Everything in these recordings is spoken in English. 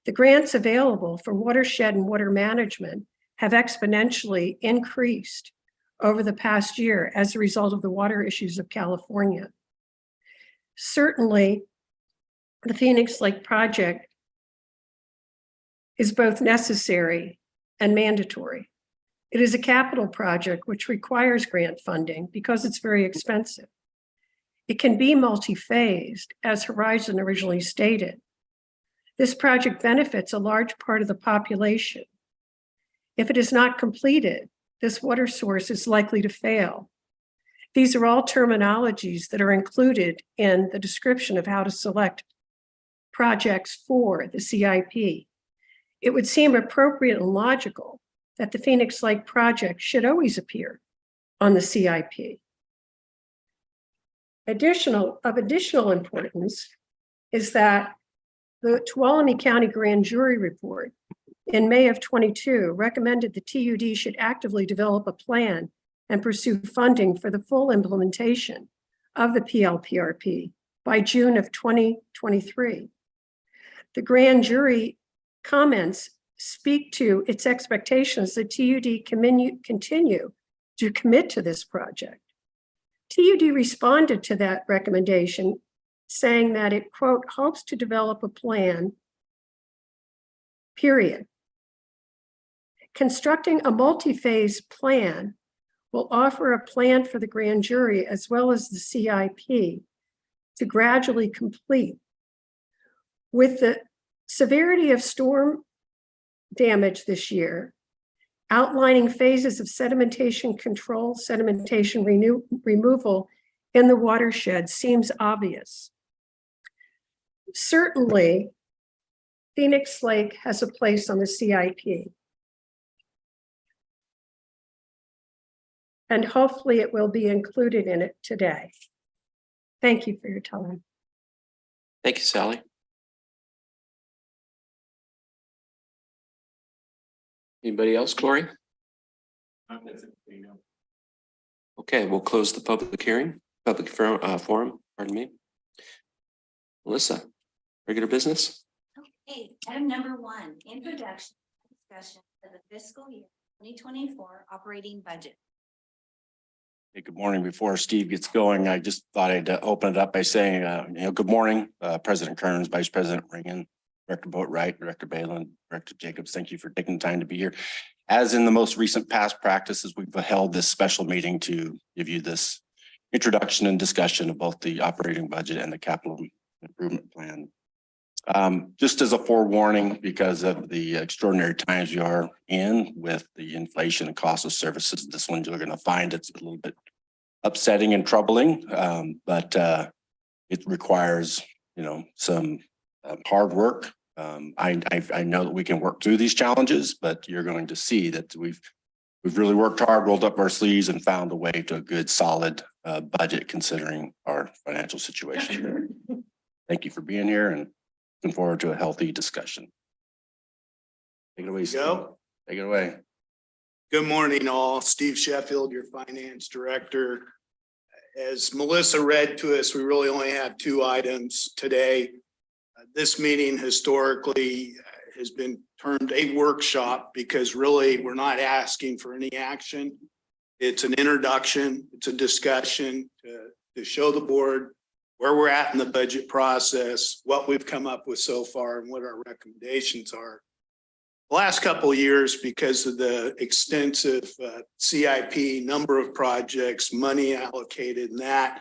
The grants available for watershed and water management have exponentially increased over the past year as a result of the water issues of California. Certainly, the Phoenix Lake project is both necessary and mandatory. It is a capital project which requires grant funding because it's very expensive. It can be multi-phased, as Horizon originally stated. This project benefits a large part of the population. If it is not completed, this water source is likely to fail. These are all terminologies that are included in the description of how to select projects for the CIP. It would seem appropriate and logical that the Phoenix Lake project should always appear on the CIP. Of additional importance is that the Tuolumne County Grand Jury report in May of 22 recommended the TUD should actively develop a plan and pursue funding for the full implementation of the PLPRP by June of 2023. The grand jury comments speak to its expectations that TUD continue to commit to this project. TUD responded to that recommendation saying that it, quote, hopes to develop a plan, period. Constructing a multi-phase plan will offer a plan for the grand jury as well as the CIP to gradually complete. With the severity of storm damage this year, outlining phases of sedimentation control, sedimentation removal in the watershed seems obvious. Certainly, Phoenix Lake has a place on the CIP. And hopefully it will be included in it today. Thank you for your time. Thank you, Sally. Anybody else, Glory? Okay, we'll close the public hearing, forum, pardon me. Melissa, regular business? Okay, item number 1, introduction and discussion of the fiscal year 2024 operating budget. Hey, good morning. Before Steve gets going, I just thought I'd open it up by saying, good morning, President Kearns, Vice President Ringen, Director Boatwright, Director Balin, Director Jacobs. Thank you for taking the time to be here. As in the most recent past practices, we've held this special meeting to give you this introduction and discussion of both the operating budget and the capital improvement plan. Just as a forewarning, because of the extraordinary times we are in with the inflation and cost of services, this one you're going to find it's a little bit upsetting and troubling, but it requires, some hard work. I know that we can work through these challenges, but you're going to see that we've really worked hard, rolled up our sleeves, and found a way to a good, solid budget considering our financial situation. Thank you for being here, and looking forward to a healthy discussion. Take it away, Steve. Take it away. Good morning, all. Steve Sheffield, your finance director. As Melissa read to us, we really only have 2 items today. This meeting historically has been termed a workshop because really we're not asking for any action. It's an introduction. It's a discussion to show the board where we're at in the budget process, what we've come up with so far, and what our recommendations are. The last couple of years, because of the extensive CIP number of projects, money allocated, and that,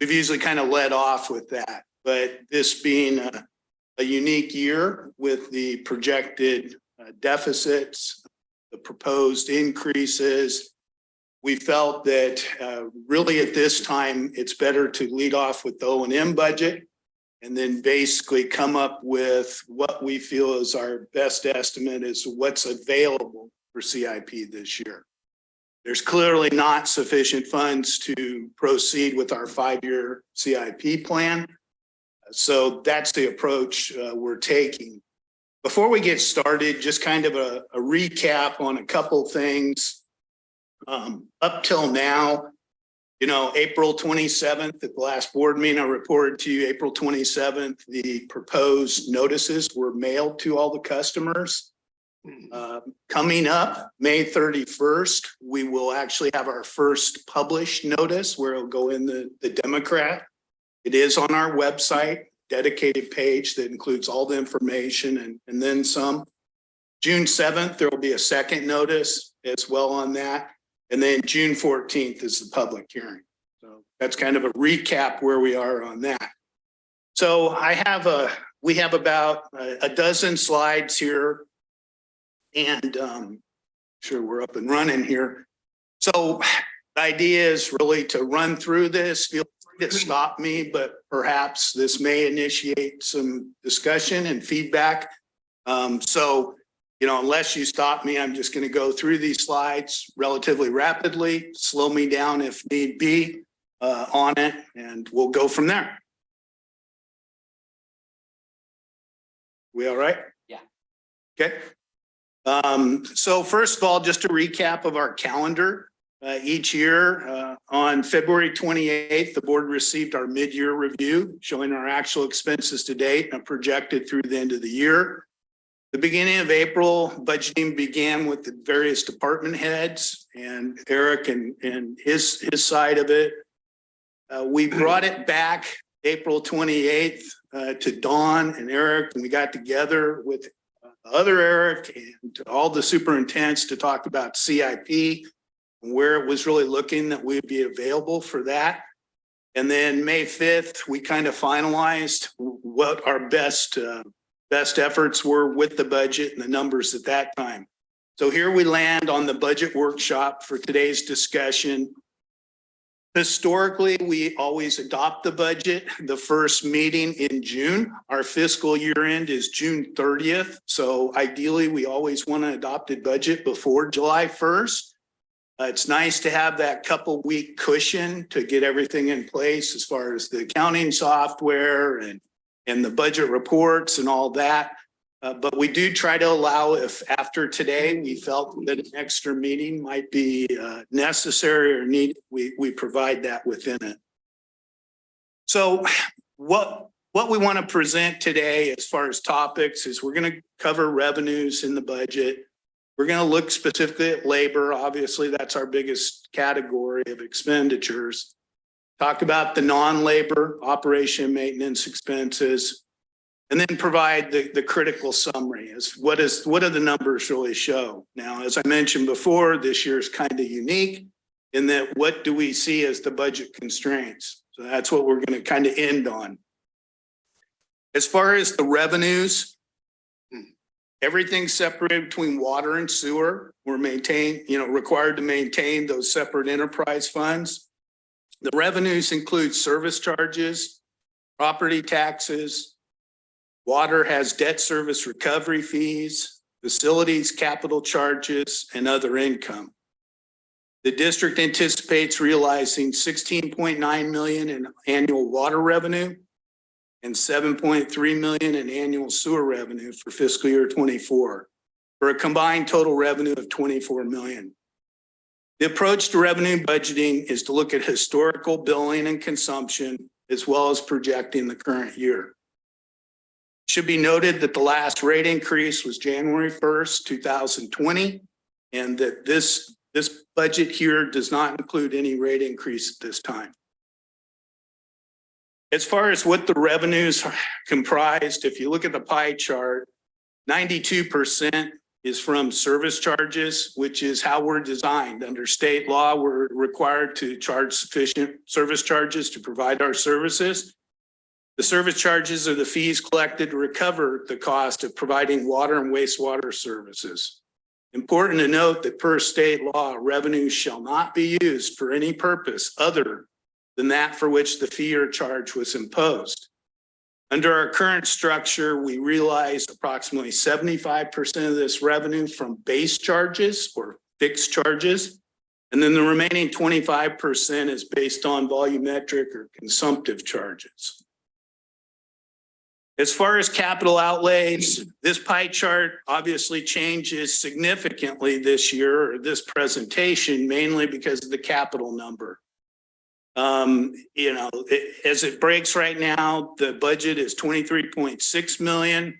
we've usually kind of led off with that. But this being a unique year with the projected deficits, the proposed increases, we felt that really at this time, it's better to lead off with the O&M budget and then basically come up with what we feel is our best estimate as to what's available for CIP this year. There's clearly not sufficient funds to proceed with our 5-year CIP plan. So that's the approach we're taking. Before we get started, just kind of a recap on a couple things. Up till now, April 27th, at the last board meeting, I reported to you, April 27th, the proposed notices were mailed to all the customers. Coming up, May 31st, we will actually have our first published notice where it'll go in the Democrat. It is on our website, dedicated page that includes all the information and then some. June 7th, there will be a second notice as well on that. And then June 14th is the public hearing. So that's kind of a recap where we are on that. So we have about a dozen slides here. And sure we're up and running here. So the idea is really to run through this. Feel free to stop me, but perhaps this may initiate some discussion and feedback. Unless you stop me, I'm just going to go through these slides relatively rapidly, slow me down if need be on it, and we'll go from there. We all right? Yeah. Okay. So first of all, just a recap of our calendar. Each year on February 28th, the board received our mid-year review showing our actual expenses to date and projected through the end of the year. The beginning of April, budgeting began with the various department heads and Eric and his side of it. We brought it back April 28th to Dawn and Eric, and we got together with other Eric and all the superintendents to talk about CIP and where it was really looking that we'd be available for that. And then May 5th, we kind of finalized what our best efforts were with the budget and the numbers at that time. So here we land on the budget workshop for today's discussion. Historically, we always adopt the budget the first meeting in June. Our fiscal year end is June 30th. So ideally, we always want an adopted budget before July 1st. It's nice to have that couple week cushion to get everything in place as far as the accounting software and the budget reports and all that. But we do try to allow, if after today we felt that an extra meeting might be necessary or needed, we provide that within it. So what we want to present today as far as topics is we're going to cover revenues in the budget. We're going to look specifically at labor. Obviously, that's our biggest category of expenditures. Talk about the non-labor operation and maintenance expenses, and then provide the critical summary as what do the numbers really show. Now, as I mentioned before, this year is kind of unique in that what do we see as the budget constraints? So that's what we're going to kind of end on. As far as the revenues, everything's separated between water and sewer. We're required to maintain those separate enterprise funds. The revenues include service charges, property taxes. Water has debt service recovery fees, facilities, capital charges, and other income. The district anticipates realizing $16.9 million in annual water revenue and $7.3 million in annual sewer revenue for fiscal year 24, for a combined total revenue of $24 million. The approach to revenue budgeting is to look at historical billing and consumption, as well as projecting the current year. Should be noted that the last rate increase was January 1st, 2020, and that this budget here does not include any rate increase at this time. As far as what the revenues are comprised, if you look at the pie chart, 92% is from service charges, which is how we're designed. Under state law, we're required to charge sufficient service charges to provide our services. The service charges are the fees collected to recover the cost of providing water and wastewater services. Important to note that per state law, revenues shall not be used for any purpose other than that for which the fee or charge was imposed. Under our current structure, we realize approximately 75% of this revenue from base charges or fixed charges, and then the remaining 25% is based on volumetric or consumptive charges. As far as capital outlays, this pie chart obviously changes significantly this year or this presentation, mainly because of the capital number. As it breaks right now, the budget is 23.6 million.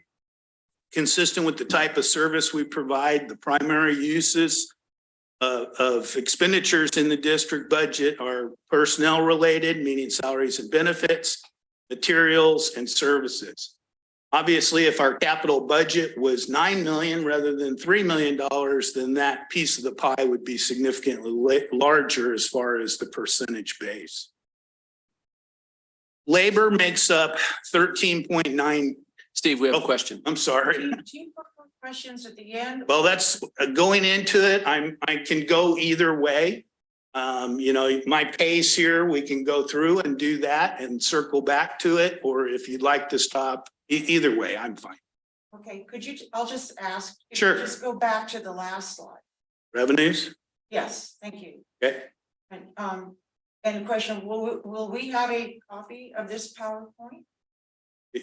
Consistent with the type of service we provide, the primary uses of expenditures in the district budget are personnel related, meaning salaries and benefits, materials and services. Obviously, if our capital budget was 9 million rather than $3 million, then that piece of the pie would be significantly larger as far as the percentage base. Labor makes up 13.9. Steve, we have a Oh, question. I'm sorry. Do you prefer questions at the end? Well, that's going into it. I can go either way. My pace here, we can go through and do that and circle back to it. Or if you'd like to stop, either way, I'm fine. Okay, I'll just ask. could you Sure. Just go back to the last slide. Revenues? Yes, thank you. Okay. And the question, will we have a copy of this PowerPoint?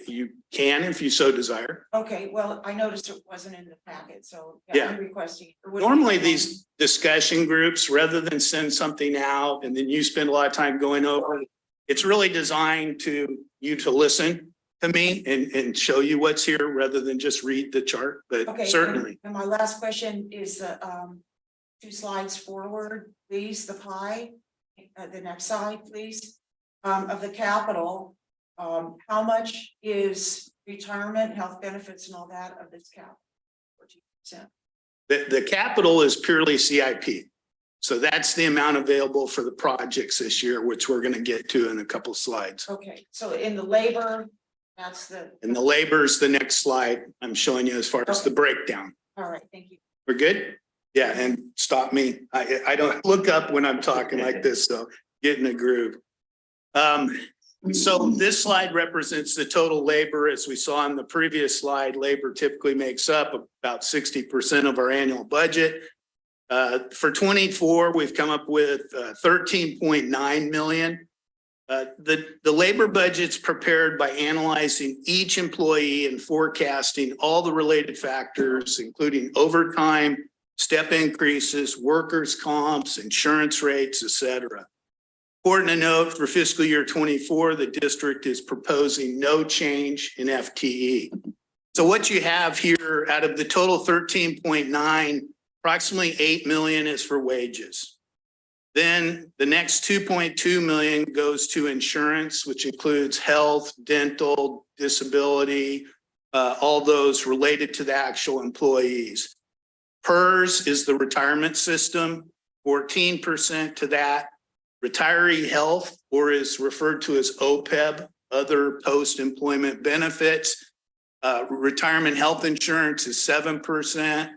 You can if you so desire. Okay, well, I noticed it wasn't in the packet, so Yeah. I'm requesting. or would- Normally, these discussion groups, rather than send something out and then you spend a lot of time going over, it's really designed to you to listen to me and show you what's here rather than just read the chart, but Okay, certainly. And my last question is the 2 slides forward, please, the pie, the next slide, please, of the capital. How much is retirement, health benefits and all that of this capital? 14%. The capital is purely CIP. So that's the amount available for the projects this year, which we're going to get to in a couple slides. Okay, so in the labor, that's the, And the labor is the next slide I'm showing you as far as the breakdown. all right, thank you. We're good? Yeah, and stop me. I don't look up when I'm talking like this, so get in a groove. So this slide represents the total labor. As we saw in the previous slide, labor typically makes up about 60% of our annual budget. For 24, we've come up with 13.9 million. The labor budget's prepared by analyzing each employee and forecasting all the related factors, including overtime, step increases, workers' comps, insurance rates, et cetera. Important to note, for fiscal year 24, the district is proposing no change in FTE. So what you have here, out of the total 13.9, approximately 8 million is for wages. Then the next 2.2 million goes to insurance, which includes health, dental, disability, all those related to the actual employees. PERS is the retirement system, 14% to that. Retiree health, or is referred to as OPEB, other post-employment benefits. Retirement health insurance is 7%,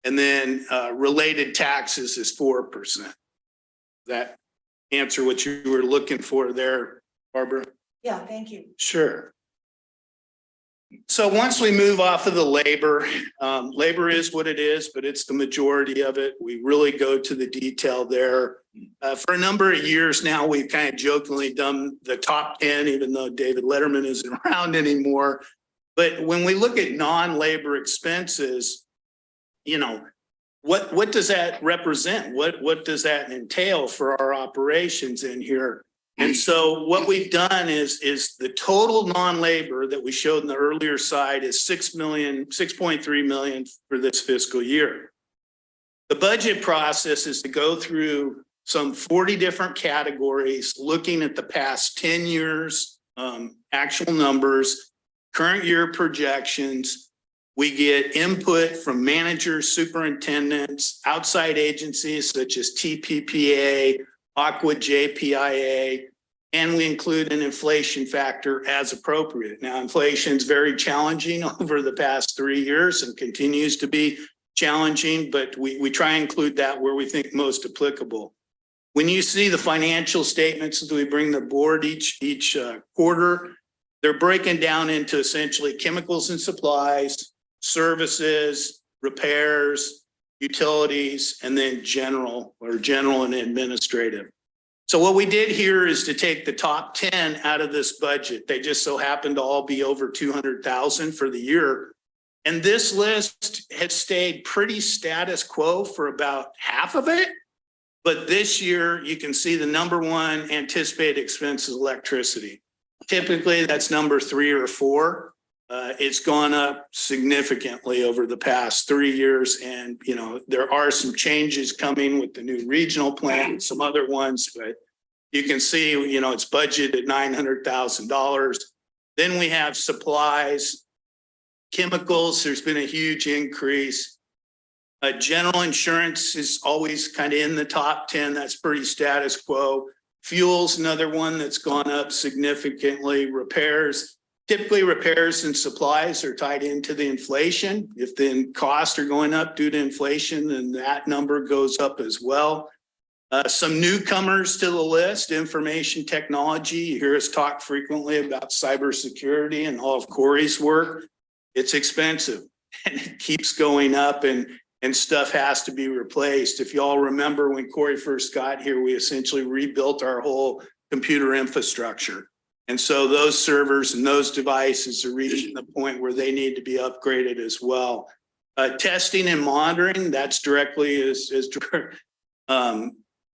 and then related taxes is 4%. That answer what you were looking for there, Barbara? Yeah, thank you. Sure. So once we move off of the labor, labor is what it is, but it's the majority of it. We really go to the detail there. For a number of years now, we've kind of jokingly done the top 10, even though David Letterman isn't around anymore. But when we look at non-labor expenses, what does that represent? What does that entail for our operations in here? And so what we've done is the total non-labor that we showed in the earlier slide is 6.3 million for this fiscal year. The budget process is to go through some 40 different categories, looking at the past 10 years, actual numbers, current year projections. We get input from managers, superintendents, outside agencies such as TPPA, Aqua JPIA, and we include an inflation factor as appropriate. Now, inflation is very challenging over the past 3 years and continues to be challenging, but we try and include that where we think most applicable. When you see the financial statements that we bring the board each quarter, they're breaking down into essentially chemicals and supplies, services, repairs, utilities, and then general and administrative. So what we did here is to take the top 10 out of this budget. They just so happen to all be over 200,000 for the year. And this list has stayed pretty status quo for about half of it. But this year, you can see the number one anticipated expense is electricity. Typically, that's number 3 or 4. It's gone up significantly over the past 3 years. And, you know, there are some changes coming with the new regional plan, and some other ones, but you can see, you know, it's budgeted at $900,000. Then we have supplies, chemicals, there's been a huge increase. General insurance is always kind of in the top 10. That's pretty status quo. Fuel's another one that's gone up significantly. Repairs, typically repairs and supplies are tied into the inflation. If the costs are going up due to inflation, then that number goes up as well. Some newcomers to the list, information technology. You hear us talk frequently about cybersecurity and all of Corey's work. It's expensive and it keeps going up, and stuff has to be replaced. If y'all remember when Corey first got here, we essentially rebuilt our whole computer infrastructure. And so those servers and those devices are reaching the point where they need to be upgraded as well. Testing and monitoring, that's directly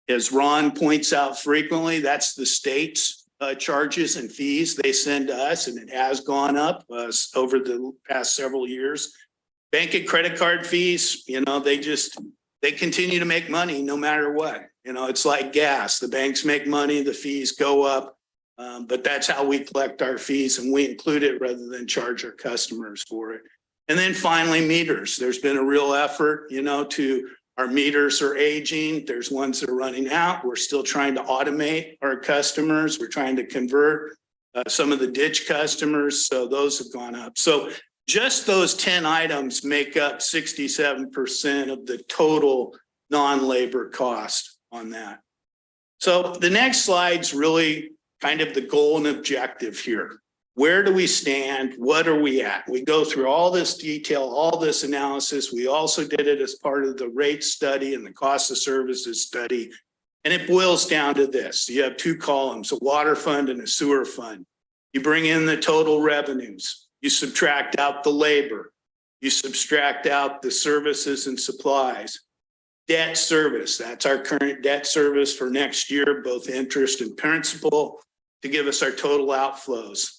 as Ron points out frequently, that's the state's charges and fees they send to us, and it has gone up over the past several years. Bank and credit card fees, you know, they continue to make money no matter what. You know, it's like gas. The banks make money, the fees go up, but that's how we collect our fees, and we include it rather than charge our customers for it. And then finally, meters. There's been a real effort, you know, our meters are aging. There's ones that are running out. We're still trying to automate our customers. We're trying to convert some of the ditch customers. So those have gone up. So just those 10 items make up 67% of the total non-labor cost on that. So the next slide's really kind of the goal and objective here. Where do we stand? What are we at? We go through all this detail, all this analysis. We also did it as part of the rate study and the cost of services study. And it boils down to this. You have 2 columns, a water fund and a sewer fund. You bring in the total revenues. You subtract out the labor. You subtract out the services and supplies. Debt service, that's our current debt service for next year, both interest and principal, to give us our total outflows.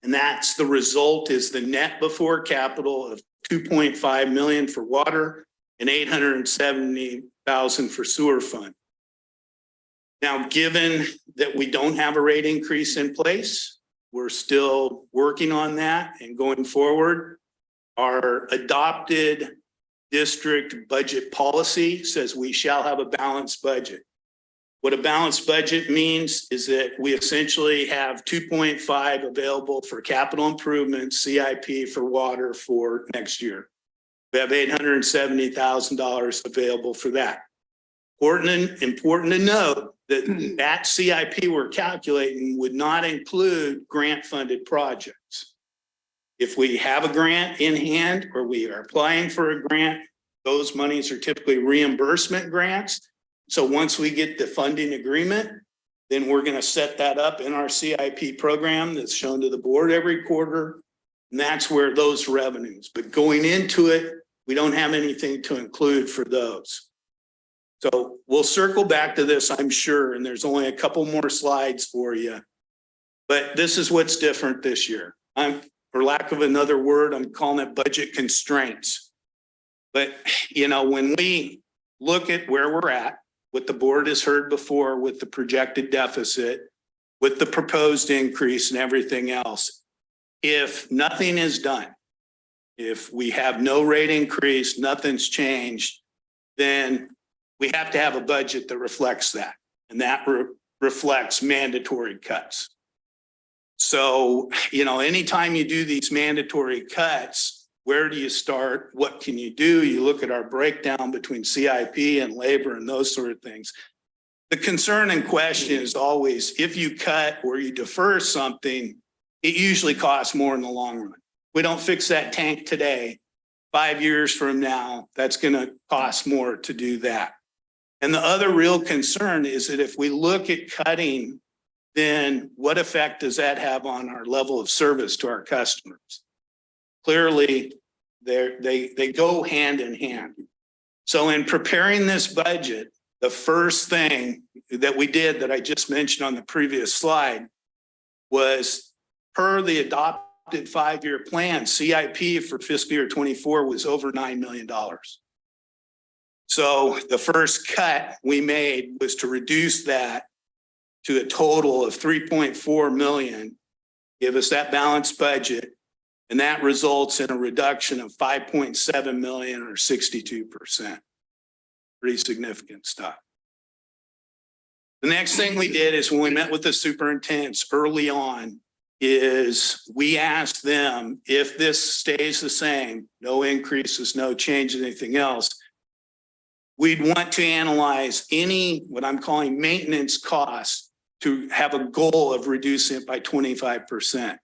And that's the result is the net before capital of 2.5 million for water and 870,000 for sewer fund. Now, given that we don't have a rate increase in place, we're still working on that and going forward. Our adopted district budget policy says we shall have a balanced budget. What a balanced budget means is that we essentially have 2.5 available for capital improvements, CIP for water for next year. We have $870,000 available for that. Important to note that that CIP we're calculating would not include grant funded projects. If we have a grant in hand or we are applying for a grant, those monies are typically reimbursement grants. So once we get the funding agreement, then we're going to set that up in our CIP program that's shown to the board every quarter. And that's where those revenues, but going into it, we don't have anything to include for those. So we'll circle back to this, I'm sure, and there's only a couple more slides for you. But this is what's different this year. For lack of another word, I'm calling it budget constraints. But, you know, when we look at where we're at, what the board has heard before with the projected deficit, with the proposed increase and everything else, if nothing is done, if we have no rate increase, nothing's changed, then we have to have a budget that reflects that. And that reflects mandatory cuts. So, you know, anytime you do these mandatory cuts, where do you start? What can you do? You look at our breakdown between CIP and labor and those sort of things. The concern and question is always, if you cut or you defer something, it usually costs more in the long run. We don't fix that tank today. 5 years from now, that's going to cost more to do that. And the other real concern is that if we look at cutting, then what effect does that have on our level of service to our customers? Clearly, they go hand in hand. So in preparing this budget, the first thing that we did that I just mentioned on the previous slide was per the adopted 5-year plan, CIP for fiscal year 24 was over $9 million. So the first cut we made was to reduce that to a total of 3.4 million, give us that balanced budget. And that results in a reduction of 5.7 million or 62%. Pretty significant stuff. The next thing we did is when we met with the superintendents early on is we asked them if this stays the same, no increases, no changes, anything else, we'd want to analyze any, what I'm calling maintenance costs to have a goal of reducing it by 25%.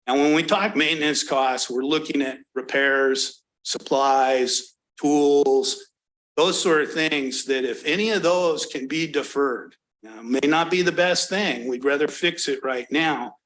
Now, when we talk maintenance costs, we're looking at repairs, supplies, tools, those sort of things that if any of those can be deferred, now, may not be the best thing. We'd rather fix it right now,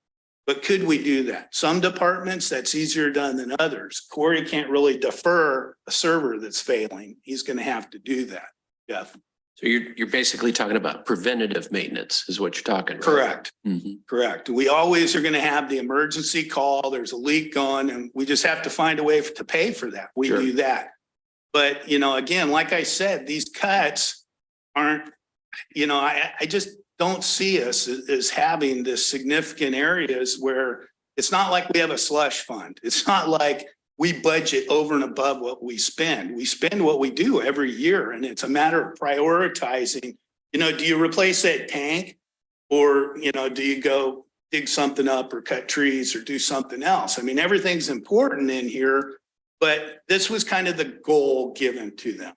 but could we do that? Some departments, that's easier done than others. Corey can't really defer a server that's failing. He's going to have to do that. Jeff. So you're basically talking about preventative maintenance is what you're talking, right? Correct. Mhm. Correct. We always are going to have the emergency call. There's a leak going and we just have to find a way to pay for that. We Sure. do that. But, you know, again, like I said, these cuts aren't, you know, I just don't see us as having this significant areas where it's not like we have a slush fund. It's not like we budget over and above what we spend. We spend what we do every year, and it's a matter of prioritizing. You know, do you replace that tank or, you know, do you go dig something up or cut trees or do something else? I mean, everything's important in here, but this was kind of the goal given to them.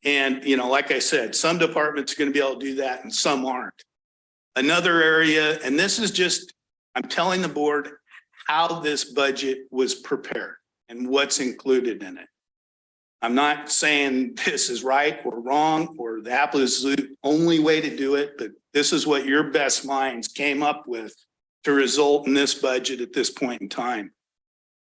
And, you know, like I said, some departments are going to be able to do that and some aren't. Another area, and this is just, I'm telling the board how this budget was prepared and what's included in it. I'm not saying this is right or wrong or the absolute only way to do it, but this is what your best minds came up with to result in this budget at this point in time.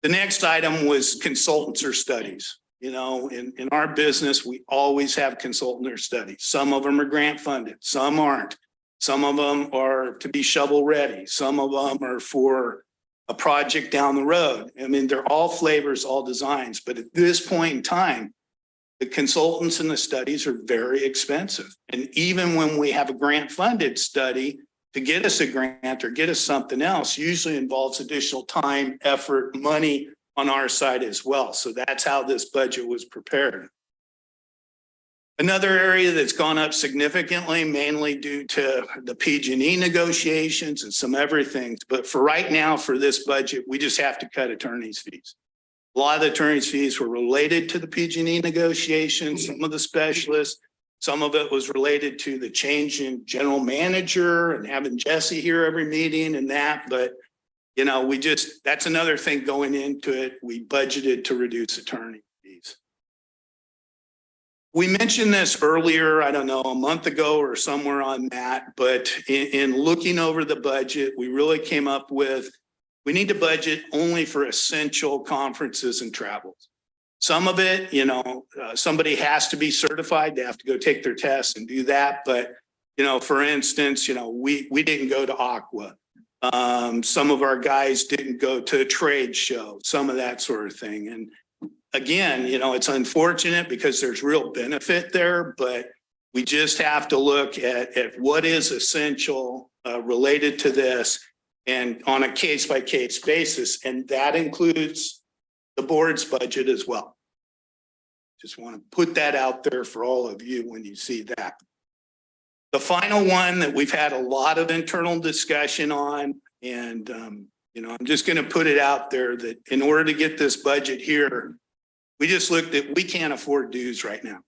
The next item was consultants or studies. You know, in our business, we always have consultant or studies. Some of them are grant funded, some aren't. Some of them are to be shovel ready. Some of them are for a project down the road. I mean, they're all flavors, all designs, but at this point in time, the consultants and the studies are very expensive. And even when we have a grant funded study, to get us a grant or get us something else usually involves additional time, effort, money on our side as well. So that's how this budget was prepared. Another area that's gone up significantly, mainly due to the PG&E negotiations and some other things. But for right now, for this budget, we just have to cut attorney's fees. A lot of the attorney's fees were related to the PG&E negotiations, some of the specialists, some of it was related to the change in general manager and having Jesse here every meeting and that. But, you know, that's another thing going into it. We budgeted to reduce attorney fees. We mentioned this earlier, I don't know, a month ago or somewhere on that, but in looking over the budget, we really came up with, we need to budget only for essential conferences and travels. Some of it, you know, somebody has to be certified, they have to go take their tests and do that. But, you know, for instance, you know, we didn't go to Aqua. Some of our guys didn't go to a trade show, some of that sort of thing. And again, you know, it's unfortunate because there's real benefit there, but we just have to look at what is essential related to this and on a case by case basis. And that includes the board's budget as well. Just want to put that out there for all of you when you see that. The final one that we've had a lot of internal discussion on, and you know, I'm just going to put it out there that in order to get this budget here, we just looked at, we can't afford dues right now.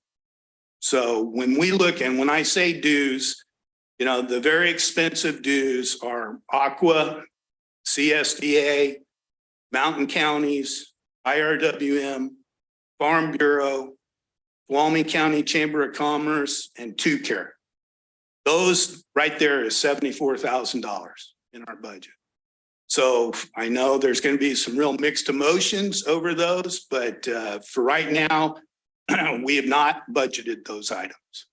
So when we look, and when I say dues, you know, the very expensive dues are Aqua, CSDA, Mountain Counties, IRWM, Farm Bureau, Tuolumne County Chamber of Commerce, and TUD. Those right there is $74,000 in our budget. So I know there's going to be some real mixed emotions over those, but for right now, we have not budgeted those items.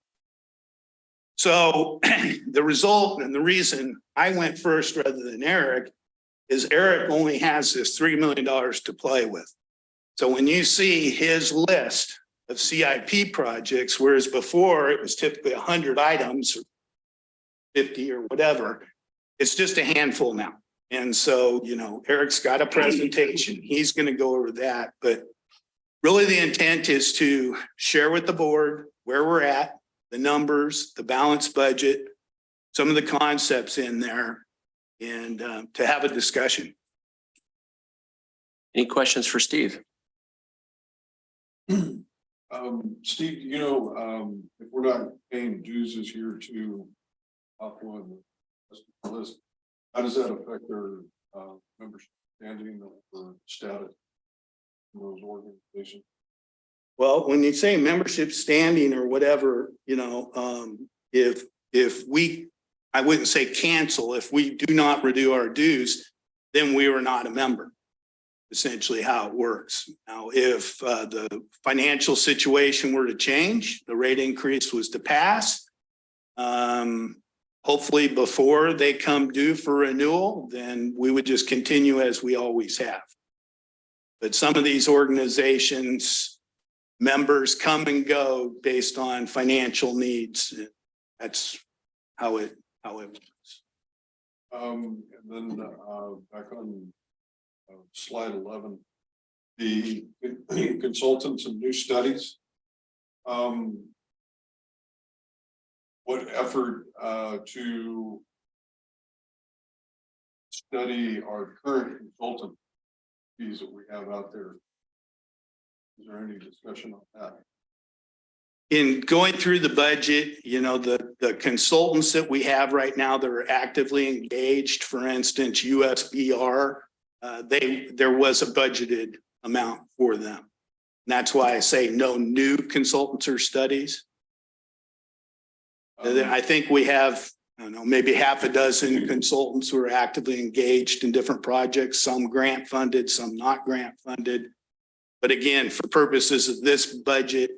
So the result and the reason I went first rather than Eric is Eric only has this $3 million to play with. So when you see his list of CIP projects, whereas before it was typically 100 items, or 50 or whatever, it's just a handful now. And so, you know, Eric's got a presentation. He's going to go over that. But really the intent is to share with the board where we're at, the numbers, the balanced budget, some of the concepts in there, and to have a discussion. Any questions for Steve? Steve, you know, if we're not paying dues this year to Aqua the list, how does that affect their membership standing or status in those organizations? Well, when you say membership standing or whatever, you know, if we, I wouldn't say cancel, if we do not renew our dues, then we are not a member. Essentially how it works. Now, if the financial situation were to change, the rate increase was to pass, hopefully before they come due for renewal, then we would just continue as we always have. But some of these organizations, members come and go based on financial needs. That's how it works. And then back on slide 11, the consultants and new studies. What effort to study our current consultant fees that we have out there? Is there any discussion on that? In going through the budget, you know, the consultants that we have right now that are actively engaged, for instance, USBR, there was a budgeted amount for them. And that's why I say no new consultants or studies. I think we have, I don't know, maybe half a dozen consultants who are actively engaged in different projects, some grant funded, some not grant funded. But again, for purposes of this budget,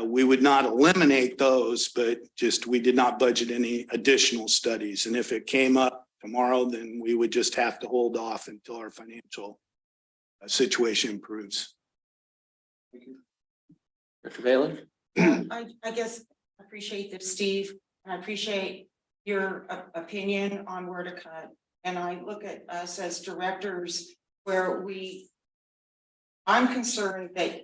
we would not eliminate those, but just we did not budget any additional studies. And if it came up tomorrow, then we would just have to hold off until our financial situation improves. Thank you. Dr. Balin? I guess I appreciate that, Steve, and I appreciate your opinion on where to cut. And I look at us as directors where I'm concerned that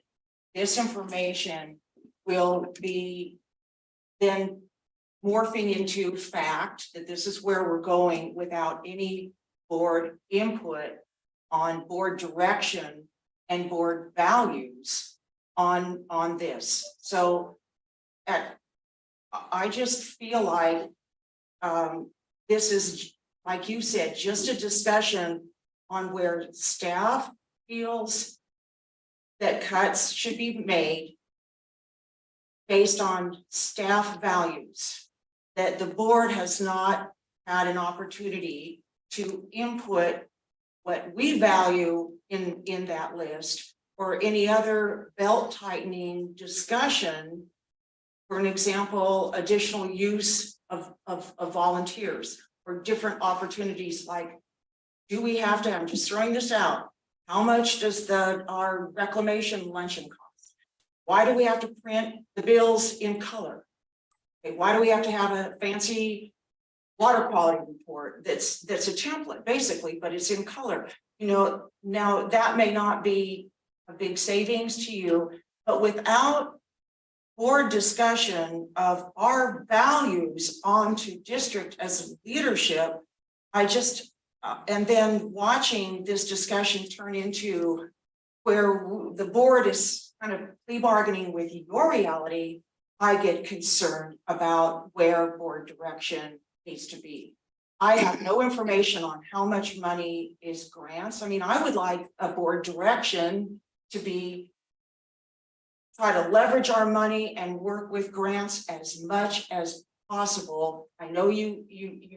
this information will be then morphing into fact that this is where we're going without any board input on board direction and board values on this. So I just feel like this is, like you said, just a discussion on where staff feels that cuts should be made based on staff values, that the board has not had an opportunity to input what we value in that list or any other belt tightening discussion. For an example, additional use of volunteers or different opportunities, like, do we have to, I'm just throwing this out, how much does our reclamation luncheon cost? Why do we have to print the bills in color? Okay, why do we have to have a fancy water quality report that's a template basically, but it's in color? You know, now that may not be a big savings to you, but without board discussion of our values onto district as leadership, I just, and then watching this discussion turn into where the board is kind of plea bargaining with your reality, I get concerned about where board direction needs to be. I have no information on how much money is grants. I mean, I would like a board direction to be try to leverage our money and work with grants as much as possible. I know you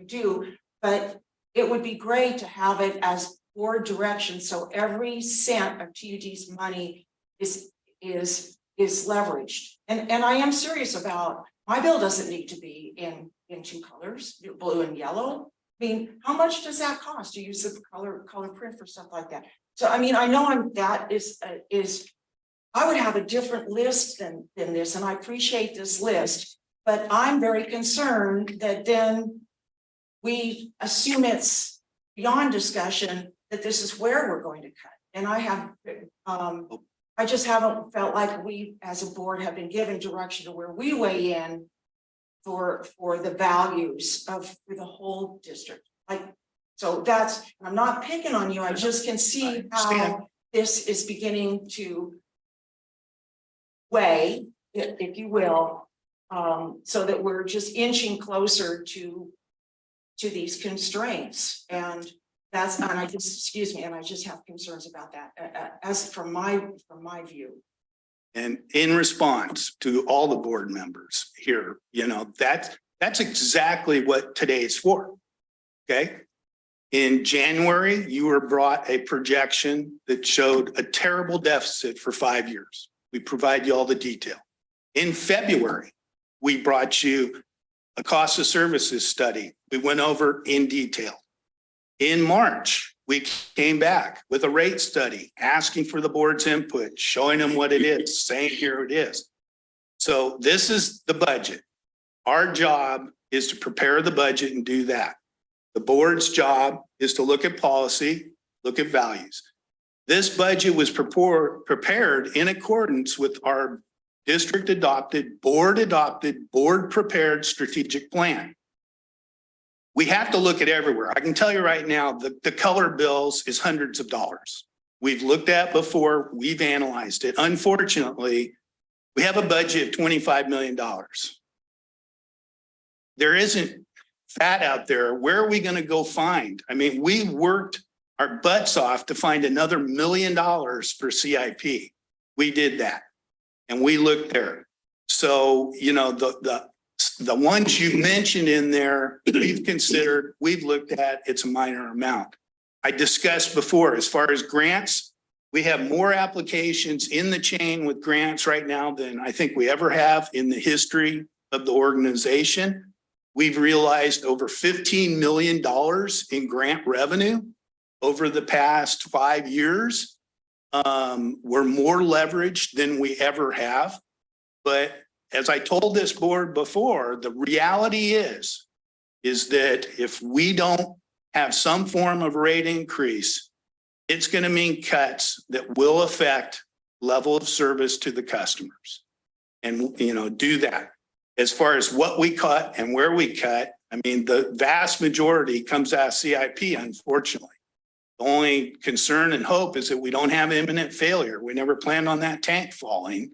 do, but it would be great to have it as board direction. So every cent of TUD's money is is leveraged. And I am serious about, my bill doesn't need to be in two colors, blue and yellow. I mean, how much does that cost to use the color print for stuff like that? So I mean, I know that is, I would have a different list than this, and I appreciate this list, but I'm very concerned that then we assume it's beyond discussion that this is where we're going to cut. And I just haven't felt like we as a board have been given direction to where we weigh in for the values of for the whole district. Like, so that's, I'm not picking on you. I just can see how this is beginning to weigh, if you will, so that we're just inching closer to these constraints. And that's, and I just, excuse me, and I just have concerns about that as from my view. And in response to all the board members here, you know, that's exactly what today is for. Okay. In January, you were brought a projection that showed a terrible deficit for 5 years. We provide you all the detail. In February, we brought you a cost of services study. We went over in detail. In March, we came back with a rate study, asking for the board's input, showing them what it is, saying here it is. So this is the budget. Our job is to prepare the budget and do that. The board's job is to look at policy, look at values. This budget was prepared in accordance with our district adopted, board prepared strategic plan. We have to look at everywhere. I can tell you right now, the color bills is hundreds of dollars. We've looked at before, we've analyzed it. Unfortunately, we have a budget of $25 million. There isn't fat out there. Where are we going to go find? I mean, we worked our butts off to find another $1 million for CIP. We did that and we looked there. So, you know, the ones you mentioned in there, we've considered, we've looked at, it's a minor amount. I discussed before, as far as grants, we have more applications in the chain with grants right now than I think we ever have in the history of the organization. We've realized over $15 million in grant revenue over the past 5 years. We're more leveraged than we ever have. But as I told this board before, the reality is that if we don't have some form of rate increase, it's going to mean cuts that will affect level of service to the customers. And, you know, do that. As far as what we cut and where we cut, I mean, the vast majority comes out of CIP, unfortunately. The only concern and hope is that we don't have imminent failure. We never planned on that tank falling.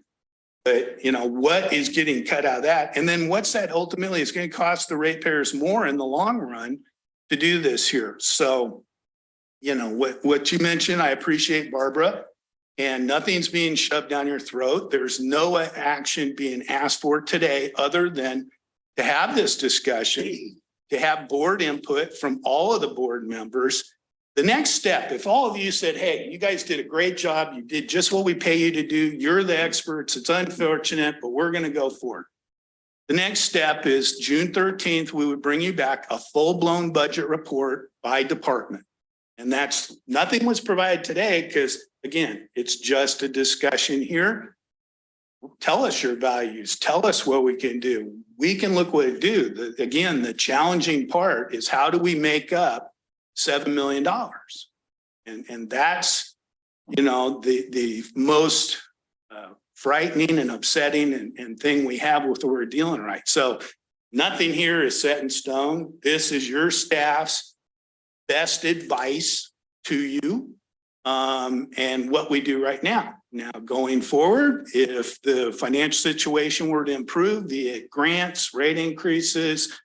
But, you know, what is getting cut out of that? And then what's that ultimately is going to cost the ratepayers more in the long run to do this here. So, you know, what you mentioned, I appreciate, Barbara, and nothing's being shoved down your throat. There's no action being asked for today other than to have this discussion, to have board input from all of the board members. The next step, if all of you said, hey, you guys did a great job, you did just what we pay you to do, you're the experts, it's unfortunate, but we're going to go for it. The next step is June 13th, we would bring you back a full-blown budget report by department. And that's, nothing was provided today because, again, it's just a discussion here. Tell us your values, tell us what we can do. We can look what it do. Again, the challenging part is how do we make up $7 million? And that's, you know, the most frightening and upsetting and thing we have with what we're dealing right. So nothing here is set in stone. This is your staff's best advice to you and what we do right now. Now, going forward, if the financial situation were to improve, the grants, rate increases,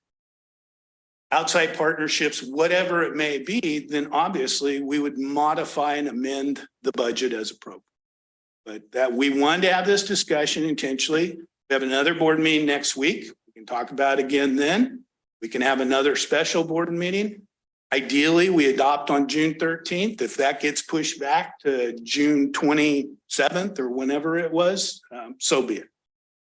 outside partnerships, whatever it may be, then obviously we would modify and amend the budget as appropriate. But that we wanted to have this discussion intentionally. We have another board meeting next week. We can talk about it again then. We can have another special board meeting. Ideally, we adopt on June 13th. If that gets pushed back to June 27th or whenever it was, so be it.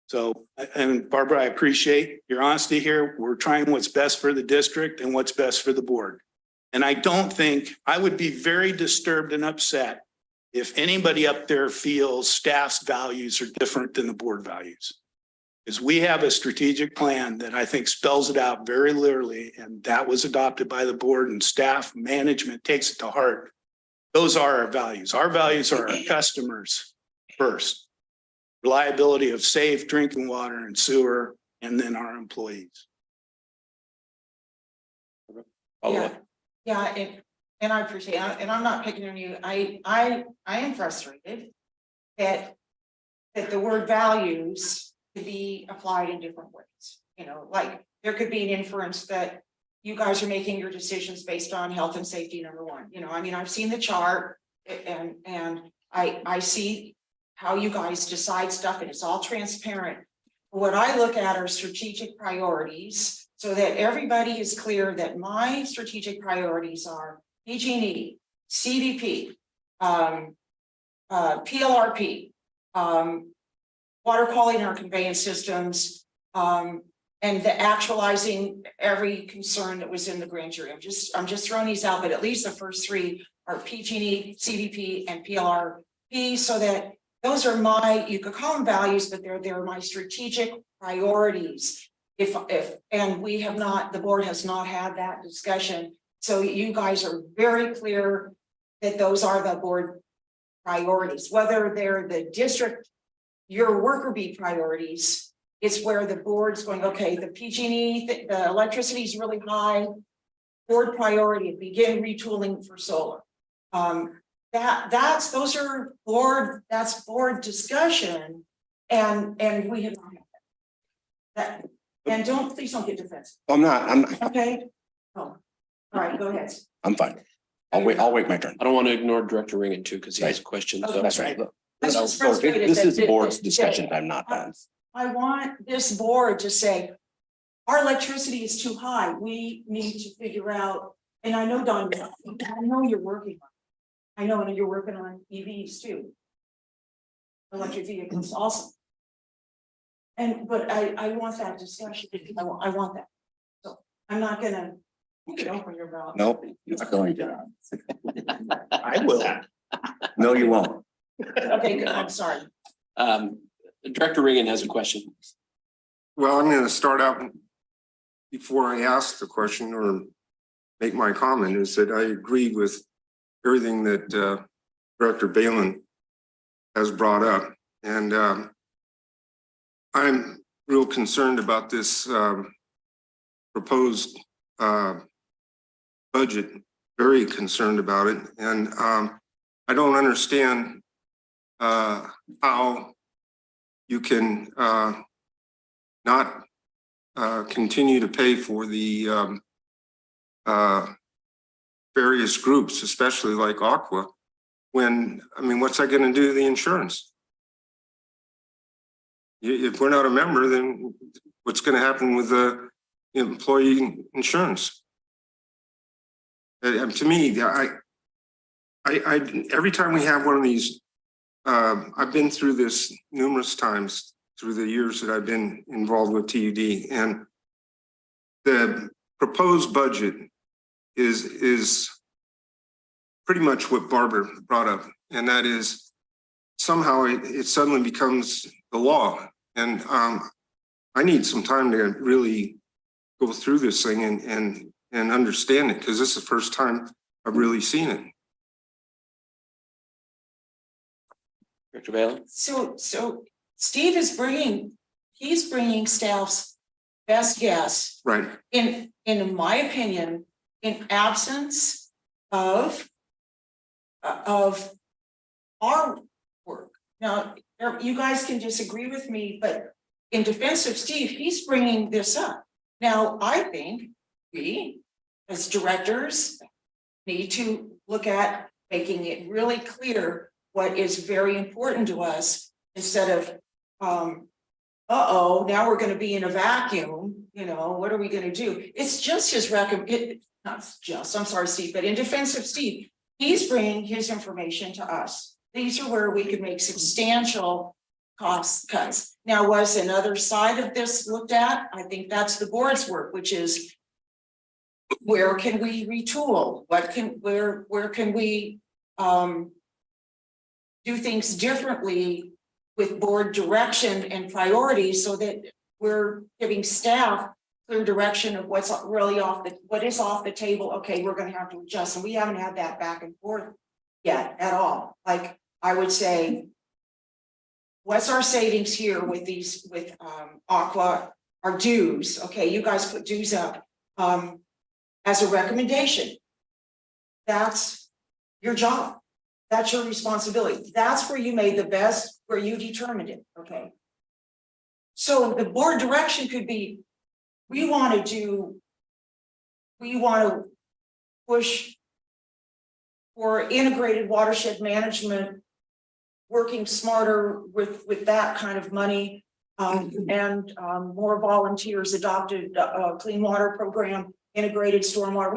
So, and Barbara, I appreciate your honesty here. We're trying what's best for the district and what's best for the board. And I don't think, I would be very disturbed and upset if anybody up there feels staff's values are different than the board values. Because we have a strategic plan that I think spells it out very clearly, and that was adopted by the board, and staff management takes it to heart. Those are our values. Our values are our customers first. Reliability of safe drinking water and sewer, and then our employees. Yeah, and I appreciate it, and I'm not picking on you. I am frustrated that the word values could be applied in different ways. You know, like there could be an inference that you guys are making your decisions based on health and safety, number one. You know, I mean, I've seen the chart and I see how you guys decide stuff, and it's all transparent. What I look at are strategic priorities, so that everybody is clear that my strategic priorities are PG&E, CDP, PLRP, water quality in our conveyance systems, and the actualizing every concern that was in the grand jury. I'm just throwing these out, but at least the first three are PG&E, CDP, and PLRP, so that those are my, you could call them values, but they're my strategic priorities. And we have not, the board has not had that discussion. So you guys are very clear that those are the board priorities, whether they're the district, your worker bee priorities. It's where the board's going, okay, the PG&E, the electricity is really high, board priority, begin retooling for solar. Those are board, that's board discussion, and we have not had that. And please don't get defensive. I'm not, Okay. Oh, all right, go ahead. I'm fine. I'll wait my turn. I don't want to ignore Director Ringen too, because he has questions. Okay. That's right. I'm just frustrated This is that- board's that- discussion. I'm not done. I want this board to say, our electricity is too high. We need to figure out, and I know, Don, I know you're working on it. I know, and you're working on EVs too. Electric vehicles also. But I want that discussion. I want that. So I'm not gonna open your mouth. Nope, it's going to. I will. No, you won't. Okay, good. I'm sorry. Director Ringen has a question. Well, I'm going to start out before I ask the question or make my comment, is that I agree with everything that Director Balin has brought up. And I'm real concerned about this proposed budget, very concerned about it. And I don't understand how you can not continue to pay for the various groups, especially like Aqua, when, I mean, what's that going to do to the insurance? If we're not a member, then what's going to happen with the employee insurance? To me, I every time we have one of these, I've been through this numerous times through the years that I've been involved with TUD, and the proposed budget is pretty much what Barbara brought up, and that is somehow it suddenly becomes the law. And I need some time to really go through this thing and understand it, because this is the first time I've really seen it. Director Balin? So Steve is he's bringing staff's best guess, Right. in my opinion, in absence of our work. Now, you guys can disagree with me, but in defense of Steve, he's bringing this up. Now, I think we, as directors, need to look at making it really clear what is very important to us, instead of uh-oh, now we're gonna be in a vacuum, you know, what are we gonna do? It's just his not just, I'm sorry, Steve, but in defense of Steve, he's bringing his information to us. These are where we could make substantial cost cuts. Now, was another side of this looked at? I think that's the board's work, which is where can we retool? Where can we do things differently with board direction and priorities so that we're giving staff clear direction of what's really what is off the table. Okay, we're going to have to adjust, and we haven't had that back and forth yet at all. Like I would say, what's our savings here with these with Aqua, our dues? Okay, you guys put dues up as a recommendation. That's your job. That's your responsibility. That's where you made the best, where you determined it. Okay. So the board direction could be, we want to push for integrated watershed management, working smarter with that kind of money, and more volunteers adopted clean water program, integrated stormwater.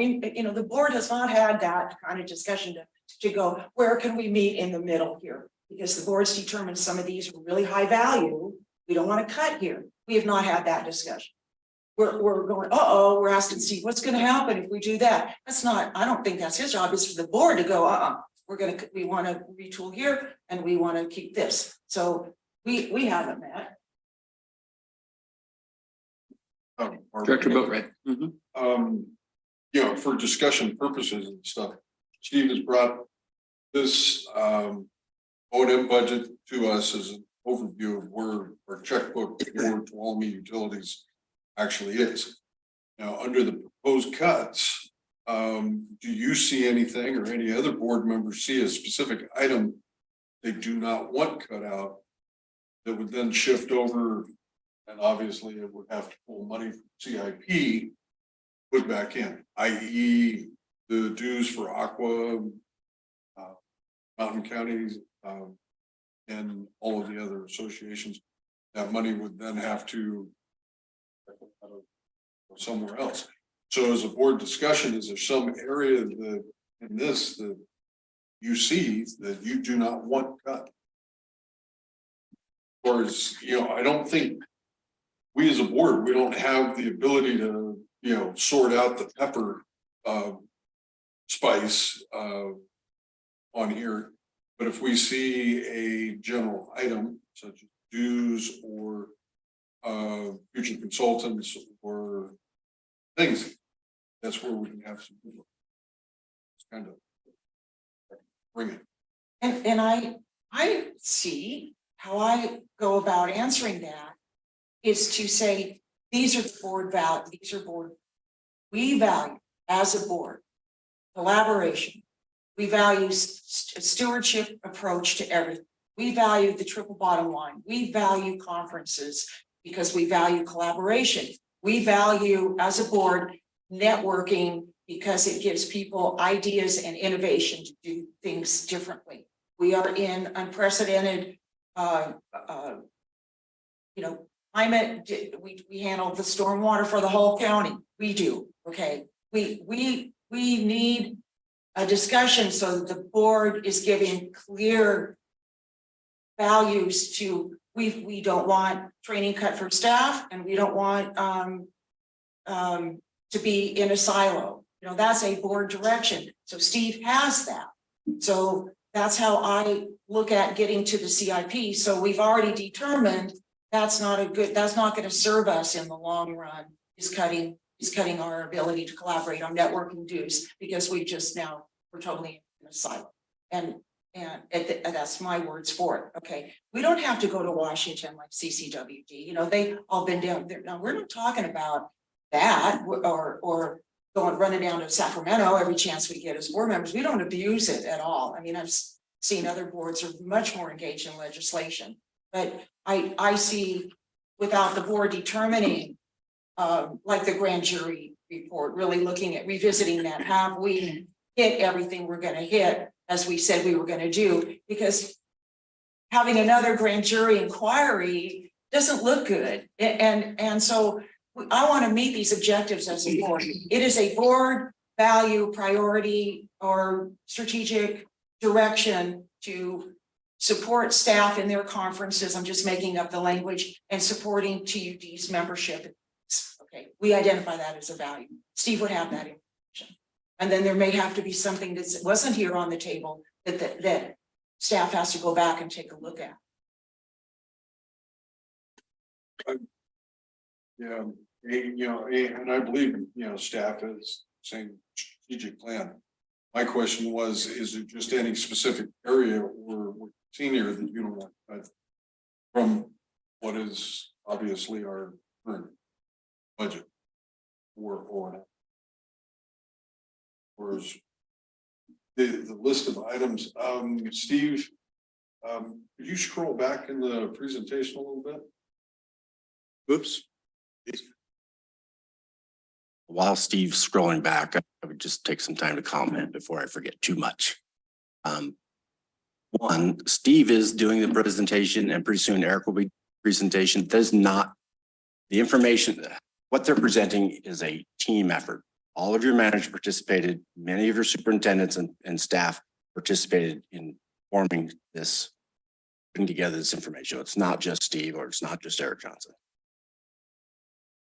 The board has not had that kind of discussion to go, where can we meet in the middle here? Because the board's determined some of these are really high value. We don't want to cut here. We have not had that discussion. We're going, we're asking Steve, what's going to happen if we do that? That's not, I don't think that's his job. It's for the board to go, we want to retool here and we want to keep this. So we haven't met. Director Boatright. For discussion purposes and stuff, Steve has brought this O&M budget to us as an overview of where our checkbook for Tuolumne Utilities actually is. Now, under the proposed cuts, do you see anything, or any other board members see a specific item they do not want cut out that would then shift over, and obviously it would have to pull money from CIP, put back in, i.e. the dues for Aqua, Mountain Counties, and all of the other associations? That money would then have to go somewhere else. So as a board discussion, is there some area that in this that you see that you do not want cut? Or is, I don't think we as a board, we don't have the ability to, sort out the pepper spice on here. But if we see a general item such as dues or future consultants or things, that's where we can have some people. It's kind of bring it. And I see how I go about answering that is to say, these are the board values, these are board, we value as a board collaboration. We value stewardship approach to everything. We value the triple bottom line. We value conferences because we value collaboration. We value as a board networking because it gives people ideas and innovation to do things differently. We are in unprecedented, climate. We handle the stormwater for the whole county. We do. Okay. We need a discussion so that the board is giving clear values to, we don't want training cut for staff, and we don't want to be in a silo. That's a board direction. So Steve has that. So that's how I look at getting to the CIP. So we've already determined that's not going to serve us in the long run, is cutting our ability to collaborate on networking dues, because we're totally in a silo. And that's my words for it. Okay. We don't have to go to Washington like CCWD. They all been down there. Now we're not talking about that or running down to Sacramento every chance we get as board members. We don't abuse it at all. I mean, I've seen other boards are much more engaged in legislation, but I see without the board determining, like the grand jury report, really looking at revisiting that, have we hit everything we're going to hit as we said we were going to do? Because having another grand jury inquiry doesn't look good. And so I want to meet these objectives as a board. It is a board value, priority, or strategic direction to support staff in their conferences. I'm just making up the language, and supporting TUD's membership. Okay, we identify that as a value. Steve would have that information. And then there may have to be something that wasn't here on the table that staff has to go back and take a look at. Yeah, and I believe, staff is saying strategic plan. My question was, is it just any specific area or senior that you don't want from what is obviously our current budget or is the list of items, Steve, could you scroll back in the presentation a little bit? Oops. While Steve's scrolling back, I would just take some time to comment before I forget too much. One, Steve is doing the presentation, and pretty soon Eric will be presentation. Does not, the information, what they're presenting is a team effort. All of your managers participated, many of your superintendents and staff participated in forming this, putting together this information. It's not just Steve, or it's not just Eric Johnson.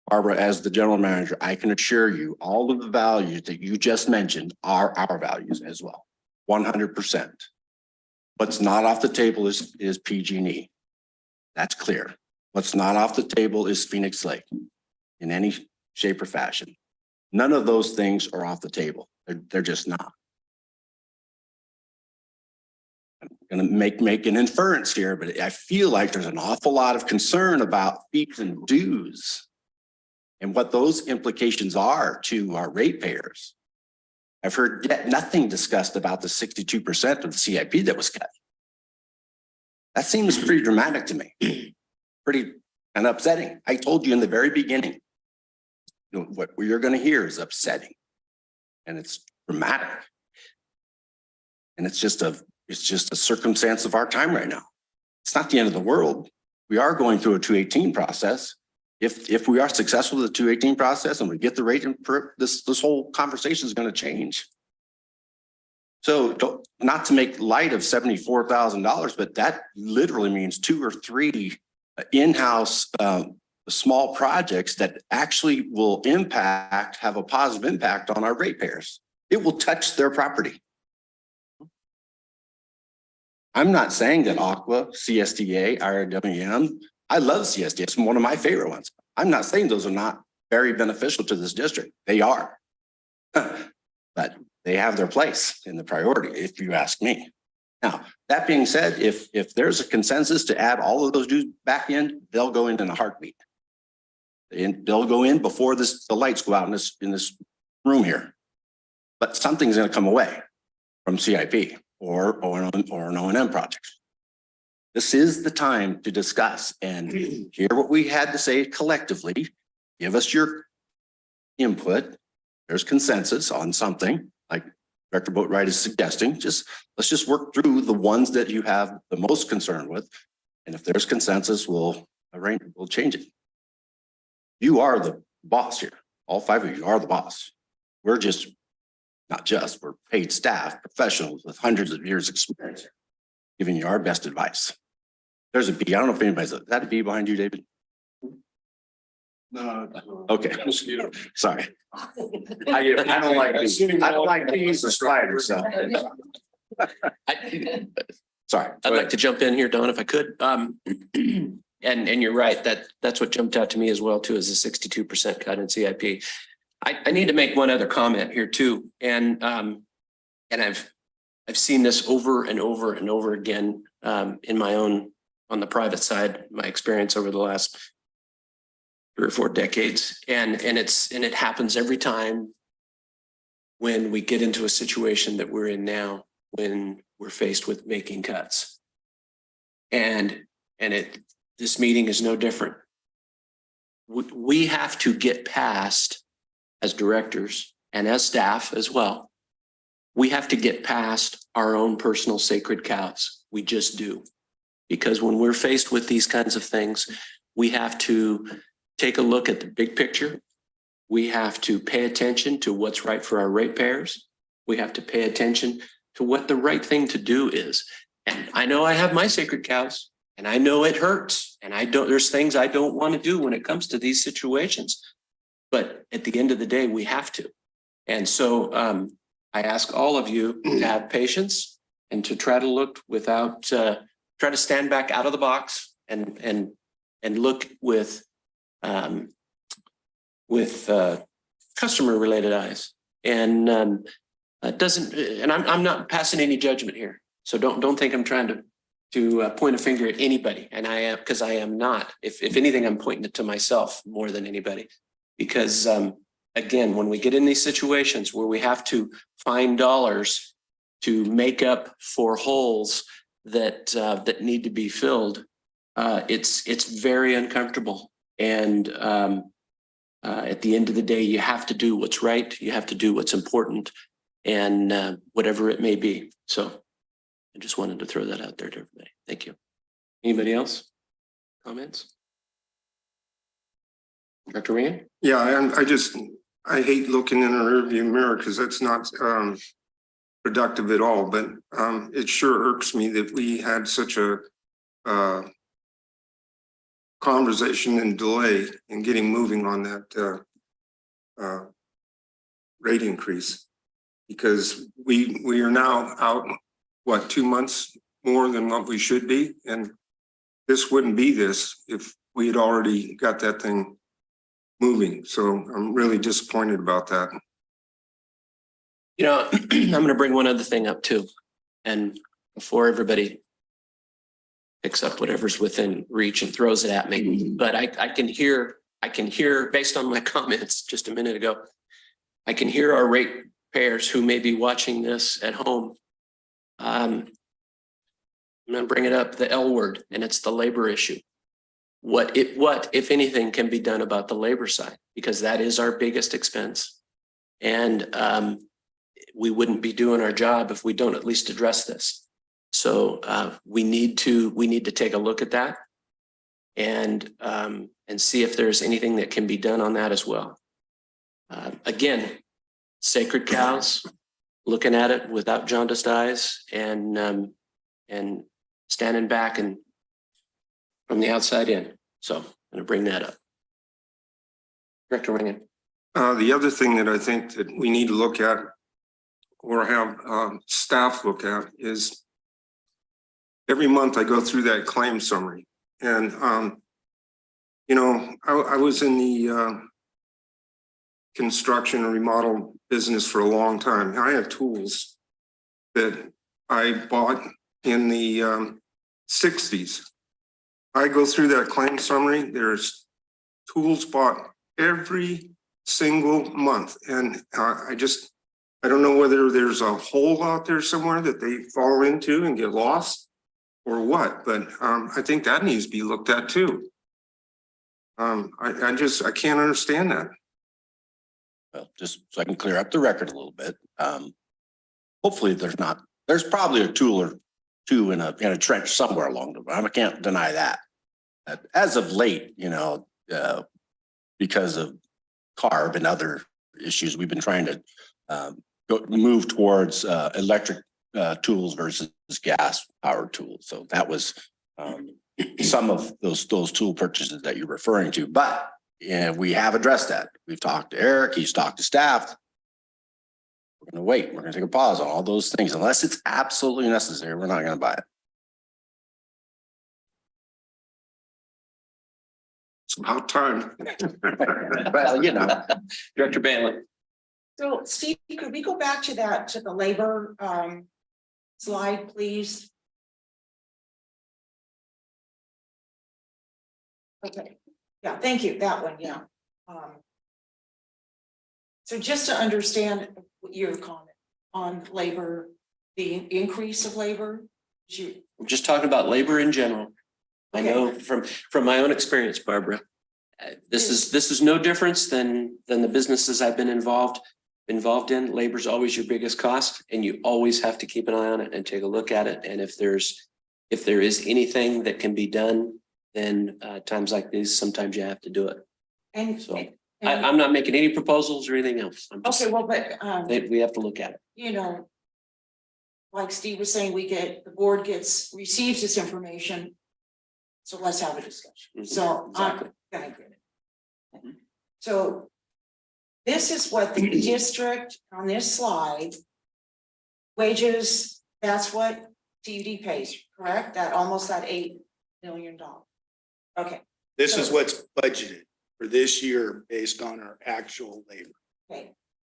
Barbara, as the general manager, I can assure you all of the values that you just mentioned are our values as well. 100%. What's not off the table is PG&E. That's clear. What's not off the table is Phoenix Lake in any shape or fashion. None of those things are off the table. They're just not. I'm going to make an inference here, but I feel like there's an awful lot of concern about fees and dues and what those implications are to our ratepayers. I've heard yet nothing discussed about the 62% of the CIP that was cut. That seems pretty dramatic to me, pretty and upsetting. I told you in the very beginning, what you're going to hear is upsetting, and it's dramatic, and it's just a circumstance of our time right now. It's not the end of the world. We are going through a 218 process. If we are successful with the 218 process and we get the rate, this whole conversation is going to change. So not to make light of $74,000, but that literally means 2 or 3 in-house small projects that actually will have a positive impact on our ratepayers. It will touch their property. I'm not saying that Aqua, CSDA, RWM, I love CSDA. It's one of my favorite ones. I'm not saying those are not very beneficial to this district. They are, but they have their place in the priority, if you ask me. Now, that being said, if there's a consensus to add all of those dues back in, they'll go in a heartbeat. And they'll go in before the lights go out in this room here. But something's going to come away from CIP or an O&M project. This is the time to discuss and hear what we had to say collectively. Give us your input. There's consensus on something like Director Boatwright is suggesting. Let's just work through the ones that you have the most concern with. And if there's consensus, we'll change it. You are the boss here. All 5 of you are the boss. We're we're paid staff, professionals with hundreds of years experience, giving you our best advice. There's a B. I don't know if anybody's, is that a B behind you, David? No. Okay. Mosquito. Sorry. I don't like bees. I don't like bees or spiders. So. Sorry. I'd like to jump in here, Don, if I could. And you're right, that's what jumped out to me as well too, is a 62% cut in CIP. I need to make one other comment here too. And I've seen this over and over and over again in my own, on the private side, my experience over the last 3 or 4 decades. And it happens every time when we get into a situation that we're in now, when we're faced with making cuts. And this meeting is no different. We have to get past, as directors and as staff as well, we have to get past our own personal sacred cows. We just do. Because when we're faced with these kinds of things, we have to take a look at the big picture. We have to pay attention to what's right for our ratepayers. We have to pay attention to what the right thing to do is. And I know I have my sacred cows, and I know it hurts, and there's things I don't want to do when it comes to these situations. But at the end of the day, we have to. And so I ask all of you to have patience and to try to look without, try to stand back out of the box and look with customer related eyes. And I'm not passing any judgment here. So don't think I'm trying to point a finger at anybody. And I am, because I am not. If anything, I'm pointing it to myself more than anybody. Because again, when we get in these situations where we have to find dollars to make up for holes that need to be filled, it's very uncomfortable. And at the end of the day, you have to do what's right. You have to do what's important, and whatever it may be. So I just wanted to throw that out there to everybody. Thank you. Anybody else? Comments? Dr. Ryan? Yeah, and I hate looking in a rearview mirror because that's not productive at all, but it sure irks me that we had such a conversation and delay in getting moving on that rate increase, because we are now out, what, 2 months more than what we should be, and this wouldn't be this if we had already got that thing moving. So I'm really disappointed about that. You know, I'm going to bring one other thing up too. And before everybody picks up whatever's within reach and throws it at me, but I can hear based on my comments just a minute ago, I can hear our ratepayers who may be watching this at home. I'm going to bring it up, the L word, and it's the labor issue. What, if anything, can be done about the labor side, because that is our biggest expense. And we wouldn't be doing our job if we don't at least address this. So we need to take a look at that and see if there's anything that can be done on that as well. Again, sacred cows, looking at it without jaundiced eyes, and standing back and from the outside in. So I'm going to bring that up. Director Ringen. The other thing that I think that we need to look at, or have staff look at, is every month I go through that claim summary. And, you know, I was in the construction and remodel business for a long time. I have tools that I bought in the 60s. I go through that claim summary. There's tools bought every single month. And I don't know whether there's a hole out there somewhere that they fall into and get lost or what, but I think that needs to be looked at too. I can't understand that. Well, just so I can clear up the record a little bit. Hopefully there's probably a tool or two in a trench somewhere along the way. I can't deny that. As of late, you know, because of CARB and other issues, we've been trying to move towards electric tools versus gas powered tools. So that was some of those tool purchases that you're referring to. But we have addressed that. We've talked to Eric, he's talked to staff. We're going to wait. We're going to take a pause on all those things. Unless it's absolutely necessary, we're not going to buy it. It's about time. Well, you know. Director Bailey. So Steve, could we go back to the labor slide, please? Okay, yeah, thank you, that one, yeah. So just to understand your comment on labor, the increase of labor. I'm just talking about labor in general. I know from my own experience, Barbara, this is no difference than the businesses I've been involved in. Labor is always your biggest cost, and you always have to keep an eye on it and take a look at it. And if there is anything that can be done then times like these, sometimes you have to do it. And, So and- I'm not making any proposals or anything else. I'm just, okay, well, but, we have to look at it. you know, like Steve was saying, the board receives this information. So let's have a discussion. Mhm, So I'm exactly. gonna get it. So this is what the district on this slide, wages, that's what TUD pays, correct? That almost that $8 million. Okay, This is what's budgeted for this year based on our actual labor. okay.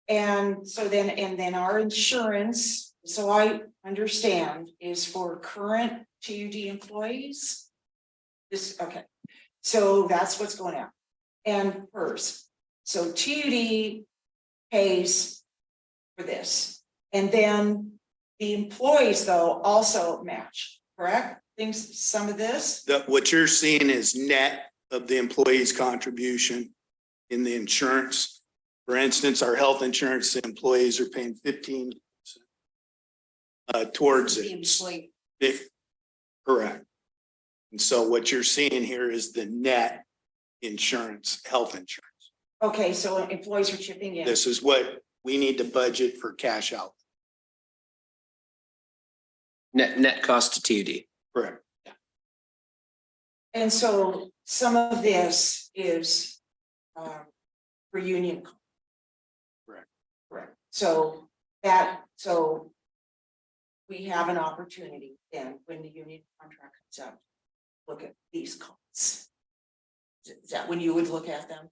And so then our insurance, so I understand, is for current TUD employees. This, okay, so that's what's going out. And first, so TUD pays for this. And then the employees though also match, correct? Things, some of this, What you're seeing is net of the employee's contribution in the insurance. For instance, our health insurance employees are paying 15% towards the it. employee, Correct. And so what you're seeing here is the net insurance, health insurance. okay, so employees are chipping in. This is what we need to budget for cash out. Net cost to TUD. Correct. And so some of this is for union. Correct. Correct. So we have an opportunity then when the union contract comes out, look at these costs. Is that when you would look at them?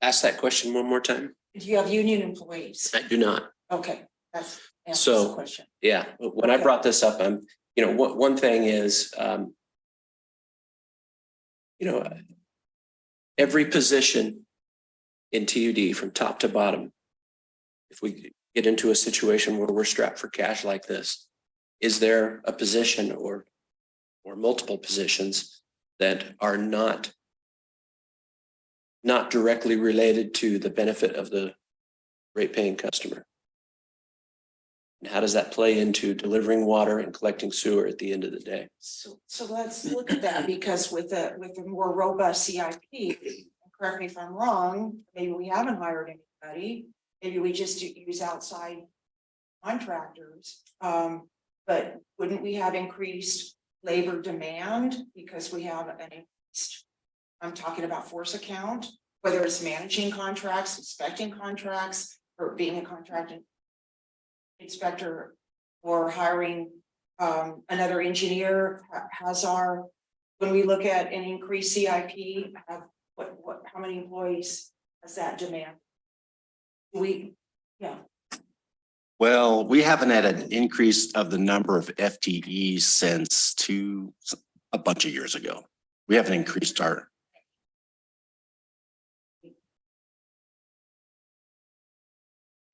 Ask that question one more time. Do you have union employees? I do not. Okay, that's answers So- the question. Yeah, but when I Okay. brought this up, one thing is, every position in TUD from top to bottom, if we get into a situation where we're strapped for cash like this, is there a position or multiple positions that are not directly related to the benefit of the rate paying customer? And how does that play into delivering water and collecting sewer at the end of the day? So let's look at that, because with a more robust CIP, correct me if I'm wrong, maybe we haven't hired anybody, maybe we just use outside contractors. But wouldn't we have increased labor demand because we have an increased, I'm talking about force account, whether it's managing contracts, inspecting contracts, or being a contract inspector, or hiring another engineer. When we look at an increased CIP, how many employees has that demand? Well, we haven't had an increase of the number of FTEs since a bunch of years ago. We haven't increased our.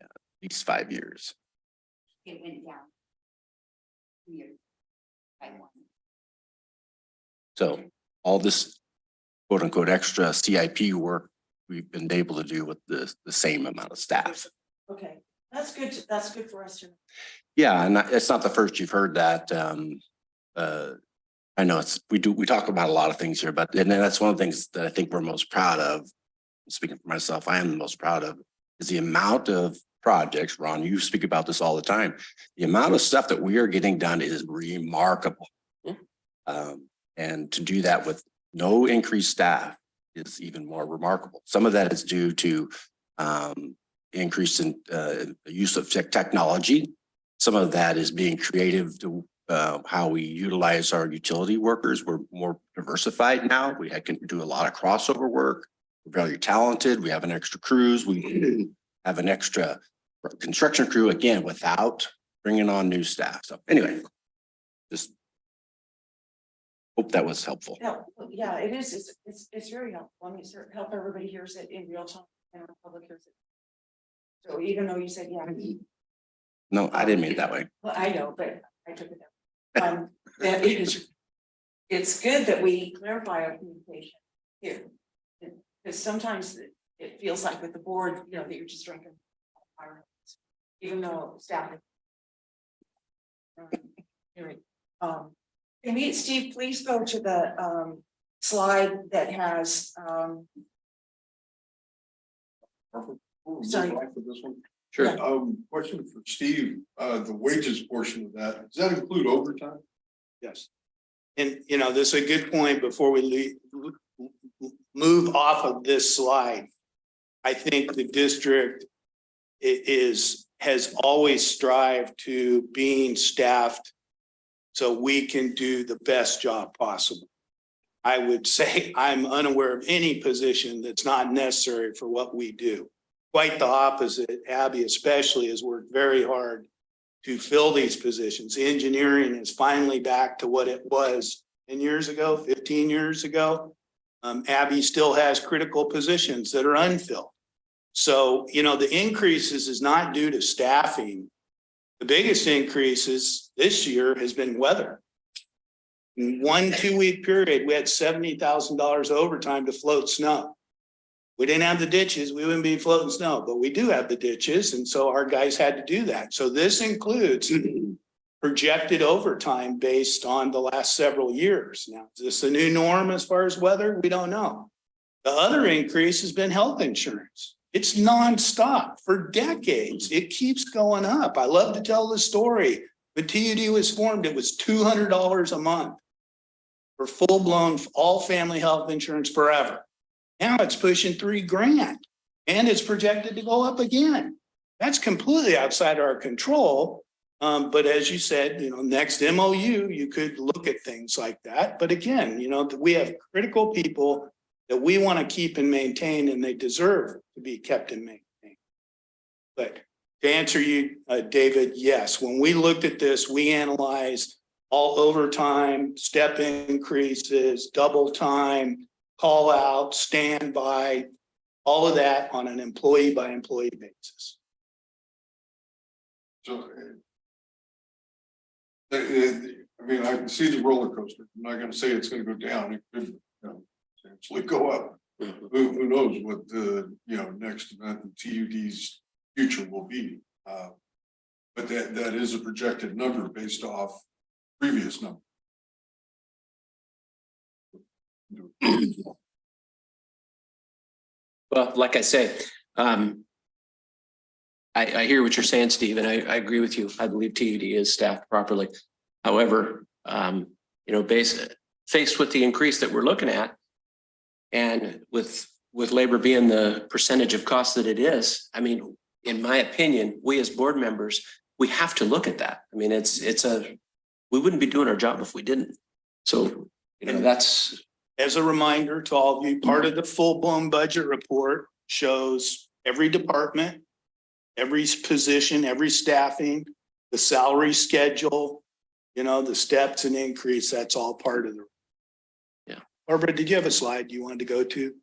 At least 5 years. It went down. Years. By one. So all this quote unquote extra CIP work we've been able to do with the same amount of staff. Okay, that's good. That's good for us to know. Yeah, and it's not the first you've heard that. I know we talk about a lot of things here, but and that's one of the things that I think we're most proud of. Speaking for myself, I am the most proud of is the amount of projects. Ron, you speak about this all the time. The amount of stuff that we are getting done is remarkable. And to do that with no increased staff is even more remarkable. Some of that is due to increase in use of technology. Some of that is being creative to how we utilize our utility workers. We're more diversified now. We can do a lot of crossover work. We're very talented. We have an extra crews. We have an extra construction crew, again, without bringing on new staff. So anyway, just hope that was helpful. Yeah, it is. It's very helpful. I mean, help everybody hears it in real time and our public hears it. So even though you said, yeah. No, I didn't mean it that way. Well, I know, but I took it down. That is, it's good that we clarify our communication here. Because sometimes it feels like with the board, that you're just drinking. Even though staff Anyway, can we, Steve, please go to the slide that has Sorry. For this one. Sure. Question for Steve, the wages portion of that, does that include overtime? Yes. And, you know, this is a good point before we move off of this slide. I think the district has always strived to being staffed so we can do the best job possible. I would say I'm unaware of any position that's not necessary for what we do. Quite the opposite. Abby especially has worked very hard to fill these positions. Engineering is finally back to what it was 10 years ago, 15 years ago. Abby still has critical positions that are unfilled. So, you know, the increases is not due to staffing. The biggest increases this year has been weather. In 1 2-week period, we had $70,000 overtime to float snow. We didn't have the ditches, we wouldn't be floating snow, but we do have the ditches. And so our guys had to do that. So this includes projected overtime based on the last several years. Now, is this the new norm as far as weather? We don't know. The other increase has been health insurance. It's nonstop for decades. It keeps going up. I love to tell the story. When TUD was formed, it was $200 a month for full-blown all family health insurance forever. Now it's pushing $3,000 and it's projected to go up again. That's completely outside our control. But as you said, you know, next MOU, you could look at things like that. But again, you know, we have critical people that we want to keep and maintain, and they deserve to be kept and maintained. But to answer you, David, yes, when we looked at this, we analyzed all overtime, step increases, double time, call out, standby, all of that on an employee by employee basis. So, I mean, I can see the roller coaster. I'm not gonna say it's gonna go down. It could, you know, potentially go up. Who knows what the, you know, next event in TUD's future will be. But that is a projected number based off previous number. Well, like I say, I hear what you're saying, Steve, and I agree with you. I believe TUD is staffed properly. However, you know, faced with the increase that we're looking at, and with labor being the percentage of cost that it is, I mean, in my opinion, we as board members, we have to look at that. I mean, we wouldn't be doing our job if we didn't. So, you know, that's. As a reminder to all of you, part of the full-blown budget report shows every department, every position, every staffing, the salary schedule, you know, the steps and increase, that's all part of the. Yeah. Barbara, did you have a slide you wanted to go to?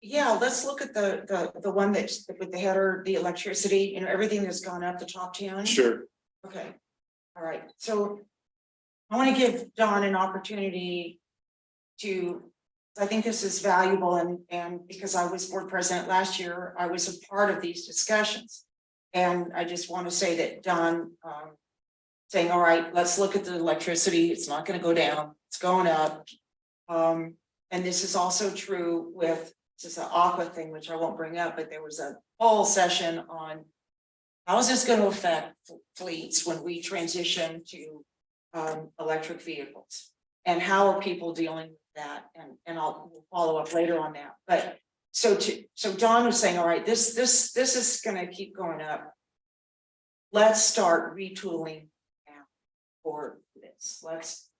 Yeah, let's look at the one that's with the header, the electricity, you know, everything that's gone up, the top 10. Sure. Okay, all right, so I want to give Don an opportunity to, I think this is valuable, and because I was board president last year, I was a part of these discussions. And I just want to say that Don saying, all right, let's look at the electricity, it's not going to go down, it's going up. And this is also true with, this is an aqua thing, which I won't bring up, but there was a whole session on how is this going to affect fleets when we transition to electric vehicles, and how are people dealing with that? And I'll follow up later on that. But so Don was saying, all right, this is going to keep going up. Let's start retooling now for this.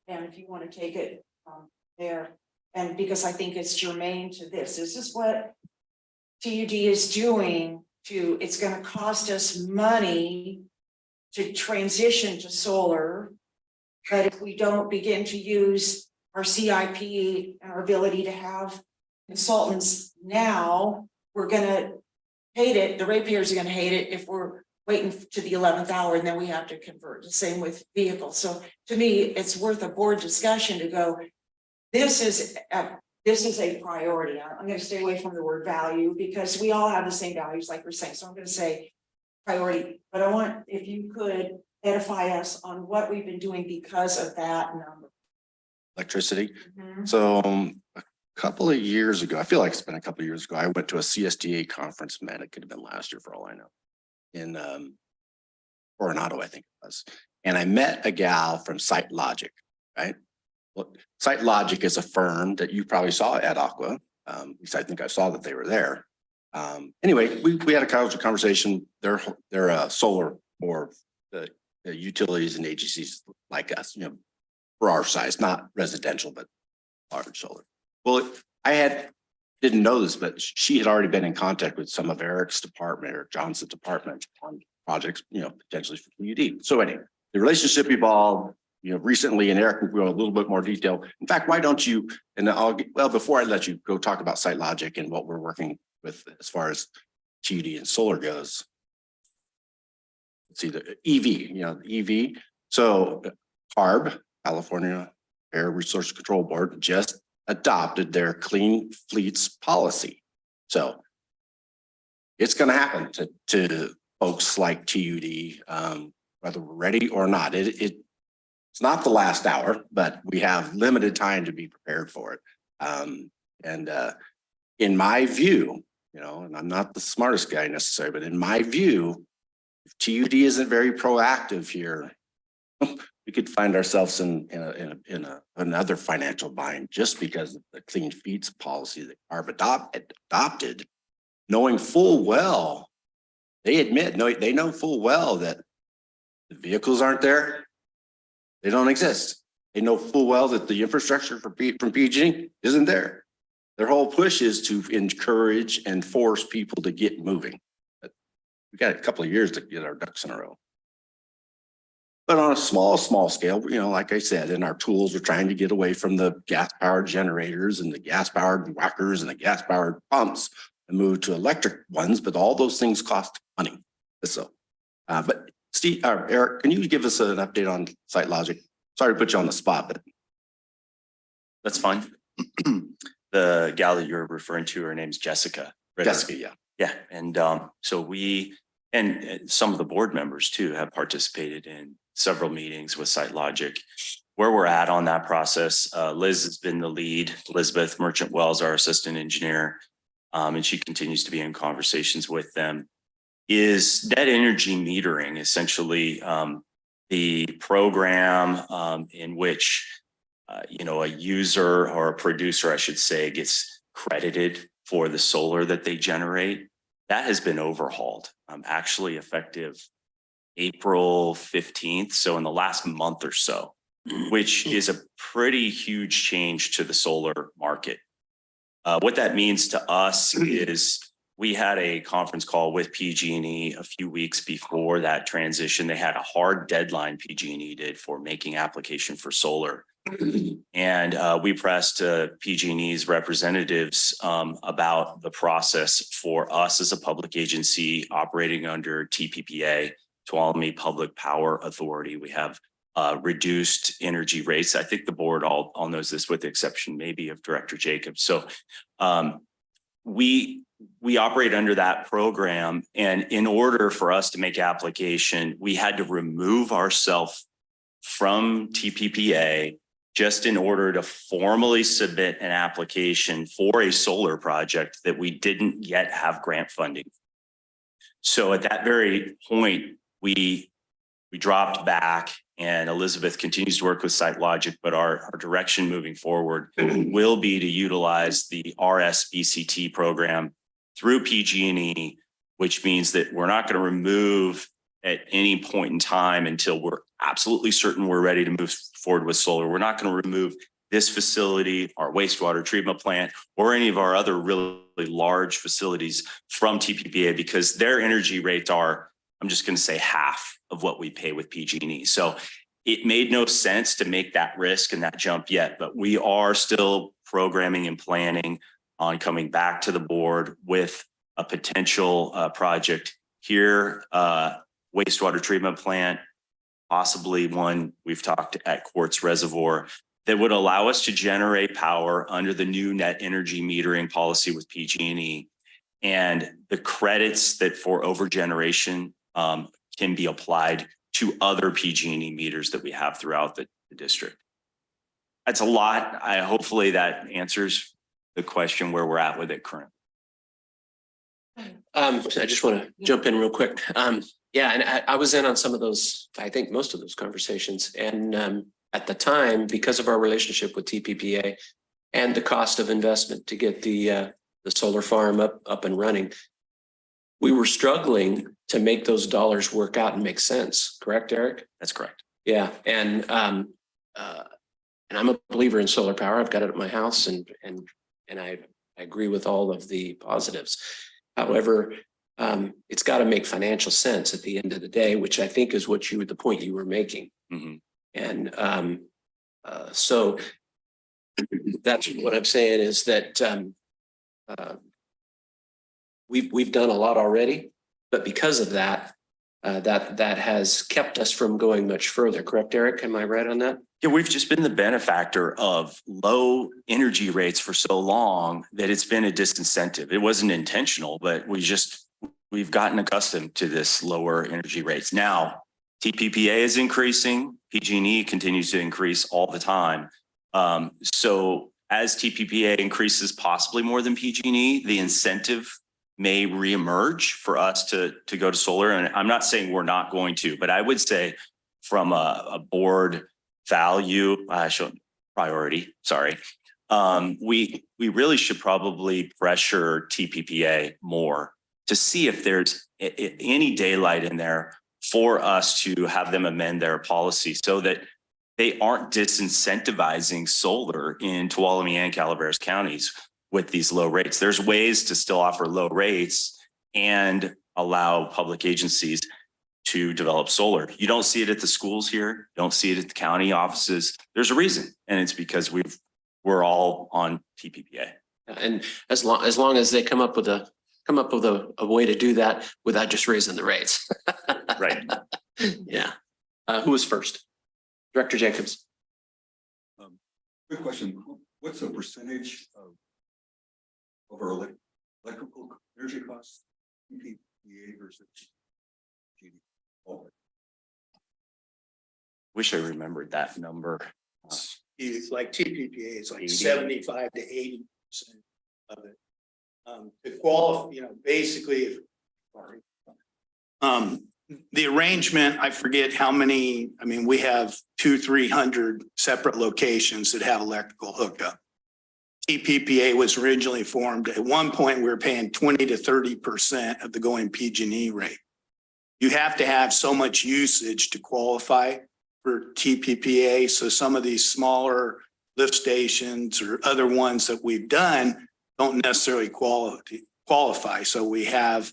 And if you want to take it there. And because I think it's germane to this is what TUD is doing it's going to cost us money to transition to solar. But if we don't begin to use our CIP and our ability to have consultants now, we're going to hate it. The ratepayers are going to hate it if we're waiting to the 11th hour and then we have to convert. The same with vehicles. So to me, it's worth a board discussion to go, this is a priority. I'm going to stay away from the word value because we all have the same values, like we're saying. So I'm going to say priority, but I want, if you could edify us on what we've been doing because of that number? Electricity. So a couple of years ago, I feel like it's been a couple of years ago, I went to a CSDA conference, man, it could have been last year for all I know, in Coronado, I think it was. And I met a gal from Site Logic, right? Well, Site Logic is a firm that you probably saw at Aqua. At least I think I saw that they were there. Anyway, we had a conversation. They're solar for the utilities and agencies like us, you know, for our size, not residential, but large solar. Well, didn't know this, but she had already been in contact with some of Eric's department or Johnson's department on projects, you know, potentially for TUD. So anyway, the relationship evolved, you know, recently, and Eric will go a little bit more detail. In fact, why don't you, and before I let you go talk about Site Logic and what we're working with as far as TUD and solar goes. Let's see, the EV, you know, EV. So CARB, California Air Resource Control Board, just adopted their clean fleets policy. So it's going to happen to folks like TUD, whether we're ready or not. It's not the last hour, but we have limited time to be prepared for it. In my view, you know, and I'm not the smartest guy necessarily, but in my view, if TUD isn't very proactive here, we could find ourselves in another financial bind just because of the clean feeds policy that CARB adopted, knowing full well, they know full well that the vehicles aren't there. They don't exist. They know full well that the infrastructure from PG&E isn't there. Their whole push is to encourage and force people to get moving. But we got a couple of years to get our ducks in a row. But on a small scale, you know, like I said, in our tools, we're trying to get away from the gas-powered generators and the gas-powered whackers and the gas-powered pumps and move to electric ones. But all those things cost money. So, but Steve, Eric, can you give us an update on Site Logic? Sorry to put you on the spot, but that's fine. The gal that you're referring to, her name's Jessica. Ritter. Jessica, yeah. Yeah, and so we and some of the board members too have participated in several meetings with Site Logic. Where we're at on that process, Liz has been the lead. Elizabeth Merchant Wells, our assistant engineer, and she continues to be in conversations with them. Is net energy metering essentially the program in which you know, a user or a producer, I should say, gets credited for the solar that they generate? That has been overhauled, actually effective April 15th. So in the last month or so, which is a pretty huge change to the solar market. What that means to us is we had a conference call with PG&E a few weeks before that transition. They had a hard deadline, PG&E did, for making application for solar. And we pressed PG&E's representatives about the process for us as a public agency operating under TPPA, Tuolumne Public Power Authority. We have reduced energy rates. I think the board all knows this, with the exception maybe of Director Jacobs. So we operate under that program. And in order for us to make application, we had to remove ourselves from TPPA just in order to formally submit an application for a solar project that we didn't yet have grant funding. So at that very point, we dropped back, and Elizabeth continues to work with Site Logic, but our direction moving forward will be to utilize the RSBCT program through PG&E, which means that we're not going to remove at any point in time until we're absolutely certain we're ready to move forward with solar. We're not going to remove this facility, our wastewater treatment plant, or any of our other really large facilities from TPPA, because their energy rates are, I'm just going to say, half of what we pay with PG&E. So it made no sense to make that risk and that jump yet, but we are still programming and planning on coming back to the board with a potential project here, wastewater treatment plant, possibly one we've talked at Quartz Reservoir, that would allow us to generate power under the new net energy metering policy with PG&E. And the credits that for overgeneration can be applied to other PG&E meters that we have throughout the district. That's a lot. Hopefully that answers the question where we're at with it currently. I just want to jump in real quick. Yeah, and I was in on some of those, I think most of those conversations. And at the time, because of our relationship with TPPA and the cost of investment to get the solar farm up and running, we were struggling to make those dollars work out and make sense. Correct, Eric? That's correct. Yeah, and I'm a believer in solar power. I've got it at my house, and I agree with all of the positives. However, it's got to make financial sense at the end of the day, which I think is the point you were making. Mm-hmm. And so that's what I'm saying is that we've done a lot already, but because of that, that has kept us from going much further. Correct, Eric? Am I right on that? Yeah, we've just been the benefactor of low energy rates for so long that it's been a disincentive. It wasn't intentional, but we've gotten accustomed to this lower energy rates. Now, TPPA is increasing, PG&E continues to increase all the time. So as TPPA increases possibly more than PG&E, the incentive may reemerge for us to go to solar. And I'm not saying we're not going to, but I would say from a board value, priority, sorry. We really should probably pressure TPPA more to see if there's any daylight in there for us to have them amend their policy so that they aren't disincentivizing solar in Tuolumne and Calaveras counties with these low rates. There's ways to still offer low rates and allow public agencies to develop solar. You don't see it at the schools here. You don't see it at the county offices. There's a reason, and it's because we're all on TPPA. And as long as they come up with a way to do that without just raising the rates. Right. Yeah. Who was first? Director Jacobs. Good question. What's the percentage of our electrical energy costs, PPA versus GD? Oh, Wish I remembered that number. It's like TPPA is like 80. 75 to 80% of it. To qualify, basically, the arrangement, I forget how many, we have 200-300 separate locations that have electrical hookup. TPPA was originally formed. At one point, we were paying 20 to 30% of the going PG&E rate. You have to have so much usage to qualify for TPPA. So some of these smaller lift stations or other ones that we've done don't necessarily qualify. So we have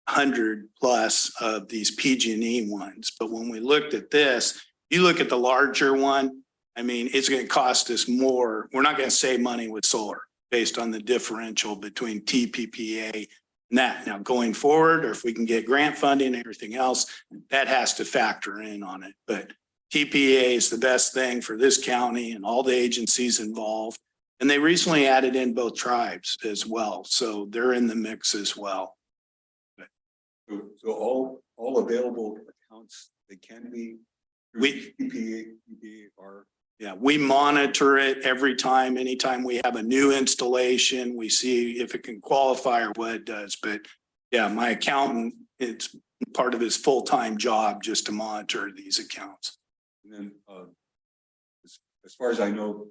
100 plus of these PG&E ones. But when we looked at this, you look at the larger one, it's going to cost us more. We're not going to save money with solar based on the differential between TPPA and that. Now going forward, or if we can get grant funding and everything else, that has to factor in on it. But TPA is the best thing for this county and all the agencies involved. And they recently added in both tribes as well. So they're in the mix as well. So all available accounts, they can be PPA are. Yeah, we monitor it every time, anytime we have a new installation, we see if it can qualify or what it does. But yeah, my accountant, it's part of his full-time job just to monitor these accounts. And then as far as I know,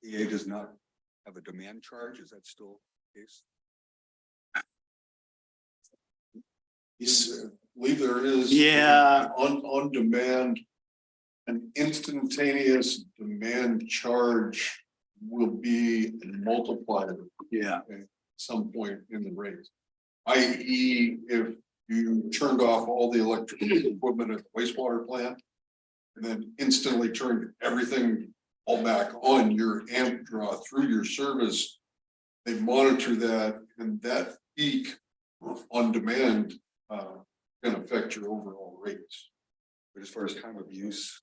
EA does not have a demand charge. Is that still the case? I believe there is. Yeah. On demand, an instantaneous demand charge will be a multiplier. Yeah. At some point in the race, i.e. if you turned off all the electrical equipment at the wastewater plant and then instantly turned everything all back on, your amp draw through your service, they monitor that, and that peak on demand can affect your overall rates. But as far as time of use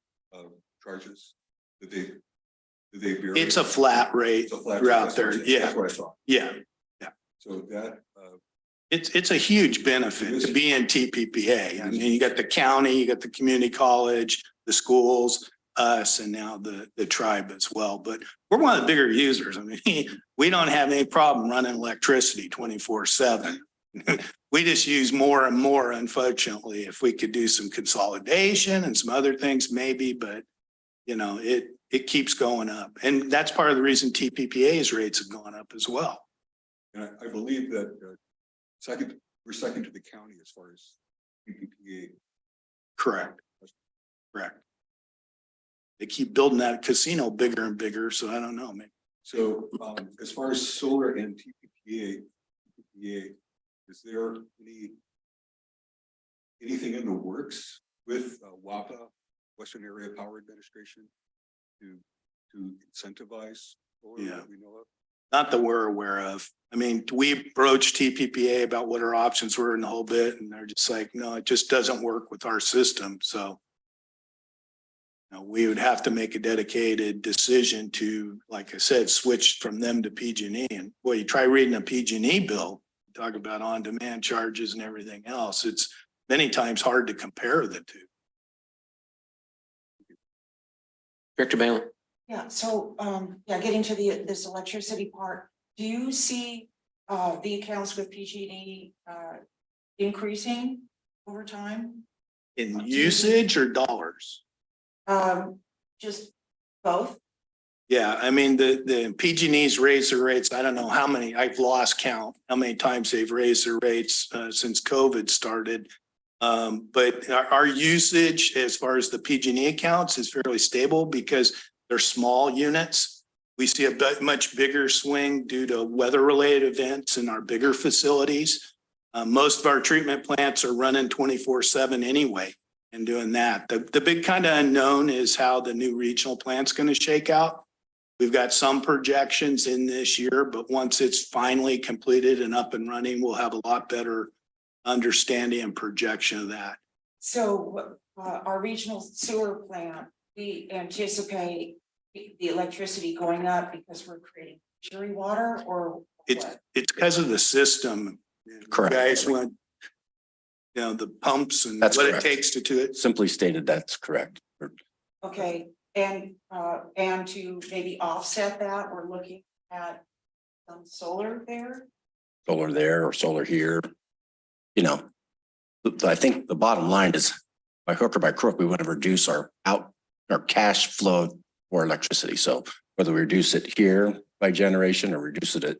charges, do they vary? It's a flat rate throughout there. Yeah. That's what I thought. Yeah. So that It's a huge benefit to be in TPPA. I mean, you got the county, you got the community college, the schools, us, and now the tribe as well. But we're one of the bigger users. I mean, we don't have any problem running electricity 24/7. We just use more and more, unfortunately. If we could do some consolidation and some other things, maybe, but you know, it keeps going up. And that's part of the reason TPPA's rates have gone up as well. And I believe that we're second to the county as far as PPPA. Correct. Correct. They keep building that casino bigger and bigger, so I don't know, maybe. So as far as solar and TPPA, is there anything in the works with WAPA, Western Area Power Administration, to incentivize solar that we know of? Not that we're aware of. I mean, we broached TPPA about what our options were in the whole bit, and they're just like, no, it just doesn't work with our system. So you know, we would have to make a dedicated decision to, like I said, switch from them to PG&E. And boy, you try reading a PG&E bill, talk about on-demand charges and everything else. It's many times hard to compare the two. Director Balin. Yeah, so, getting to this electricity part, do you see, the accounts with PG&E, increasing over time? In usage or dollars? Just both? Yeah, I mean, the PG&E's raised their rates. I don't know how many, I've lost count, how many times they've raised their rates since COVID started. But our usage as far as the PG&E accounts is fairly stable because they're small units. We see a much bigger swing due to weather-related events in our bigger facilities. Most of our treatment plants are running 24/7 anyway and doing that. The big kind of unknown is how the new regional plant's going to shake out. We've got some projections in this year, but once it's finally completed and up and running, we'll have a lot better understanding and projection of that. So, our regional sewer plant, we anticipate the electricity going up because we're creating jury water, or It's what? because of the system. Correct. You guys want, you know, the pumps and That's what correct. it takes to do it. Simply stated, that's correct. Okay, and to maybe offset that, we're looking at some solar there. Solar there or solar here. You know, I think the bottom line is by hook or by crook, we want to reduce our cash flow for electricity. So whether we reduce it here by generation or reduce it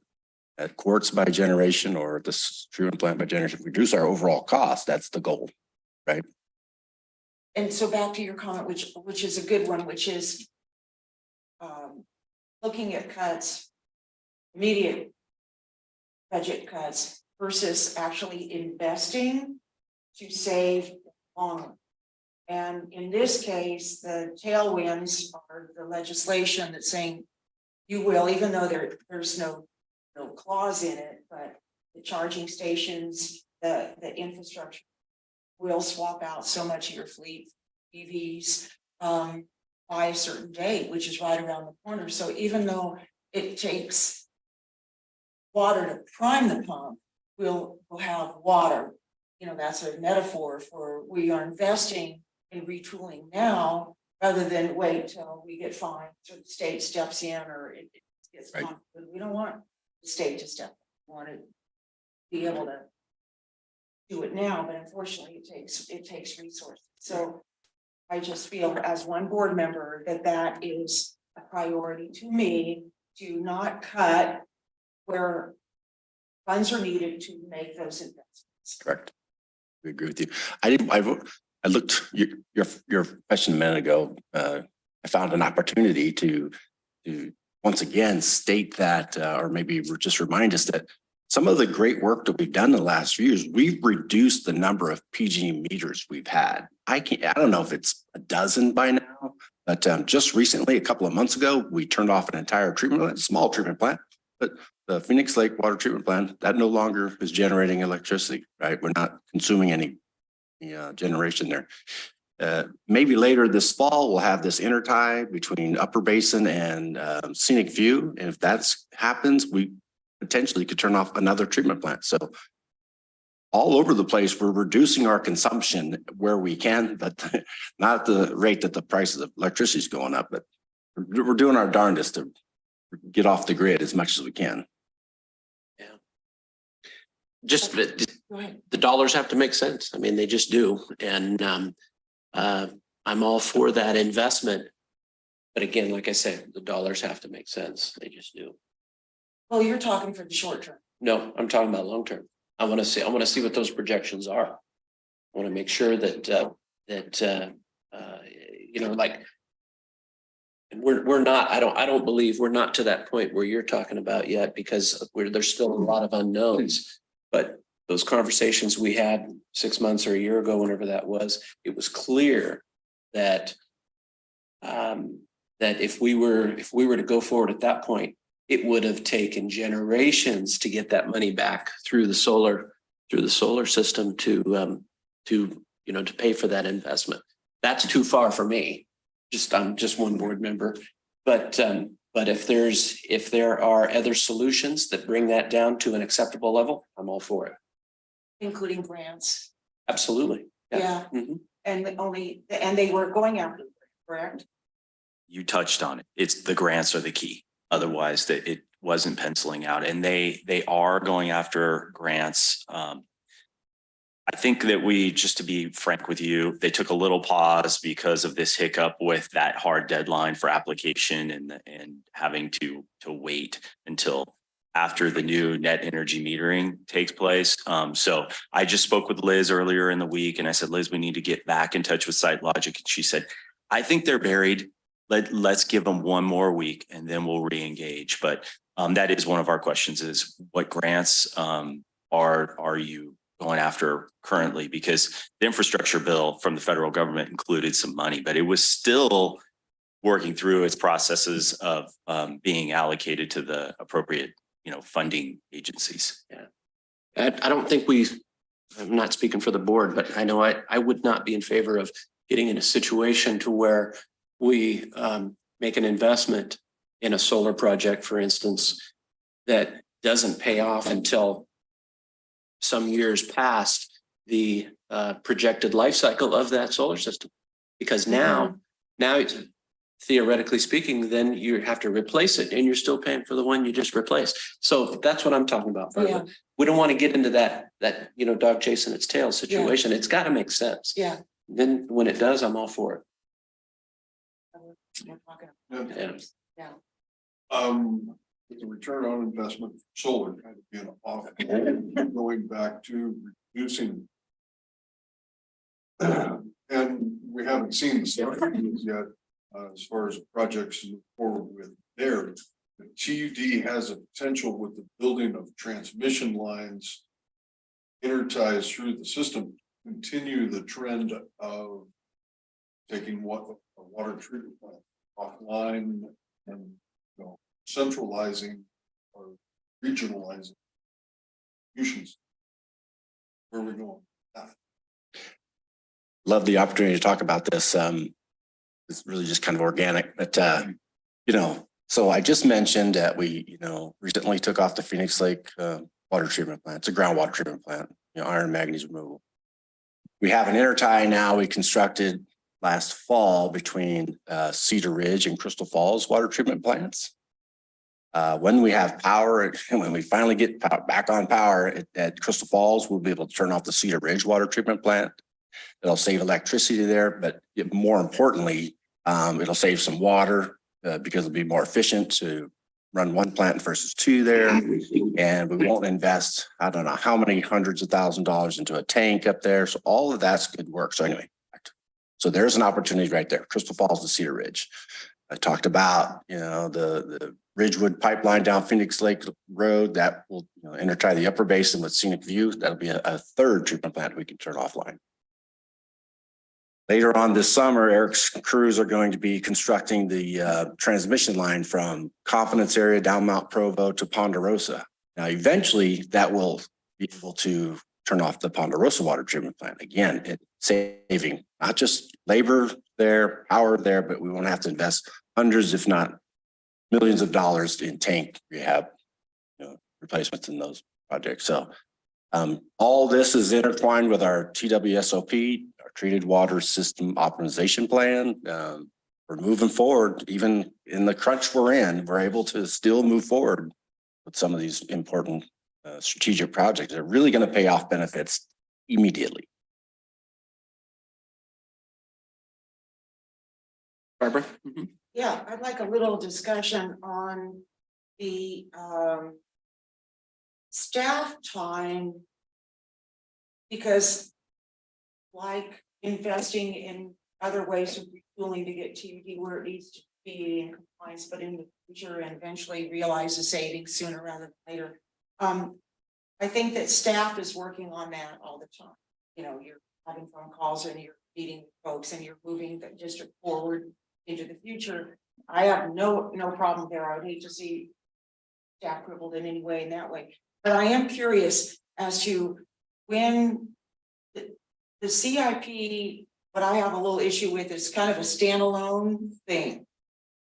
at Quartz by generation or the treatment plant by generation, reduce our overall cost. That's the goal, right? And so back to your comment, which is a good one, which is looking at cuts, immediate budget cuts versus actually investing to save long. And in this case, the tailwinds are the legislation that's saying you will, even though there's no clause in it, but the charging stations, the infrastructure will swap out so much of your fleet EVs by a certain date, which is right around the corner. So even though it takes water to prime the pump, we'll have water. You know, that's a metaphor for we are investing in retooling now rather than wait till we get fined or the state steps in or it gets complicated. We don't want the state to step in. We want to be able to do it now, but unfortunately it takes resources. So I just feel as one board member that is a priority to me to not cut where funds are needed to make those investments. Correct. We agree with you. I looked your question a minute ago. I found an opportunity to once again state that, or maybe just remind us that some of the great work that we've done in the last few years, we've reduced the number of PG meters we've had. I don't know if it's a dozen by now, but just recently, a couple of months ago, we turned off an entire treatment plant, small treatment plant, but the Phoenix Lake Water Treatment Plant, that no longer is generating electricity, right? We're not consuming any generation there. Maybe later this fall, we'll have this intertie between Upper Basin and Scenic View. And if that happens, we potentially could turn off another treatment plant. So all over the place. We're reducing our consumption where we can, but not at the rate that the price of the electricity is going up. But we're doing our darndest to get off the grid as much as we can. Just the Go ahead. dollars have to make sense. I mean, they just do. And I'm all for that investment. But again, like I said, the dollars have to make sense. They just do. Well, you're talking for the short term. No, I'm talking about long term. I want to see what those projections are. I want to make sure that you know, like we're not, I don't believe we're not to that point where you're talking about yet, because there's still a lot of unknowns. But those conversations we had 6 months or a year ago, whenever that was, it was clear that that if we were to go forward at that point, it would have taken generations to get that money back through the solar system to you know, to pay for that investment. That's too far for me. I'm just one board member, but if there are other solutions that bring that down to an acceptable level, I'm all for it. Including grants. Absolutely. Yeah. Mhm. And they were going after, correct? You touched on it. It's the grants are the key. Otherwise, that it wasn't penciling out, and they are going after grants. I think that just to be frank with you, they took a little pause because of this hiccup with that hard deadline for application and having to wait until after the new net energy metering takes place. So I just spoke with Liz earlier in the week, and I said, Liz, we need to get back in touch with SiteLogic. And she said, I think they're buried. Let's give them one more week and then we'll re-engage. But that is one of our questions: is what grants are you going after currently? Because the infrastructure bill from the federal government included some money, but it was still working through its processes of being allocated to the appropriate, funding agencies. Yeah. I don't think I'm not speaking for the board, but I know I would not be in favor of getting in a situation to where we make an investment in a solar project, for instance, that doesn't pay off until some years past the projected life cycle of that solar system. Because now it's, theoretically speaking, then you have to replace it and you're still paying for the one you just replaced. So that's what I'm talking about. Yeah. We don't want to get into that dog chasing its tail situation. It's got to make sense. Yeah. Then when it does, I'm all for it. Yeah. With the return on investment for solar kind of being off, going back to reducing. And we haven't seen the studies yet, as far as projects to move forward with there. The TUD has a potential with the building of transmission lines interties through the system, continue the trend of taking a water treatment plant offline and centralizing or regionalizing solutions. Where are we going? Love the opportunity to talk about this. It's really just kind of organic, but so I just mentioned that we, recently took off the Phoenix Lake water treatment plant. It's a groundwater treatment plant, iron and manganese removal. We have an intertie now we constructed last fall between Cedar Ridge and Crystal Falls water treatment plants. When we have power, and when we finally get back on power at Crystal Falls, we'll be able to turn off the Cedar Ridge water treatment plant. It'll save electricity there, but more importantly, it'll save some water because it'll be more efficient to run one plant versus two there. And we won't invest, I don't know how many hundreds of $1,000s into a tank up there. So all of that's good work. So anyway, so there's an opportunity right there. Crystal Falls to Cedar Ridge. I talked about, the Ridgewood pipeline down Phoenix Lake Road that will intertie the upper basin with scenic view. That'll be a third treatment plant we can turn offline. Later on this summer, Eric's crews are going to be constructing the transmission line from Confidence area down Mount Provo to Ponderosa. Now, eventually that will be able to turn off the Ponderosa water treatment plant. Again, it's saving not just labor there, power there, but we won't have to invest hundreds, if not millions of dollars in tank rehab, replacements in those projects. So All this is intertwined with our TWSOP, our Treated Water System Optimization Plan. We're moving forward, even in the crunch we're in, we're able to still move forward with some of these important strategic projects. They're really going to pay off benefits immediately. Barbara? Yeah, I'd like a little discussion on the staff time. Because like investing in other ways of retooling to get TUD where it needs to be in compliance, but in the future and eventually realize the savings sooner rather than later. I think that staff is working on that all the time. You know, you're having phone calls and you're meeting with folks and you're moving the district forward into the future. I have no problem there. I would hate to see staff crippled in any way in that way. But I am curious as to when the CIP, what I have a little issue with is kind of a standalone thing.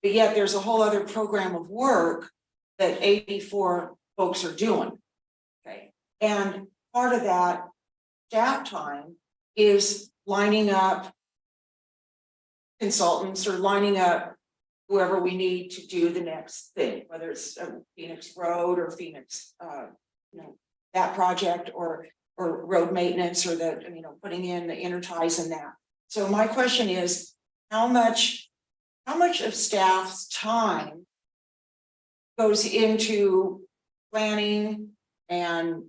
But yet there's a whole other program of work that 84 folks are doing. Okay. And part of that staff time is lining up consultants or lining up whoever we need to do the next thing, whether it's Phoenix Road or Phoenix, that project or road maintenance or putting in the interties and that. So my question is, how much of staff's time goes into planning and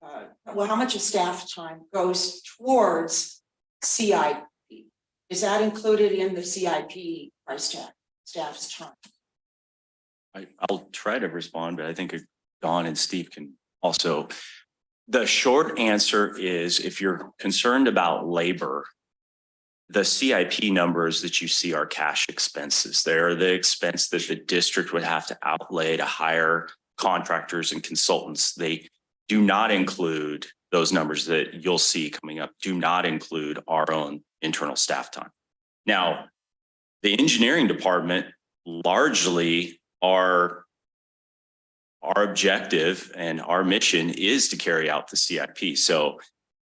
how much of staff time goes towards CIP? Is that included in the CIP price tag, staff's time? I'll try to respond, but I think Don and Steve can also. The short answer is if you're concerned about labor, the CIP numbers that you see are cash expenses. They're the expense that the district would have to outlay to hire contractors and consultants. They do not include those numbers that you'll see coming up, do not include our own internal staff time. Now, the engineering department largely our objective and our mission is to carry out the CIP. So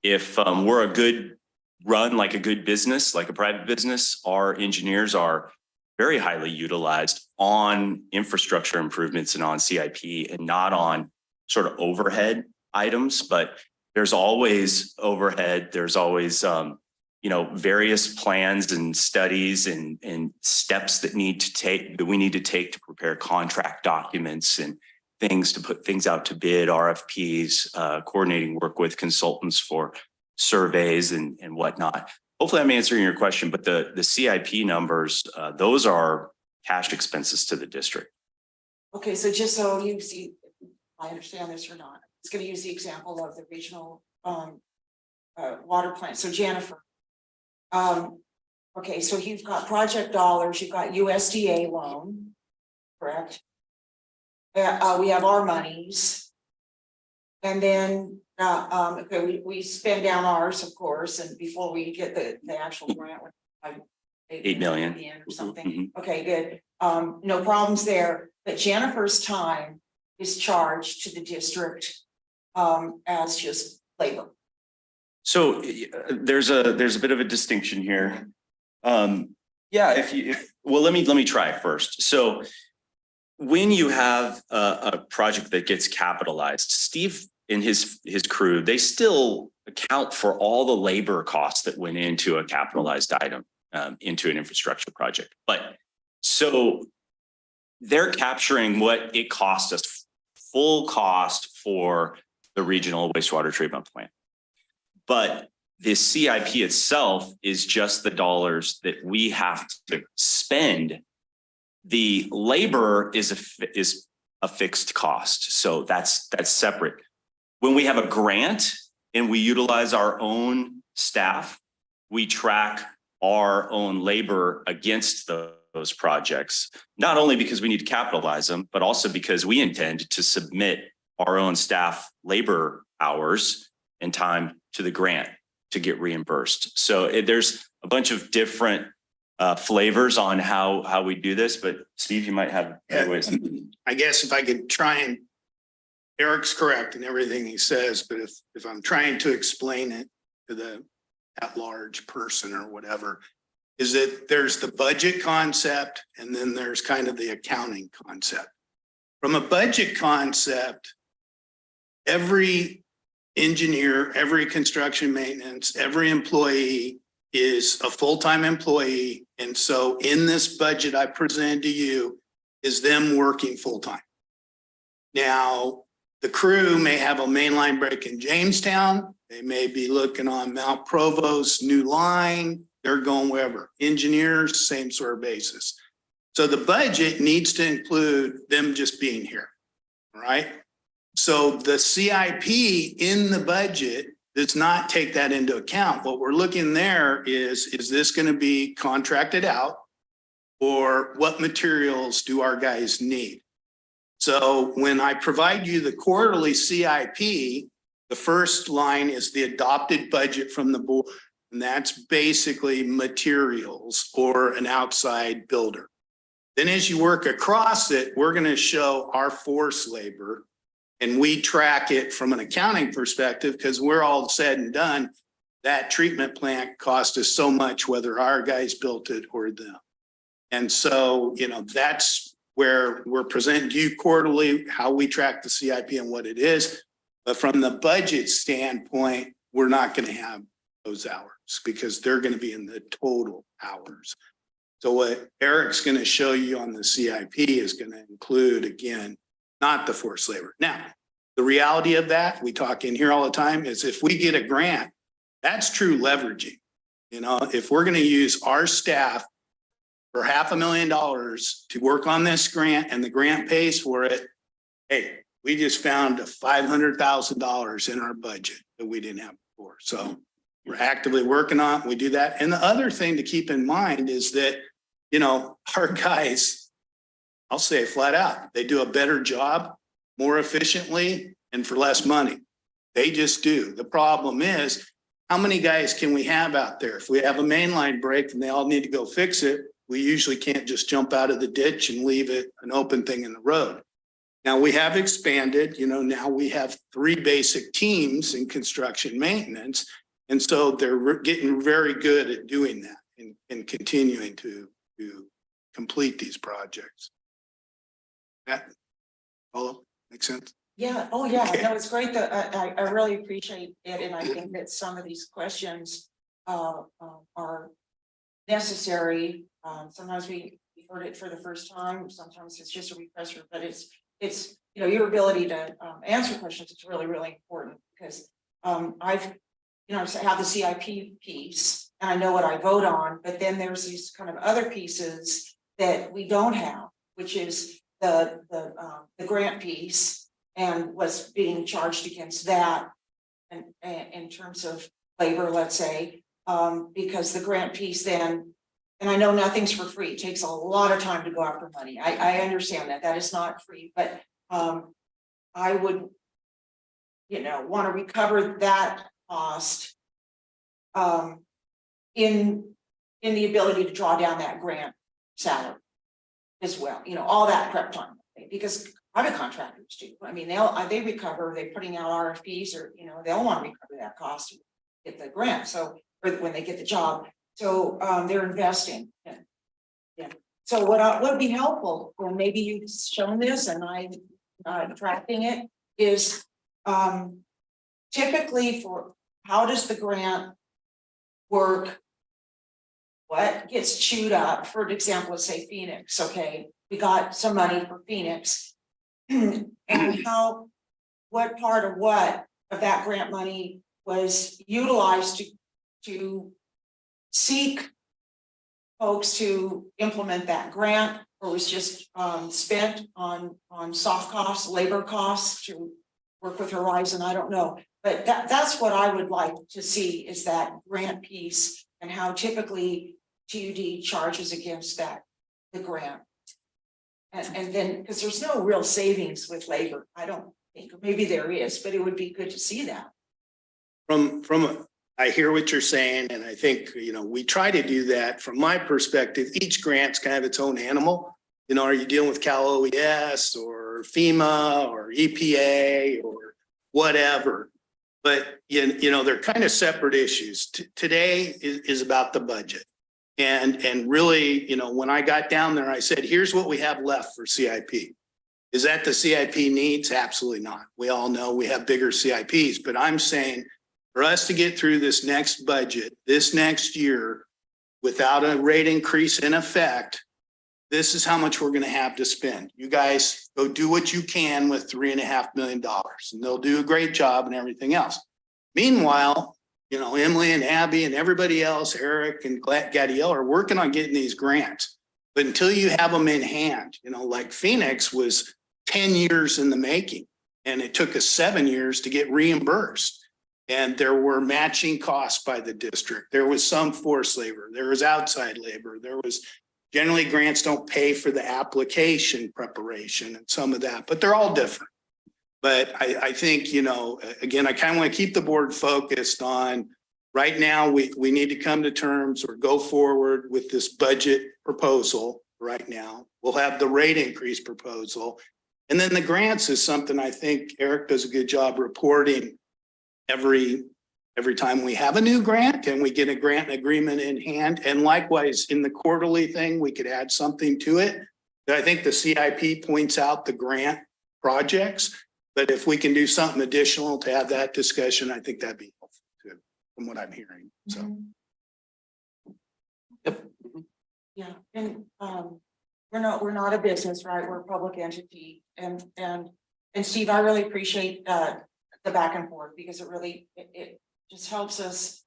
if we're a good run, like a good business, like a private business, our engineers are very highly utilized on infrastructure improvements and on CIP and not on sort of overhead items, but there's always overhead. There's always, various plans and studies and steps that we need to take to prepare contract documents and things to put things out to bid, RFPs, coordinating work with consultants for surveys and whatnot. Hopefully I'm answering your question, but the CIP numbers, those are cash expenses to the district. Okay, so just so you see, I understand this or not, it's going to use the example of the regional water plant. So Jennifer, okay, so you've got project dollars, you've got USDA loan, correct? We have our monies. And then okay, we spend down ours, of course, and before we get the actual grant, 8 million or something. Okay, good. No problems there. But Jennifer's time is charged to the district as just labor. So there's a bit of a distinction here. Yeah, let me try first. So when you have a project that gets capitalized, Steve and his crew, they still account for all the labor costs that went into a capitalized item, into an infrastructure project. But so they're capturing what it cost us, full cost for the regional wastewater treatment plant. But the CIP itself is just the dollars that we have to spend. The labor is a fixed cost. So that's separate. When we have a grant and we utilize our own staff, we track our own labor against those projects, not only because we need to capitalize them, but also because we intend to submit our own staff labor hours and time to the grant to get reimbursed. So there's a bunch of different flavors on how we do this, but Steve, you might have other ways. I guess if I could try and Eric's correct in everything he says, but if I'm trying to explain it to the at-large person or whatever, is that there's the budget concept and then there's kind of the accounting concept. From a budget concept, every engineer, every construction maintenance, every employee is a full-time employee. And so in this budget I presented to you is them working full-time. Now, the crew may have a mainline break in Jamestown. They may be looking on Mount Provost, new line. They're going wherever. Engineers, same sort of basis. So the budget needs to include them just being here, right? So the CIP in the budget does not take that into account. What we're looking there is this going to be contracted out, or what materials do our guys need? So when I provide you the quarterly CIP, the first line is the adopted budget from the board, and that's basically materials or an outside builder. Then as you work across it, we're going to show our force labor, and we track it from an accounting perspective because we're all said and done. That treatment plant cost us so much, whether our guys built it or them. And so, you know, that's where we're presenting to you quarterly, how we track the CIP and what it is. But from the budget standpoint, we're not going to have those hours because they're going to be in the total hours. So what Eric's going to show you on the CIP is going to include, again, not the forced labor. Now, the reality of that, we talk in here all the time, is if we get a grant, that's true leveraging. You know, if we're going to use our staff for $500,000 to work on this grant and the grant pays for it, hey, we just found $500,000 in our budget that we didn't have before. So we're actively working on it. We do that. And the other thing to keep in mind is that, you know, our guys, I'll say it flat out, they do a better job, more efficiently, and for less money. They just do. The problem is, how many guys can we have out there? If we have a mainline break and they all need to go fix it, we usually can't just jump out of the ditch and leave it an open thing in the road. Now we have expanded, you know, now we have 3 basic teams in construction maintenance. And so they're getting very good at doing that and continuing to complete these projects. That follow? Make sense? Yeah, oh yeah, Okay. no, it's great that I really appreciate it, and I think that some of these questions are necessary. Sometimes we heard it for the first time, sometimes it's just a refresher, but it's you know, your ability to answer questions is really, really important because I've, you know, I have the CIP piece and I know what I vote on, but then there's these kind of other pieces that we don't have, which is the grant piece and what's being charged against that, and in terms of labor, let's say, because the grant piece then, and I know nothing's for free, it takes a lot of time to go after money. I understand that is not free, but I would, you know, want to recover that cost in the ability to draw down that grant salary as well, you know, all that prep time, because other contractors do. I mean, they recover, they're putting out RFPs, or, you know, they'll want to recover that cost to get the grant. So, or when they get the job, so they're investing. Yeah. So what would be helpful, or maybe you've shown this and I'm tracking it, is typically for how does the grant work? What gets chewed up? For example, let's say Phoenix. Okay, we got some money for Phoenix, and what part of that grant money was utilized to seek folks to implement that grant, or was just spent on soft costs, labor costs to work with Horizon? I don't know, but that's what I would like to see, is that grant piece and how typically TUD charges against the grant. And then, because there's no real savings with labor, I don't think, maybe there is, but it would be good to see that. I hear what you're saying, and I think, you know, we try to do that. From my perspective, each grant's kind of its own animal. You know, are you dealing with Cal OES or or FEMA or EPA or whatever. But you know, they're kind of separate issues. Today is about the budget. And really, you know, when I got down there, I said, here's what we have left for CIP. Is that the CIP needs? Absolutely not. We all know we have bigger CIPs, but I'm saying for us to get through this next budget, this next year, without a rate increase in effect, this is how much we're going to have to spend. You guys go do what you can with $3.5 million and they'll do a great job and everything else. Meanwhile, you know, Emily and Abby and everybody else, Eric and Gadiel are working on getting these grants. But until you have them in hand, you know, like Phoenix was 10 years in the making and it took us 7 years to get reimbursed. And there were matching costs by the district. There was some forced labor. There was outside labor. There was generally grants don't pay for the application preparation and some of that, but they're all different. But I think, you know, again, I kind of want to keep the board focused on right now, we need to come to terms or go forward with this budget proposal right now. We'll have the rate increase proposal. And then the grants is something I think Eric does a good job reporting every time we have a new grant and we get a grant agreement in hand. And likewise in the quarterly thing, we could add something to it. But I think the CIP points out the grant projects, but if we can do something additional to have that discussion, I think that'd be helpful too, from what I'm hearing. So. Yep. Yeah, and we're not a business, right? We're a public entity. And Steve, I really appreciate the back and forth because it just helps us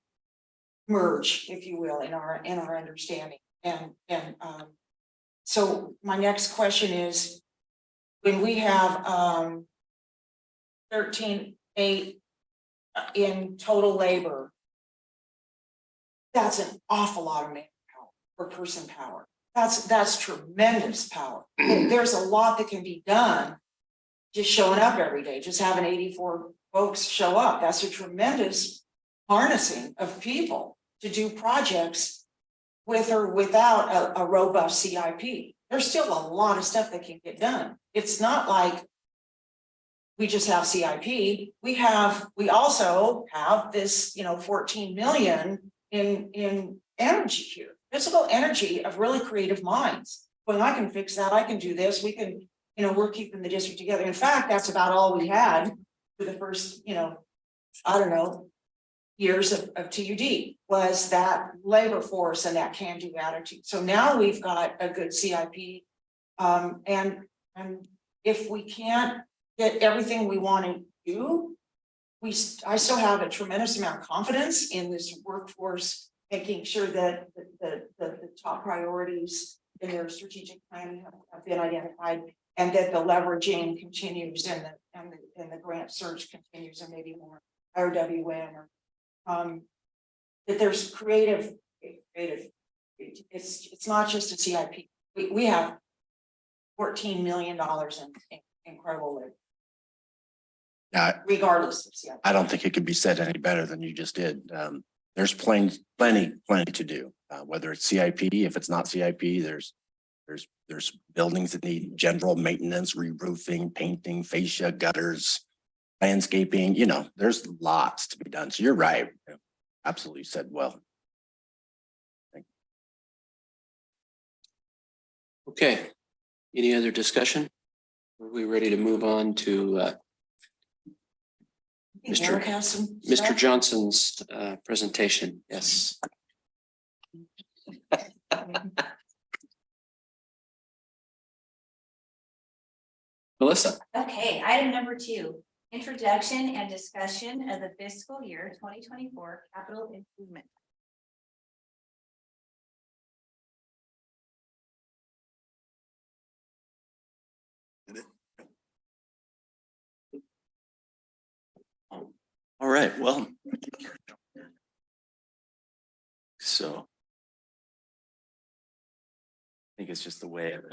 merge, if you will, in our understanding. And so my next question is, when we have 13.8 in total labor, that's an awful lot of manpower or person power. That's tremendous power. There's a lot that can be done just showing up every day, just having 84 folks show up. That's a tremendous harnessing of people to do projects with or without a robust CIP. There's still a lot of stuff that can get done. It's not like we just have CIP. We also have this, 14 million in energy here. Physical energy of really creative minds. Well, I can fix that. I can do this. We can, we're keeping the district together. In fact, that's about all we had for the first, years of TUD was that labor force and that can-do attitude. So now we've got a good CIP. And if we can't get everything we want to do, I still have a tremendous amount of confidence in this workforce, making sure that the top priorities in their strategic plan have been identified, and that the leveraging continues and the grant surge continues, and maybe more RWN or that there's creative. It's not just a CIP. We have $14 million in incredible labor. Yeah, regardless of CIP. I don't think it could be said any better than you just did. There's plenty to do, whether it's CIP, if it's not CIP, there's buildings that need general maintenance, re-roofing, painting, fascia, gutters, landscaping, there's lots to be done. So you're right. Absolutely said well. Okay. Any other discussion? Are we ready to move on to Mr. Johnson's presentation? Yes. Melissa. Okay, item number 2, introduction and discussion of the fiscal year 2024 capital improvement. All right, well. So. I think it's just the way of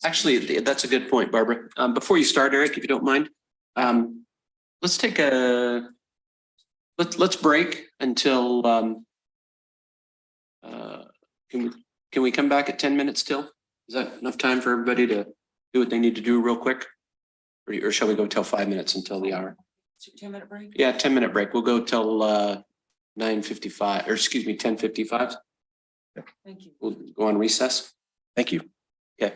Actually, that's a good point, Barbara. Before you start, Eric, if you don't mind, let's take let's break until can we come back at 10 minutes still? Is that enough time for everybody to do what they need to do real quick? Or shall we go till 5 minutes until the hour? 10-minute break? Yeah, 10-minute break. We'll go till 9:55, or excuse me, 10:55. Thank you. We'll go on recess. Thank you. Okay.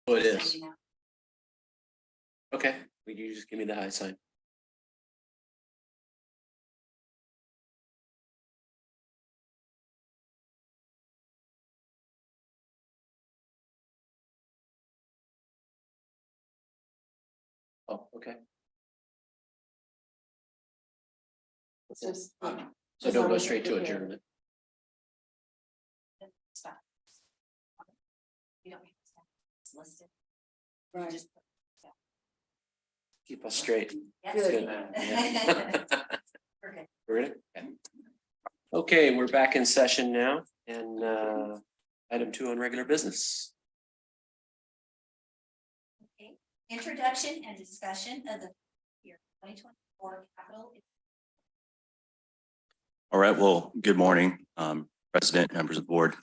Oh, it is. Okay, will you just give me the high sign? Oh, okay. So don't go straight to adjournment. Stop. You don't have to stop. It's listed. Right. Just- Keep us straight. Yes. It's good. Yeah. We're good? Okay. Okay, we're back in session now and item 2 on regular business. Okay. Introduction and discussion of the year 2024 capital. All right, well, good morning, President, members of the board.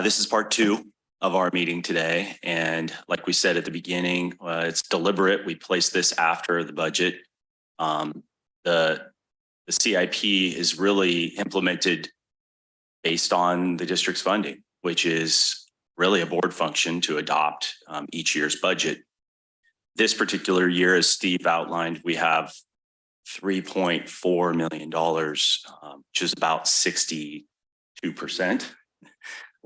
This is part 2 of our meeting today. And like we said at the beginning, it's deliberate. We placed this after the budget. The CIP is really implemented based on the district's funding, which is really a board function to adopt each year's budget. This particular year, as Steve outlined, we have $3.4 million, which is about 62%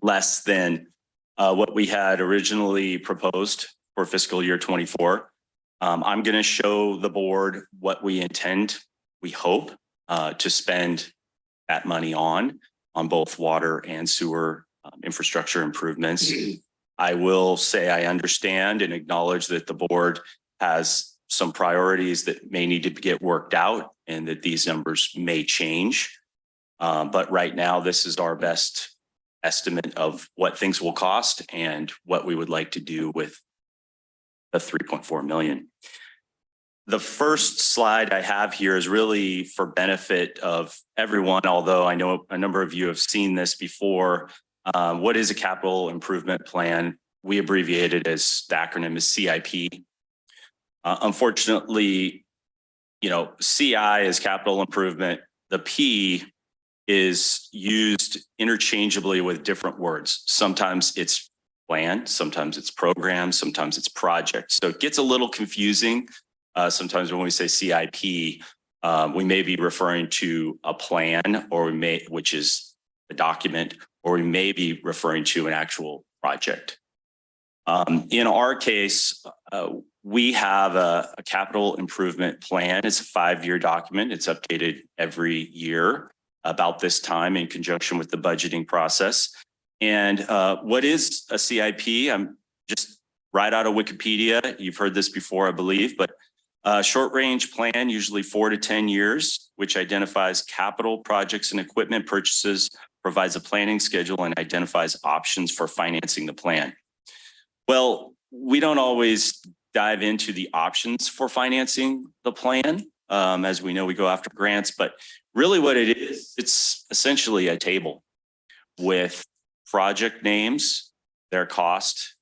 less than what we had originally proposed for fiscal year 24. I'm going to show the board what we intend, we hope, to spend that money on both water and sewer infrastructure improvements. I will say I understand and acknowledge that the board has some priorities that may need to get worked out and that these numbers may change. But right now, this is our best estimate of what things will cost and what we would like to do with the 3.4 million. The first slide I have here is really for benefit of everyone, although I know a number of you have seen this before. What is a capital improvement plan? We abbreviate it as the acronym is CIP. Unfortunately, CI is capital improvement. The P is used interchangeably with different words. Sometimes it's plan, sometimes it's program, sometimes it's project. So it gets a little confusing. Sometimes when we say CIP, we may be referring to a plan which is a document, or we may be referring to an actual project. In our case, we have a capital improvement plan. It's a 5-year document. It's updated every year about this time in conjunction with the budgeting process. And what is a CIP? I'm just right out of Wikipedia. You've heard this before, I believe, but a short range plan, usually 4 to 10 years, which identifies capital projects and equipment purchases, provides a planning schedule, and identifies options for financing the plan. Well, we don't always dive into the options for financing the plan. As we know, we go after grants, but really what it is, it's essentially a table with project names, their cost,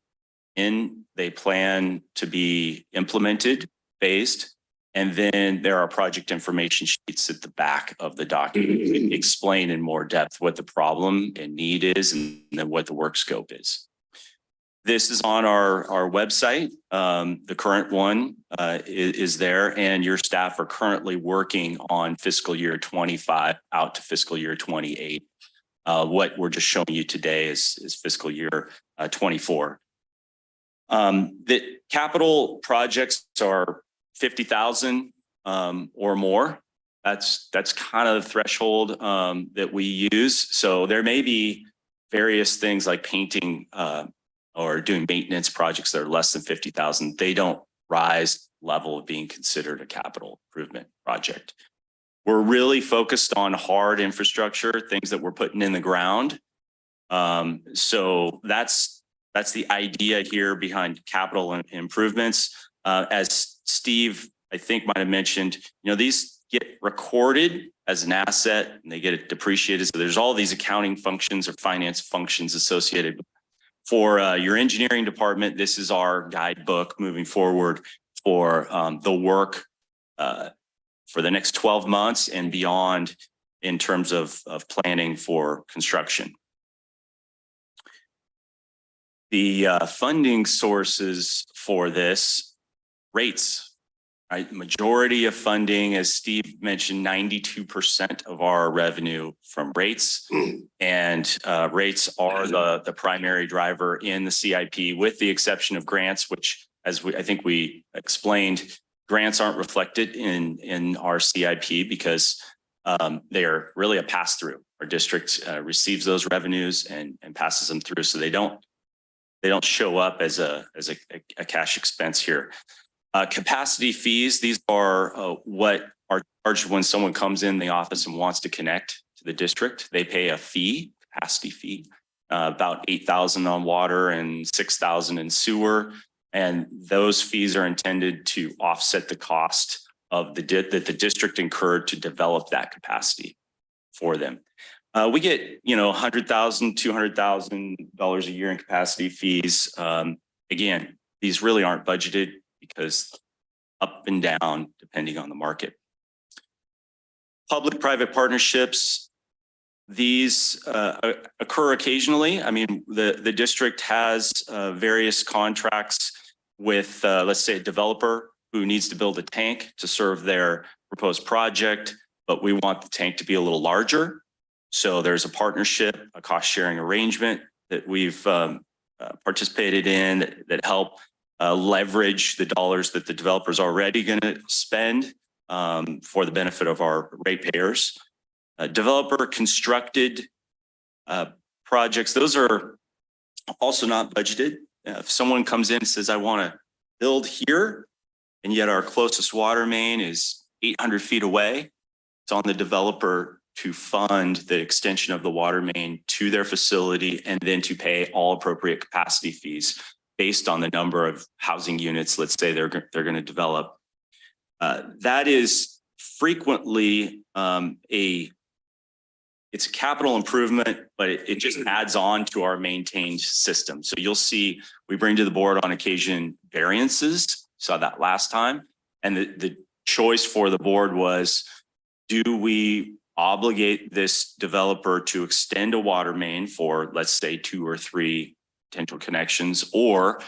and they plan to be implemented, phased, and then there are project information sheets at the back of the document that explain in more depth what the problem and need is and then what the work scope is. This is on our website. The current one is there, and your staff are currently working on fiscal year 25 out to fiscal year 28. What we're just showing you today is fiscal year 24. The capital projects are 50,000 or more. That's kind of the threshold that we use. So there may be various things like painting or doing maintenance projects that are less than 50,000. They don't rise level of being considered a capital improvement project. We're really focused on hard infrastructure, things that we're putting in the ground. So that's the idea here behind capital improvements. As Steve, I think might have mentioned, these get recorded as an asset and they get it depreciated. So there's all these accounting functions or finance functions associated. For your engineering department, this is our guidebook moving forward for the work for the next 12 months and beyond in terms of planning for construction. The funding sources for this, rates, right? Majority of funding, as Steve mentioned, 92% of our revenue from rates. And rates are the primary driver in the CIP, with the exception of grants, which, as I think we explained, grants aren't reflected in our CIP because they are really a pass-through. Our district receives those revenues and passes them through, so they don't show up as a cash expense here. Capacity fees, these are what are charged when someone comes in the office and wants to connect to the district. They pay a fee, capacity fee, about $8,000 on water and $6,000 in sewer. And those fees are intended to offset the cost of that the district incurred to develop that capacity for them. We get, $100,000, $200,000 a year in capacity fees. Again, these really aren't budgeted because up and down depending on the market. Public-private partnerships, these occur occasionally. I mean, the district has various contracts with, let's say, a developer who needs to build a tank to serve their proposed project, but we want the tank to be a little larger. So there's a partnership, a cost-sharing arrangement that we've participated in that help leverage the dollars that the developer is already going to spend for the benefit of our ratepayers. Developer constructed projects, those are also not budgeted. If someone comes in and says, I want to build here, and yet our closest water main is 800 feet away, it's on the developer to fund the extension of the water main to their facility and then to pay all appropriate capacity fees based on the number of housing units, let's say they're going to develop. That is frequently it's a capital improvement, but it just adds on to our maintained system. So you'll see we bring to the board on occasion variances. Saw that last time. And the choice for the board was, do we obligate this developer to extend a water main for, let's say, 2 or 3 potential connections, or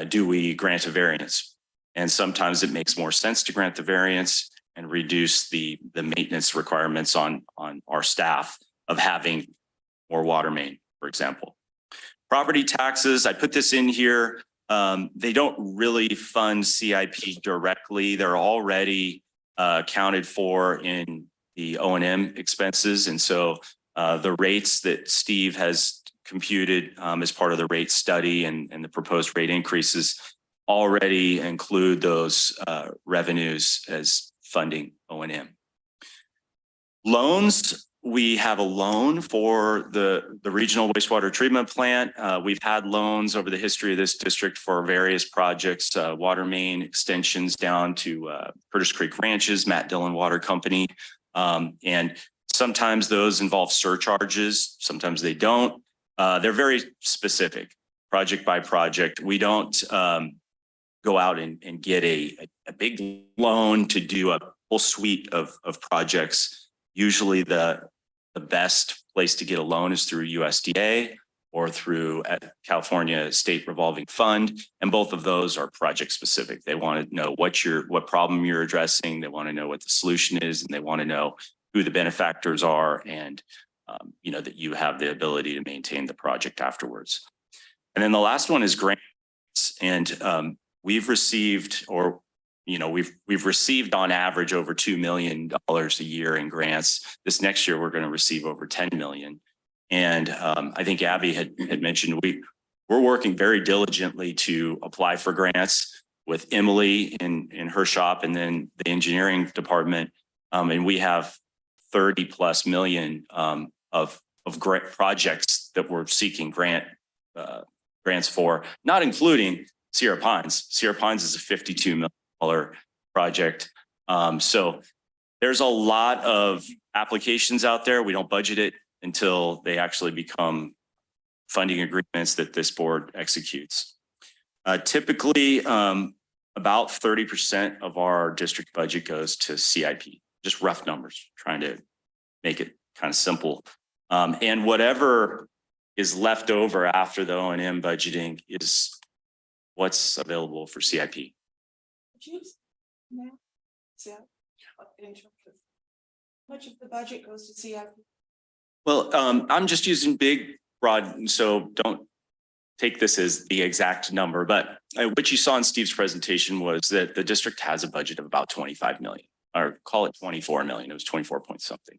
do we grant a variance? And sometimes it makes more sense to grant the variance and reduce the maintenance requirements on our staff of having more water main, for example. Property taxes, I put this in here. They don't really fund CIP directly. They're already accounted for in the O&M expenses. And so the rates that Steve has computed as part of the rate study and the proposed rate increases already include those revenues as funding O&M. Loans, we have a loan for the regional wastewater treatment plant. We've had loans over the history of this district for various projects, water main extensions down to Curtis Creek Ranches, Matt Dillon Water Company. And sometimes those involve surcharges, sometimes they don't. They're very specific, project by project. We don't go out and get a big loan to do a whole suite of projects. Usually the best place to get a loan is through USDA or through California State Revolving Fund. And both of those are project specific. They want to know what problem you're addressing. They want to know what the solution is, and they want to know who the benefactors are, and that you have the ability to maintain the project afterwards. And then the last one is grants. And we've received, we've received on average over $2 million a year in grants. This next year, we're going to receive over 10 million. And I think Abby had mentioned we're working very diligently to apply for grants with Emily in her shop, and then the engineering department. And we have 30+ million of grant projects that we're seeking grants for, not including Sierra Pines. Sierra Pines is a $52 million project. So there's a lot of applications out there. We don't budget it until they actually become funding agreements that this board executes. Typically, about 30% of our district budget goes to CIP, just rough numbers, trying to make it kind of simple. And whatever is left over after the O&M budgeting is what's available for CIP. In terms of how much of the budget goes to CIP? Well, I'm just using big, broad, so don't take this as the exact number, but what you saw in Steve's presentation was that the district has a budget of about 25 million, or call it 24 million. It was 24 point something.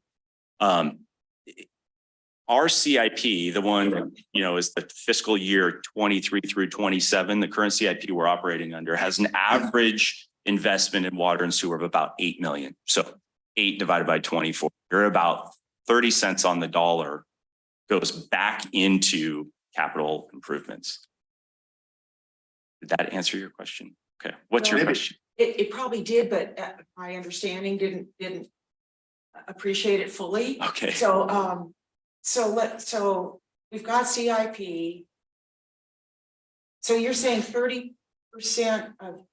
Our CIP, the one, is the fiscal year 23 through 27, the current CIP we're operating under has an average investment in water and sewer of about 8 million. So 8 divided by 24, or about 30 cents on the dollar goes back into capital improvements. Did that answer your question? Okay, what's your question? It probably did, but my understanding didn't appreciate it fully. Okay. So, so we've got CIP. So you're saying 30% of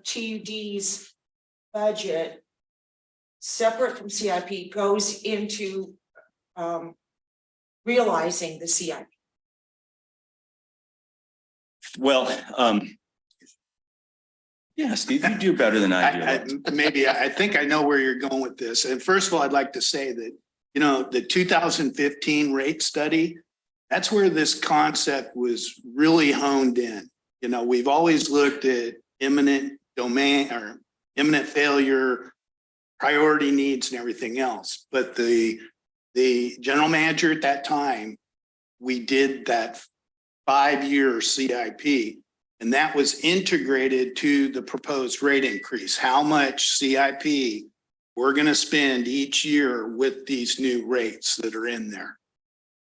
TUD's budget, separate from CIP, goes into realizing the CIP. Well, yeah, Steve, you do better than I do. I think I know where you're going with this. And first of all, I'd like to say that, the 2015 rate study, that's where this concept was really honed in. We've always looked at imminent domain or imminent failure, priority needs and everything else. But the general manager at that time, we did that 5-year CIP, and that was integrated to the proposed rate increase. How much CIP we're going to spend each year with these new rates that are in there.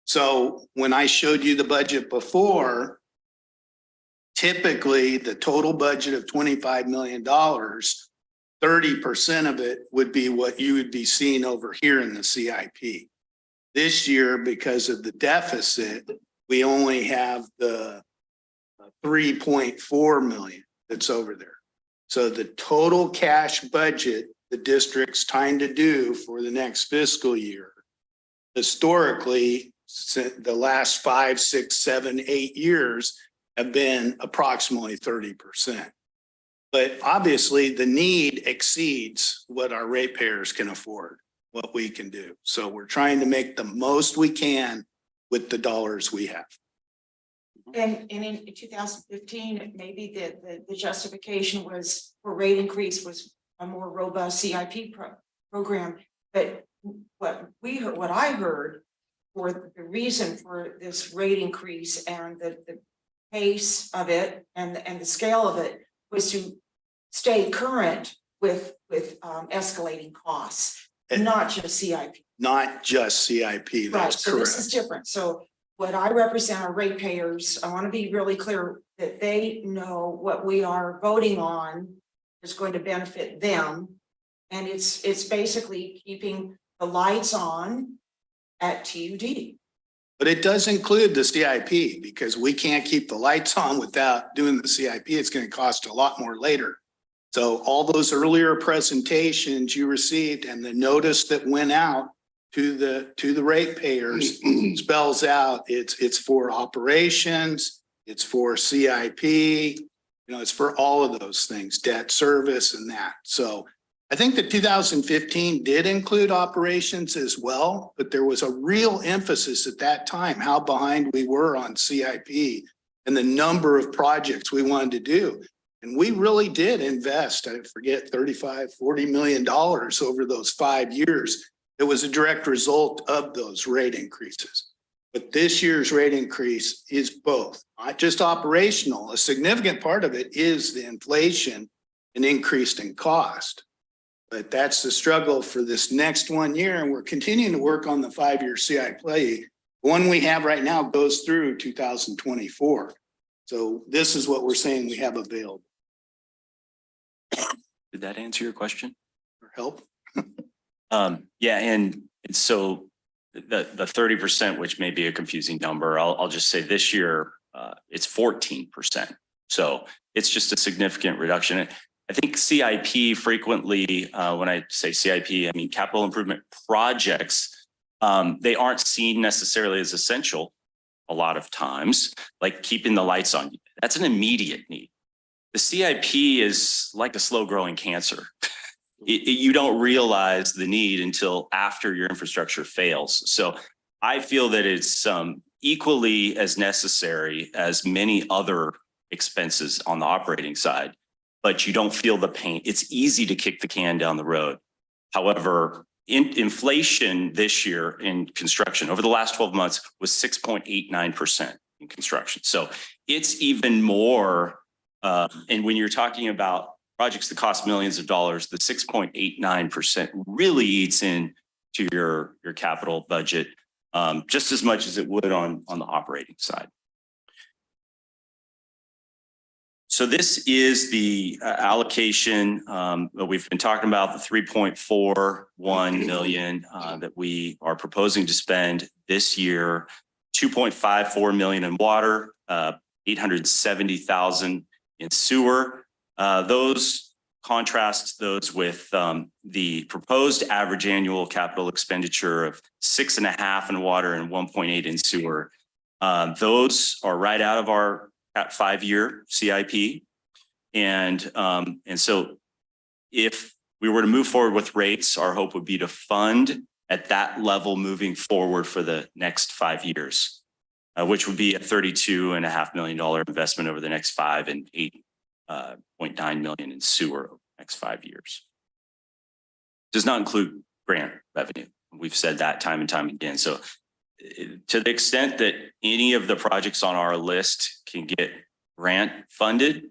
So when I showed you the budget before, typically the total budget of $25 million, 30% of it would be what you would be seeing over here in the CIP. This year, because of the deficit, we only have the 3.4 million that's over there. So the total cash budget the district's trying to do for the next fiscal year, historically, the last 5, 6, 7, 8 years have been approximately 30%. But obviously the need exceeds what our ratepayers can afford, what we can do. So we're trying to make the most we can with the dollars we have. And in 2015, maybe the justification was for rate increase was a more robust CIP program. But what I heard for the reason for this rate increase and the pace of it and the scale of it was to stay current with escalating costs, not just CIP. Not just CIP, that's right. So correct. This is different. So what I represent are ratepayers. I want to be really clear that they know what we are voting on is going to benefit them. And it's basically keeping the lights on at TUD. But it does include the CIP because we can't keep the lights on without doing the CIP. It's going to cost a lot more later. So all those earlier presentations you received and the notice that went out to the ratepayers spells out it's for operations, it's for CIP, it's for all of those things, debt service and that. So I think that 2015 did include operations as well, but there was a real emphasis at that time how behind we were on CIP and the number of projects we wanted to do. And we really did invest, I forget, $35–40 million over those 5 years. It was a direct result of those rate increases. But this year's rate increase is both, not just operational. A significant part of it is the inflation and increased in cost. But that's the struggle for this next 1 year. And we're continuing to work on the 5-year CIP. The one we have right now goes through 2024. So this is what we're saying we have available. Did that answer your question? Or help? Yeah, and so the 30%, which may be a confusing number, I'll just say this year it's 14%. So it's just a significant reduction. I think CIP frequently, when I say CIP, I mean capital improvement projects. They aren't seen necessarily as essential a lot of times, like keeping the lights on. That's an immediate need. The CIP is like a slow growing cancer. You don't realize the need until after your infrastructure fails. So I feel that it's equally as necessary as many other expenses on the operating side, but you don't feel the pain. It's easy to kick the can down the road. However, inflation this year in construction over the last 12 months was 6.89% in construction. So it's even more. And when you're talking about projects that cost millions of dollars, the 6.89% really eats in to your capital budget just as much as it would on the operating side. So this is the allocation that we've been talking about, the 3.41 million that we are proposing to spend this year, 2.54 million in water, 870,000 in sewer. Those contrast those with the proposed average annual capital expenditure of 6.5 in water and 1.8 in sewer. Those are right out of our 5-year CIP. And so if we were to move forward with rates, our hope would be to fund at that level moving forward for the next 5 years, which would be a $32.5 million investment over the next 5 and 8.9 million in sewer over the next 5 years. Does not include grant revenue. We've said that time and time again. So to the extent that any of the projects on our list can get grant funded,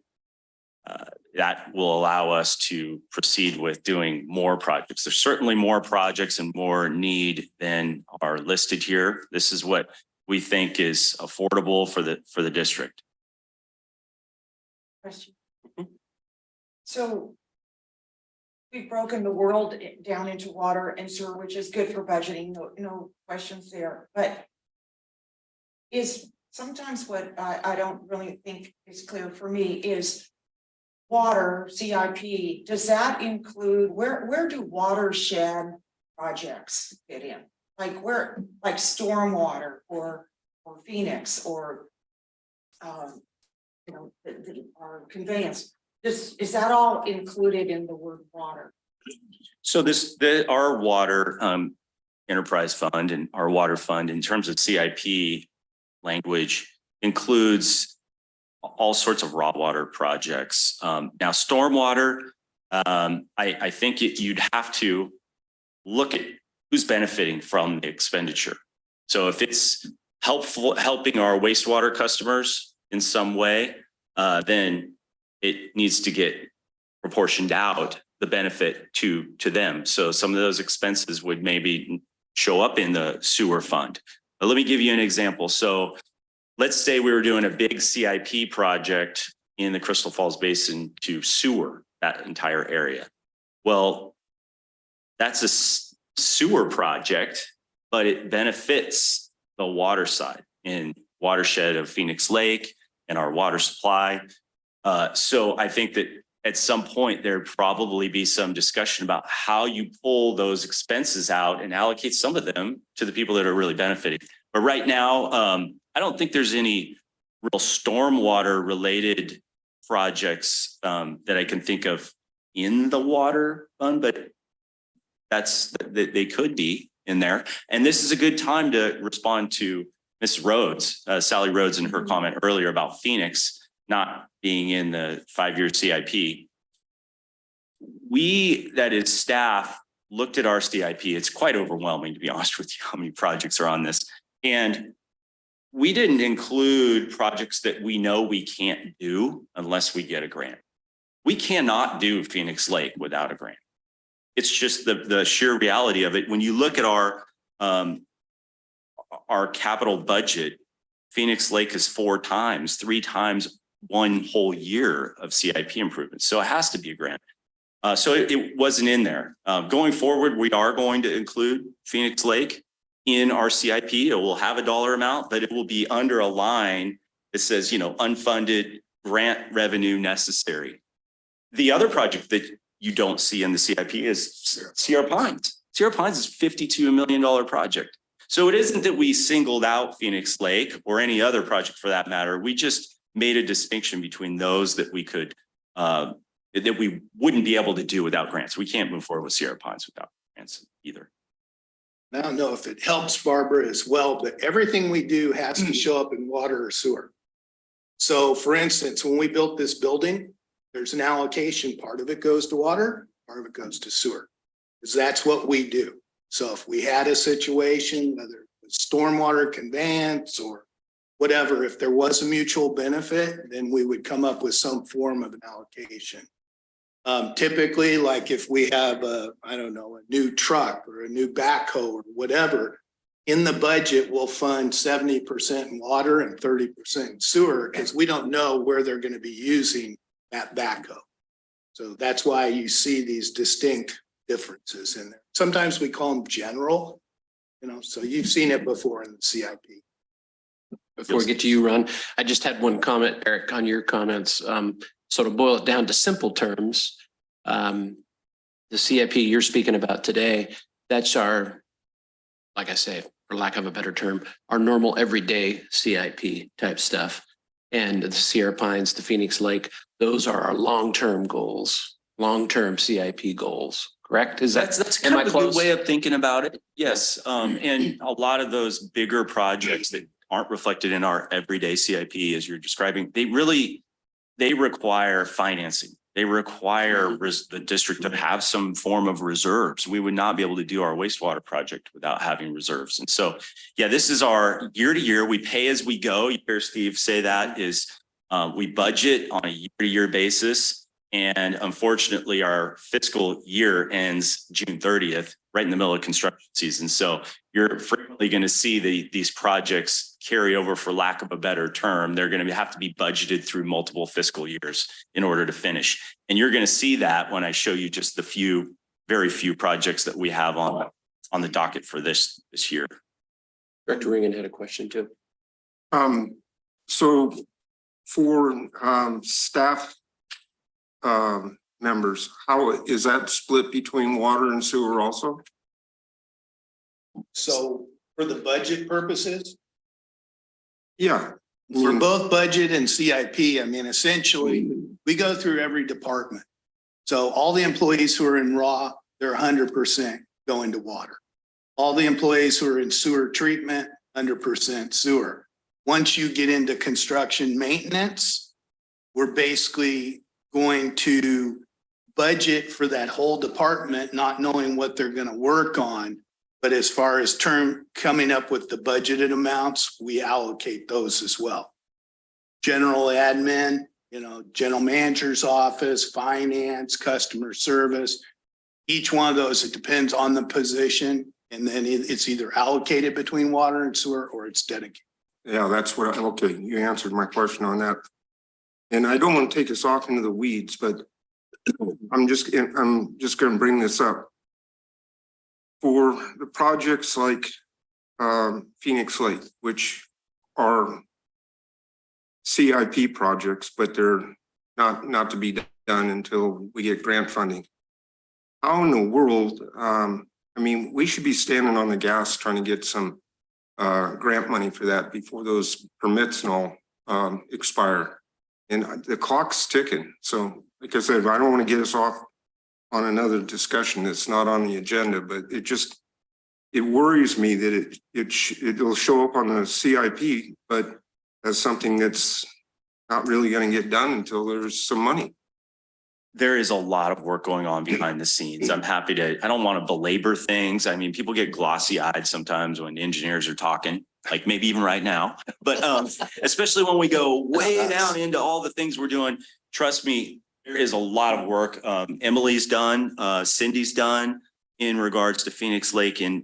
that will allow us to proceed with doing more projects. There's certainly more projects and more need than are listed here. This is what we think is affordable for the district. Question. So we've broken the world down into water and sewer, which is good for budgeting. No questions there. But is sometimes what I don't really think is clear for me is water CIP. Does that include where do watershed projects fit in? Like where, like stormwater or Phoenix or our conveyance? Is that all included in the word water? So our water enterprise fund and our water fund in terms of CIP language includes all sorts of raw water projects. Now stormwater, I think you'd have to look at who's benefiting from the expenditure. So if it's helping our wastewater customers in some way, then it needs to get proportioned out the benefit to them. So some of those expenses would maybe show up in the sewer fund. But let me give you an example. So let's say we were doing a big CIP project in the Crystal Falls Basin to sewer that entire area. Well, that's a sewer project, but it benefits the water side in watershed of Phoenix Lake and our water supply. So I think that at some point there'd probably be some discussion about how you pull those expenses out and allocate some of them to the people that are really benefiting. But right now, I don't think there's any real stormwater related projects that I can think of in the water fund, but they could be in there. And this is a good time to respond to Ms. Rhodes, Sally Rhodes, and her comment earlier about Phoenix not being in the 5-year CIP. We, that is staff, looked at our CIP. It's quite overwhelming, to be honest with you, how many projects are on this. And we didn't include projects that we know we can't do unless we get a grant. We cannot do Phoenix Lake without a grant. It's just the sheer reality of it. When you look at our capital budget, Phoenix Lake is 3 times one whole year of CIP improvements. So it has to be a grant. So it wasn't in there. Going forward, we are going to include Phoenix Lake in our CIP. It will have a dollar amount, but it will be under a line that says, unfunded grant revenue necessary. The other project that you don't see in the CIP is Sierra Pines. Sierra Pines is $52 million project. So it isn't that we singled out Phoenix Lake or any other project for that matter. We just made a distinction between those that we could, that we wouldn't be able to do without grants. We can't move forward with Sierra Pines without grants either. I don't know if it helps Barbara as well, but everything we do has to show up in water or sewer. So for instance, when we built this building, there's an allocation. Part of it goes to water, part of it goes to sewer. Because that's what we do. So if we had a situation, whether it was stormwater conveyance or whatever, if there was a mutual benefit, then we would come up with some form of an allocation. Typically, like if we have I don't know, a new truck or a new backhoe or whatever, in the budget, we'll fund 70% in water and 30% in sewer because we don't know where they're going to be using that backhoe. So that's why you see these distinct differences in there. Sometimes we call them general, so you've seen it before in the CIP. Before we get to you, Ron, I just had one comment, Eric, on your comments. So to boil it down to simple terms, the CIP you're speaking about today, that's our, like I say, for lack of a better term, our normal everyday CIP type stuff. And the Sierra Pines, the Phoenix Lake, those are our long-term goals, long-term CIP goals, correct? Is that, That's am kind I of a close? good way of thinking about it. Yes. And a lot of those bigger projects that aren't reflected in our everyday CIP, as you're describing, they require financing. They require the district to have some form of reserves. We would not be able to do our wastewater project without having reserves. And so, yeah, this is our year to year. We pay as we go. You hear Steve say that is we budget on a year to year basis. And unfortunately, our fiscal year ends June 30th, right in the middle of construction season. So you're frequently going to see these projects carry over, for lack of a better term. They're going to have to be budgeted through multiple fiscal years in order to finish. And you're going to see that when I show you just the very few projects that we have on the docket for this year. Director Ringen had a question too. So for staff members, how is that split between water and sewer also? So for the budget purposes, Yeah. for both budget and CIP, I mean, essentially, we go through every department. So all the employees who are in raw, they're 100% going to water. All the employees who are in sewer treatment, 100% sewer. Once you get into construction maintenance, we're basically going to budget for that whole department, not knowing what they're going to work on. But as far as coming up with the budgeted amounts, we allocate those as well. General admin, general manager's office, finance, customer service. Each one of those, it depends on the position. And then it's either allocated between water and sewer or it's dedicated. Yeah, that's what, okay, you answered my question on that. And I don't want to take us off into the weeds, but I'm just going to bring this up. For the projects like Phoenix Lake, which are CIP projects, but they're not to be done until we get grant funding. How in the world, I mean, we should be standing on the gas trying to get some grant money for that before those permits and all expire. And the clock's ticking. So like I said, I don't want to get us off on another discussion that's not on the agenda, but it worries me that it'll show up on the CIP, but as something that's not really going to get done until there's some money. There is a lot of work going on behind the scenes. I'm happy to, I don't want to belabor things. I mean, people get glossy eyed sometimes when engineers are talking, like maybe even right now, but especially when we go way down into all the things we're doing. Trust me, there is a lot of work. Emily's done, Cindy's done in regards to Phoenix Lake and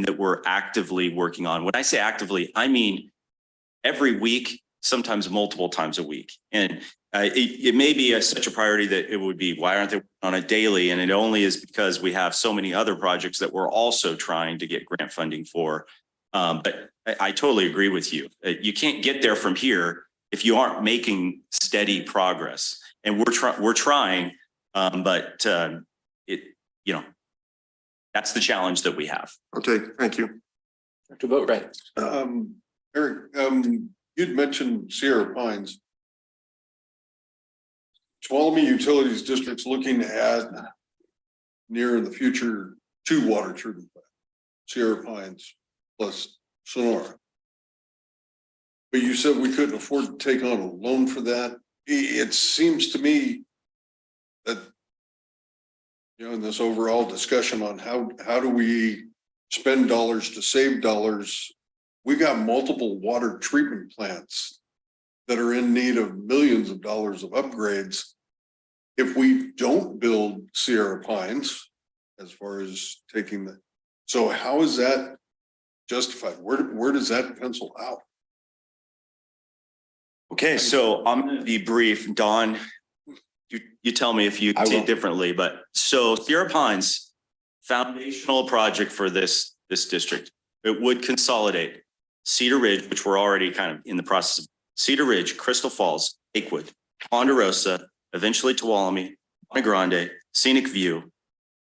that we're actively working on. When I say actively, I mean every week, sometimes multiple times a week. And it may be such a priority that it would be, why aren't they on a daily? And it only is because we have so many other projects that we're also trying to get grant funding for. But I totally agree with you. You can't get there from here if you aren't making steady progress. And we're trying, but that's the challenge that we have. Okay, thank you. Dr. Boatright. Eric, you'd mentioned Sierra Pines. Tuolumne Utilities District's looking at near in the future, 2 water treatment plants, Sierra Pines plus Sonora. But you said we couldn't afford to take on a loan for that. It seems to me that, you know, in this overall discussion on how do we spend dollars to save dollars, we got multiple water treatment plants that are in need of millions of dollars of upgrades. If we don't build Sierra Pines, as far as taking the, so how is that justified? Where does that pencil out? Okay, so I'm gonna be brief. Don, you tell me if you I see will. it differently, but so Sierra Pines, foundational project for this district. It would consolidate Cedar Ridge, which we're already kind of in the process of, Cedar Ridge, Crystal Falls, Lakewood, Ponderosa, eventually Tuolumne, Ponte Grande, Scenic View,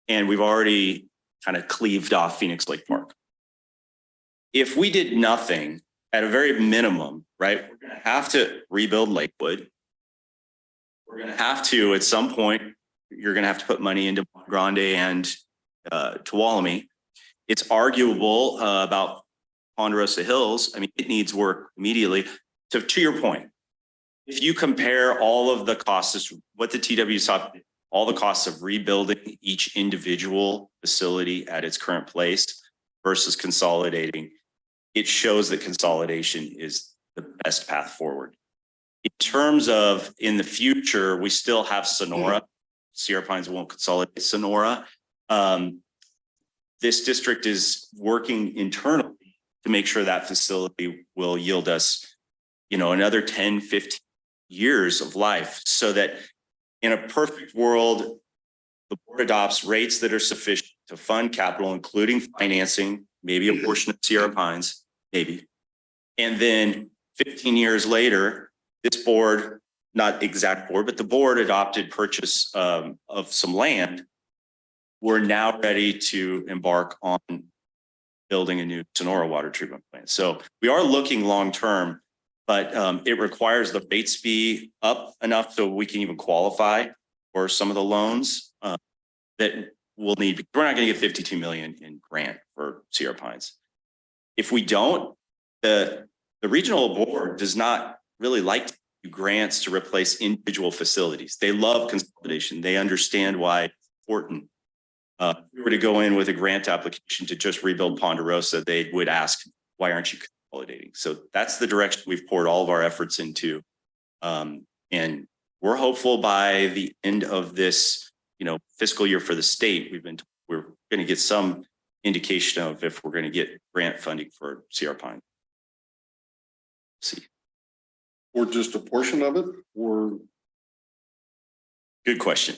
and we've already kind of cleaved off Phoenix Lake Park. If we did nothing, at a very minimum, right, we're gonna have to rebuild Lakewood. We're gonna have to, at some point, you're gonna have to put money into Ponte Grande and Tuolumne. It's arguable about Ponderosa Hills. I mean, it needs work immediately. So to your point, if you compare all of the costs, what the TW saw, all the costs of rebuilding each individual facility at its current place versus consolidating, it shows that consolidation is the best path forward. In terms of in the future, we still have Sonora. Sierra Pines won't consolidate Sonora. This district is working internally to make sure that facility will yield us, you know, another 10, 15 years of life, so that in a perfect world, the board adopts rates that are sufficient to fund capital, including financing, maybe a portion of Sierra Pines, maybe. And then 15 years later, this board, not exact board, but the board adopted purchase of some land. We're now ready to embark on building a new Sonora water treatment plant. So we are looking long-term, but it requires the rates be up enough so we can even qualify for some of the loans that we'll need. We're not going to get 52 million in grant for Sierra Pines. If we don't, the regional board does not really like to do grants to replace individual facilities. They love consolidation. They understand why it's important. If we were to go in with a grant application to just rebuild Ponderosa, they would ask, why aren't you consolidating? So that's the direction we've poured all of our efforts into. And we're hopeful by the end of this, you know, fiscal year for the state, we're going to get some indication of if we're going to get grant funding for Sierra Pine. See. Or just a portion of it, or? Good question.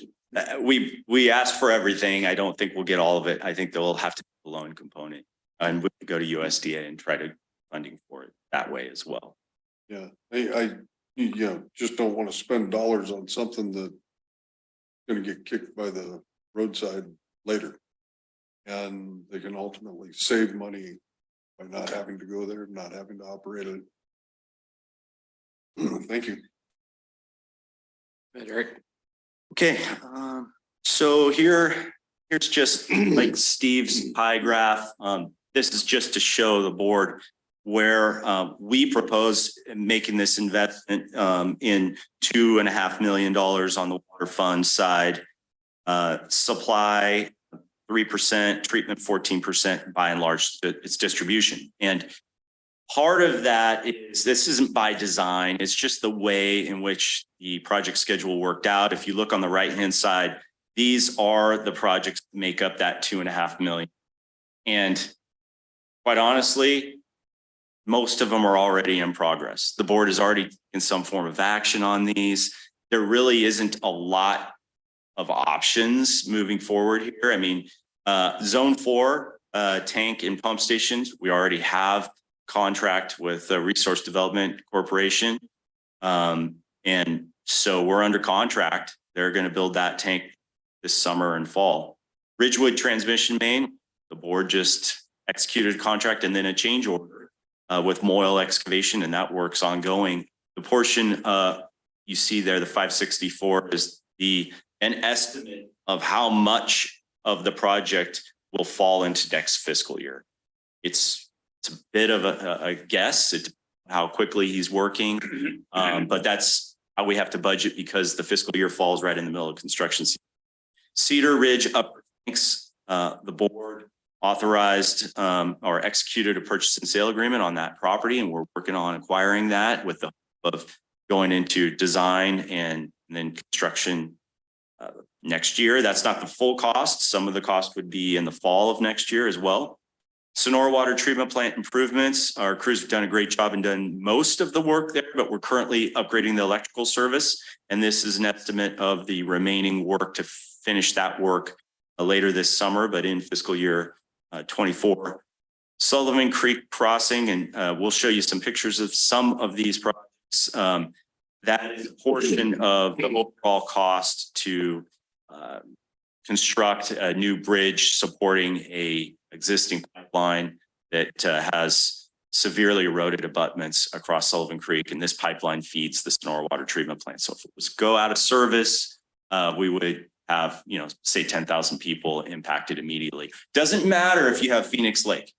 We asked for everything. I don't think we'll get all of it. I think they'll have to be a loan component, and we can go to USDA and try to funding for it that way as well. Yeah, I just don't want to spend dollars on something that's going to get kicked by the roadside later. And they can ultimately save money by not having to go there, not having to operate it. Thank you. Eric. Okay, so here's just like Steve's pie graph. This is just to show the board where we propose making this investment in $2.5 million on the water fund side, supply 3%, treatment 14%, by and large its distribution. And part of that is, this isn't by design, it's just the way in which the project schedule worked out. If you look on the right-hand side, these are the projects that make up that $2.5 million. And quite honestly, most of them are already in progress. The board is already in some form of action on these. There really isn't a lot of options moving forward here. I mean, zone 4 tank and pump stations, we already have contract with the Resource Development Corporation. And so we're under contract. They're going to build that tank this summer and fall. Ridgewood transmission main, the board just executed a contract and then a change order with Moyle Excavation, and that work's ongoing. The portion you see there, the 564, is an estimate of how much of the project will fall into next fiscal year. It's a bit of a guess at how quickly he's working, but that's how we have to budget because the fiscal year falls right in the middle of construction season. Cedar Ridge Upper Tanks, the board authorized or executed a purchase and sale agreement on that property, and we're working on acquiring that with the hope of going into design and then construction next year. That's not the full cost. Some of the cost would be in the fall of next year as well. Sonora Water Treatment Plant improvements. Our crews have done a great job and done most of the work there, but we're currently upgrading the electrical service. And this is an estimate of the remaining work to finish that work later this summer, but in fiscal year 24. Sullivan Creek Crossing, and we'll show you some pictures of some of these projects. That is a portion of the overall cost to construct a new bridge supporting a existing pipeline that has severely eroded abutments across Sullivan Creek. And this pipeline feeds the Sonora Water Treatment Plant. So if it was go out of service, we would have, say 10,000 people impacted immediately. Doesn't matter if you have Phoenix Lake.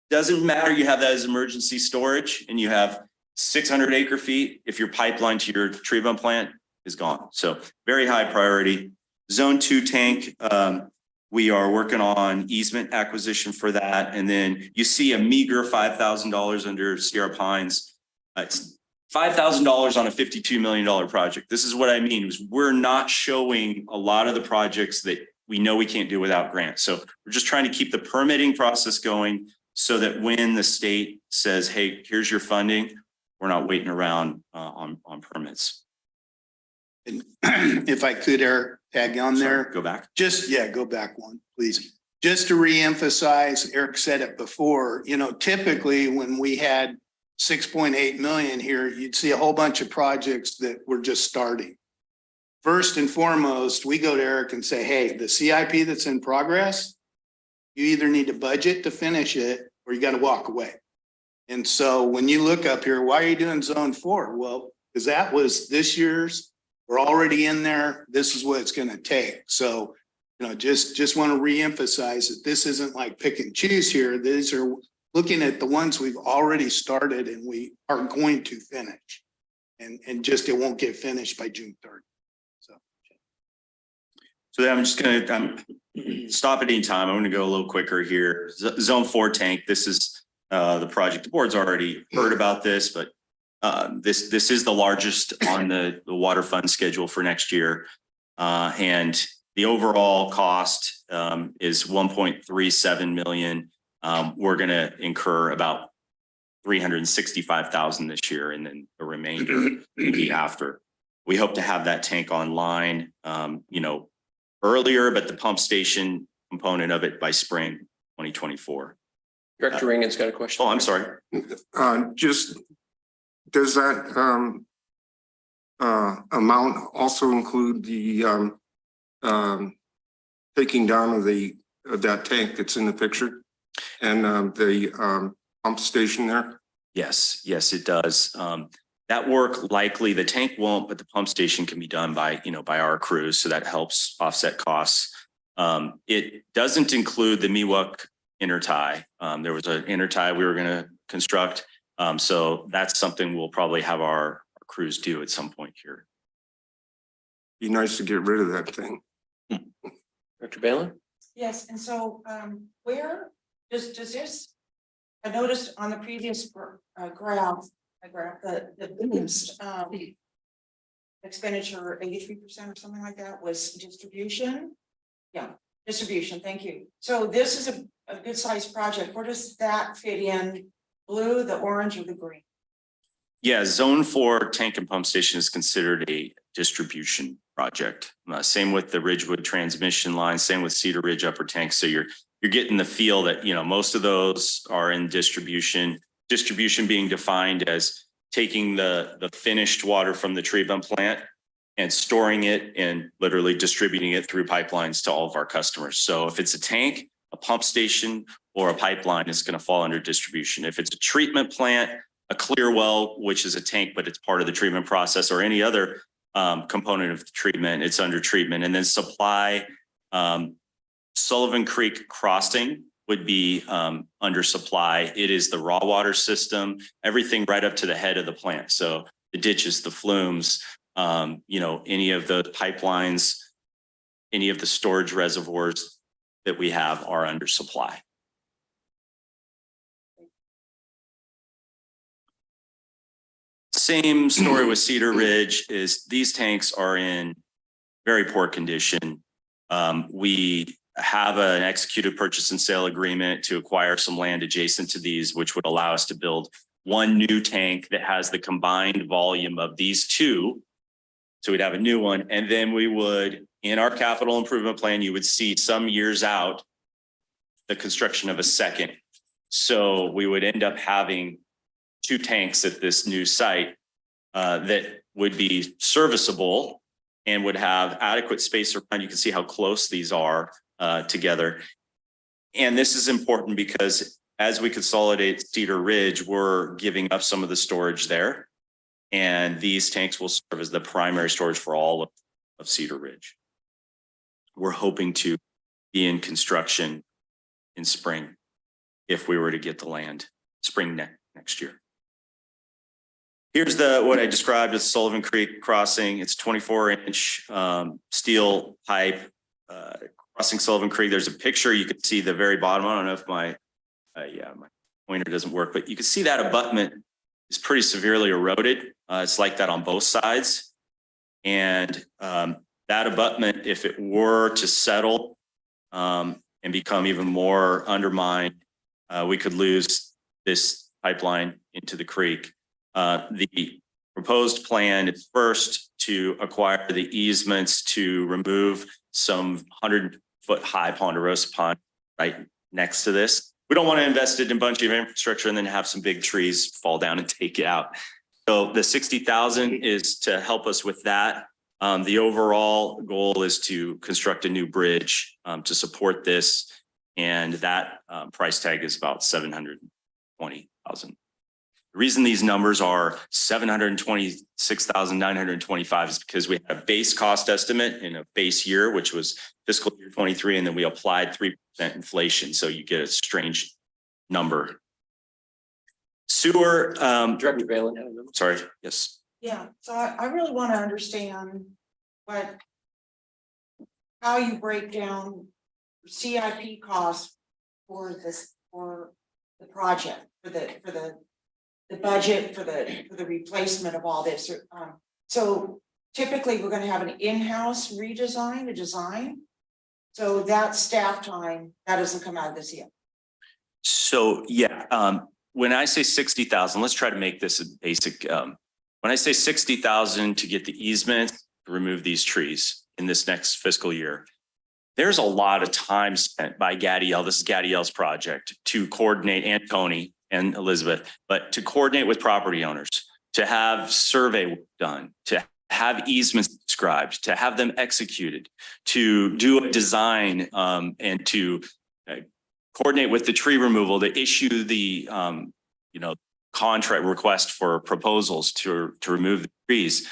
Doesn't matter you have that as emergency storage and you have 600 acre feet if your pipeline to your treatment plant is gone. So very high priority. Zone 2 tank, we are working on easement acquisition for that. And then you see a meager $5,000 under Sierra Pines. It's $5,000 on a $52 million project. This is what I mean, is we're not showing a lot of the projects that we know we can't do without grants. So we're just trying to keep the permitting process going so that when the state says, hey, here's your funding, we're not waiting around on permits. And if I could, Eric, tag on there. Go back. Go back one, please. Just to reemphasize, Eric said it before, typically when we had 6.8 million here, you'd see a whole bunch of projects that were just starting. First and foremost, we go to Eric and say, hey, the CIP that's in progress, you either need to budget to finish it or you got to walk away. And so when you look up here, why are you doing zone 4? Well, because that was this year's, we're already in there. This is what it's going to take. So, just want to reemphasize that this isn't like pick and choose here. These are looking at the ones we've already started and we are going to finish. And just it won't get finished by June 3rd. So I'm just going to stop at any time. I'm going to go a little quicker here. Zone 4 tank. This is the project. The board's already heard about this, but this is the largest on the water fund schedule for next year. And the overall cost is 1.37 million. We're going to incur about 365,000 this year, and then the remainder will be after. We hope to have that tank online, earlier, but the pump station component of it by spring 2024. Director Ringen's got a question. Oh, I'm sorry. Does that amount also include the taking down of that tank that's in the picture and the pump station there? Yes, it does. That work likely, the tank won't, but the pump station can be done by our crews. So that helps offset costs. It doesn't include the Miwok intertie. There was an intertie we were going to construct. So that's something we'll probably have our crews do at some point here. Be nice to get rid of that thing. Dr. Balin? Yes, and so where does this, I noticed on the previous graph, the biggest expenditure, 83% or something like that, was distribution. Yeah, distribution, thank you. So this is a good sized project. Where does that fit in? Blue, the orange, or the green? Yeah, zone 4 tank and pump station is considered a distribution project. Same with the Ridgewood transmission line, same with Cedar Ridge upper tank. So you're getting the feel that, most of those are in distribution being defined as taking the finished water from the treatment plant and storing it and literally distributing it through pipelines to all of our customers. So if it's a tank, a pump station or a pipeline is going to fall under distribution. If it's a treatment plant, a clear well, which is a tank, but it's part of the treatment process, or any other component of the treatment, it's under treatment. And then supply, Sullivan Creek Crossing would be under supply. It is the raw water system, everything right up to the head of the plant. So the ditches, the flumes, any of the pipelines, any of the storage reservoirs that we have are under supply. Same story with Cedar Ridge. Is these tanks are in very poor condition. We have an executed purchase and sale agreement to acquire some land adjacent to these, which would allow us to build one new tank that has the combined volume of these two. So we'd have a new one. And then we would, in our capital improvement plan, you would see some years out the construction of a second. So we would end up having two tanks at this new site that would be serviceable and would have adequate space around. You can see how close these are together. And this is important because as we consolidate Cedar Ridge, we're giving up some of the storage there. And these tanks will serve as the primary storage for all of Cedar Ridge. We're hoping to be in construction in spring if we were to get the land spring next year. Here's what I described as Sullivan Creek Crossing. It's 24-inch steel pipe crossing Sullivan Creek. There's a picture. You can see the very bottom. I don't know if my pointer doesn't work, but you can see that abutment is pretty severely eroded. It's like that on both sides. And that abutment, if it were to settle and become even more undermined, we could lose this pipeline into the creek. The proposed plan is first to acquire the easements to remove some 100-foot high ponderosa pond right next to this. We don't want to invest it in a bunch of infrastructure and then have some big trees fall down and take it out. So the 60,000 is to help us with that. The overall goal is to construct a new bridge to support this. And that price tag is about $720,000. The reason these numbers are $726,925 is because we had a base cost estimate in a base year, which was fiscal year 23, and then we applied 3% inflation. So you get a strange number. Sewer. Director Balin had a number. Sorry. Yes. Yeah, so I really want to understand how you break down CIP costs for the project, for the budget, for the replacement of all this. So typically we're going to have an in-house redesign, a design. So that staff time, that doesn't come out of this yet. So yeah, when I say 60,000, let's try to make this a basic. When I say 60,000 to get the easement to remove these trees in this next fiscal year, there's a lot of time spent by Gadiel. This is Gadiel's project to coordinate, and Tony and Elizabeth, but to coordinate with property owners, to have survey work done, to have easements described, to have them executed, to do a design and to coordinate with the tree removal, to issue the contract request for proposals to remove the trees.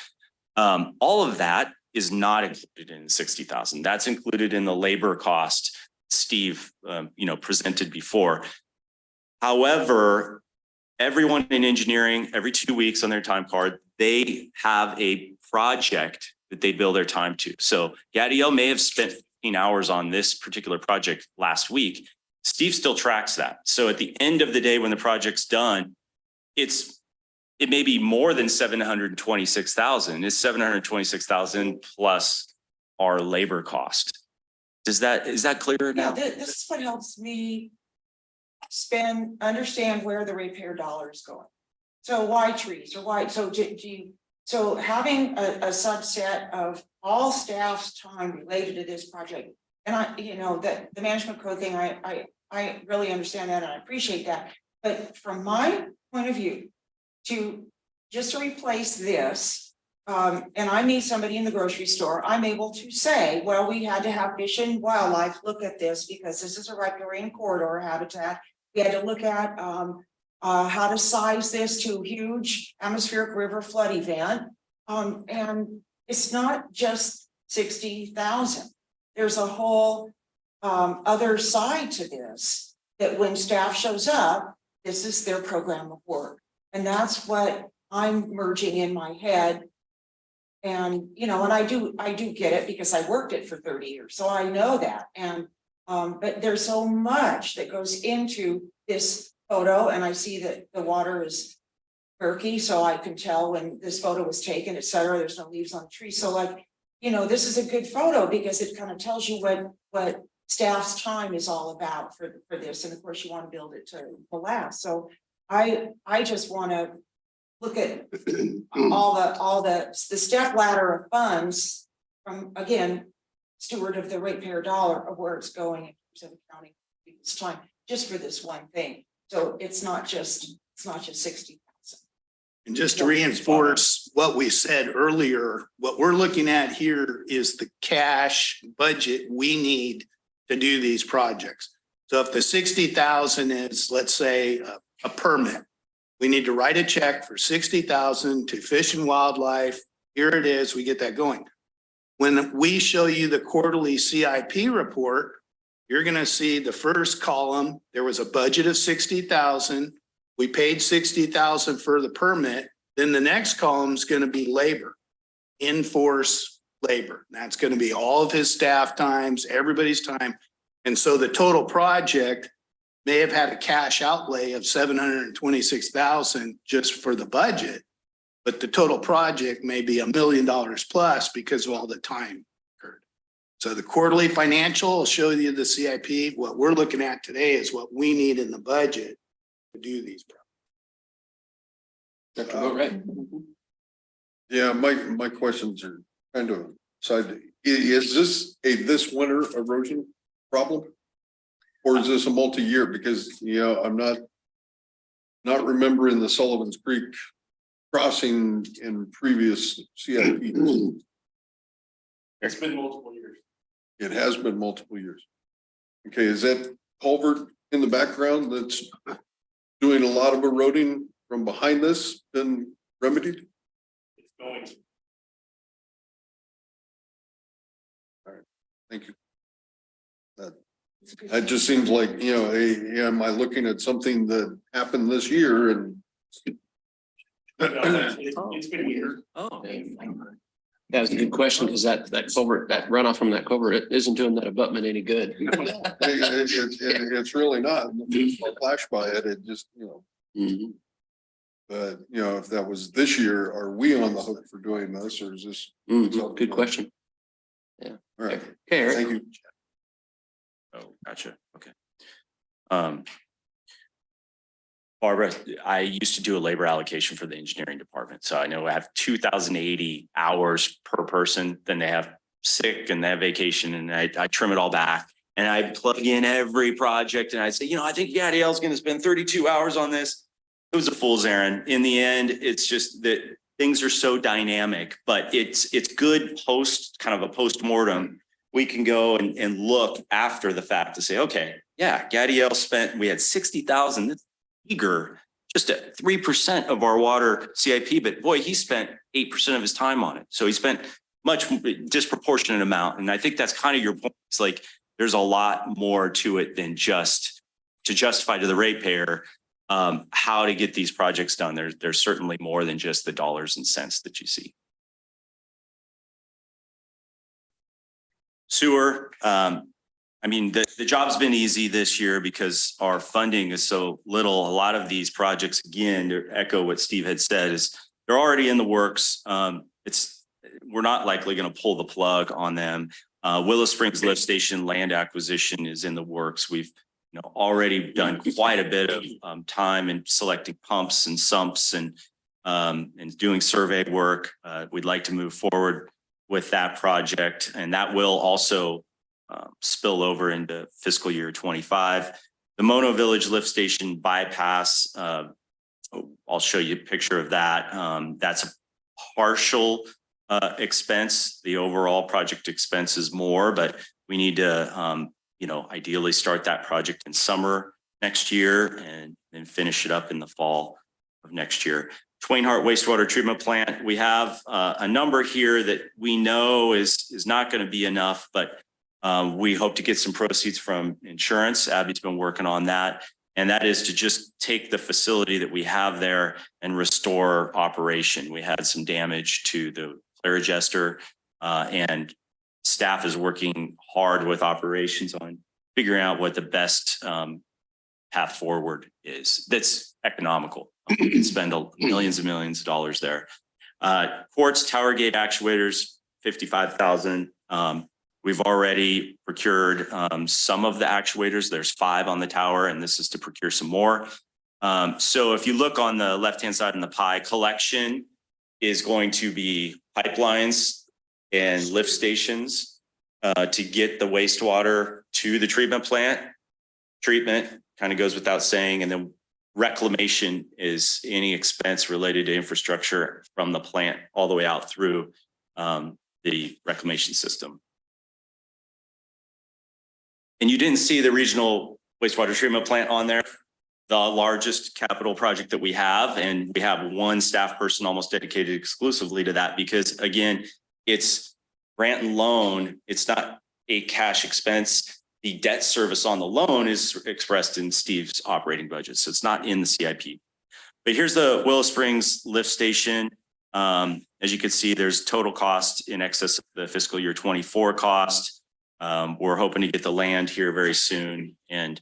All of that is not included in 60,000. That's included in the labor cost Steve presented before. However, everyone in engineering, every 2 weeks on their time card, they have a project that they bill their time to. So Gadiel may have spent 15 hours on this particular project last week. Steve still tracks that. So at the end of the day, when the project's done, it may be more than 726,000. It's 726,000 plus our labor cost. Is that clear now? Yeah, this is what helps me understand where the repair dollar is going. So why trees, or why, so having a subset of all staff's time related to this project. And that the management code thing, I really understand that and I appreciate that. But from my point of view, to replace this and I meet somebody in the grocery store, I'm able to say, well, we had to have Fish and Wildlife look at this because this is a riparian corridor habitat. We had to look at, how to size this to a huge atmospheric river flood event. And it's not just 60,000. There's a whole, other side to this, that when staff shows up, this is their program of work. And that's what I'm merging in my head. And, you know, and I do get it because I worked it for 30 years, so I know that. And, but there's so much that goes into this photo, and I see that the water is murky, so I can tell when this photo was taken, et cetera. There's no leaves on the tree. So like, you know, this is a good photo because it kind of tells you what staff's time is all about for this. And of course you want to build it to last. So I just want to look at all the step ladder of funds from, again, steward of the ratepayer dollar of where it's going in terms of accounting people's time, just for this one thing. So it's not just 60,000. And just to reinforce what we said earlier, what we're looking at here is the cash budget we need to do these projects. So if the 60,000 is, let's say, a permit, we need to write a check for 60,000 to Fish and Wildlife. Here it is, we get that going. When we show you the quarterly CIP report, you're gonna see the first column, there was a budget of 60,000. We paid 60,000 for the permit. Then the next column is going to be labor, in-force labor. That's going to be all of his staff times, everybody's time. And so the total project may have had a cash outlay of 726,000 just for the budget, but the total project may be $1 million plus because of all the time occurred. So the quarterly financial will show you the CIP. What we're looking at today is what we need in the budget to do these. Dr. Boatright. Yeah, my questions are kind of side. Is this this winter erosion problem? Or is this a multi-year? Because, you know, I'm not remembering the Sullivan's Creek crossing in previous CIPs. It's been multiple years. It has been multiple years. Okay, is that culvert in the background that's doing a lot of eroding from behind this been remedied? It's going to. All right, thank you. That just seems like, you know, am I looking at something that happened this year and It's been years. Oh. That was a good question, because that culvert, that runoff from that culvert, it isn't doing that abutment any good. it's really not. A flash by it, it just, you know. Mhm. But, you know, if that was this year, are we on the hook for doing this, or is this? Mhm. Good question. All right, Okay, Eric. thank you. Oh, gotcha. Okay. Barbara, I used to do a labor allocation for the engineering department. So I know I have 2,080 hours per person. Then they have sick and they have vacation, and I trim it all back. And I plug in every project and I say, you know, I think Gadiel's going to spend 32 hours on this. It was a fool's errand. In the end, it's just that things are so dynamic, but it's good kind of a post-mortem. We can go and look after the fact to say, okay, yeah, Gadiel we had 60,000. That's eager, just at 3% of our water CIP, but boy, he spent 8% of his time on it. So he spent much disproportionate amount. And I think that's kind of your point. It's like, there's a lot more to it than just to justify to the ratepayer how to get these projects done. There's certainly more than just the dollars and cents that you see. Sewer, I mean, the job's been easy this year because our funding is so little. A lot of these projects, again, to echo what Steve had said, is they're already in the works. We're not likely going to pull the plug on them. Willow Springs Lift Station land acquisition is in the works. We've already done quite a bit of time in selecting pumps and sumps and doing survey work. We'd like to move forward with that project, and that will also spill over into fiscal year 25. The Mono Village Lift Station bypass, I'll show you a picture of that. That's partial expense. The overall project expense is more, but we need to, ideally start that project in summer next year and then finish it up in the fall of next year. Twain Harte Wastewater Treatment Plant, we have a number here that we know is not going to be enough, but we hope to get some proceeds from insurance. Abby's been working on that. And that is to just take the facility that we have there and restore operation. We had some damage to the Clairogester, and staff is working hard with operations on figuring out what the best path forward is that's economical. We can spend millions and millions of dollars there. Quartz tower gate actuators, 55,000. We've already procured some of the actuators. There's 5 on the tower, and this is to procure some more. So if you look on the left-hand side in the pie, collection is going to be pipelines and lift stations to get the wastewater to the treatment plant. Treatment kind of goes without saying, and then reclamation is any expense related to infrastructure from the plant all the way out through the reclamation system. And you didn't see the regional wastewater treatment plant on there, the largest capital project that we have. And we have one staff person almost dedicated exclusively to that because, again, it's grant and loan. It's not a cash expense. The debt service on the loan is expressed in Steve's operating budget. So it's not in the CIP. But here's the Willow Springs lift station. As you can see, there's total cost in excess of the fiscal year 24 cost. We're hoping to get the land here very soon and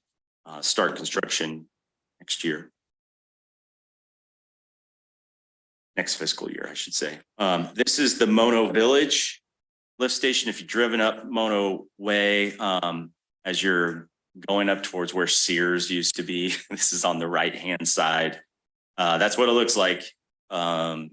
start construction next year. Next fiscal year, I should say. This is the Mono Village lift station. If you've driven up Mono Way, as you're going up towards where Sears used to be, this is on the right-hand side. That's what it looks like. There's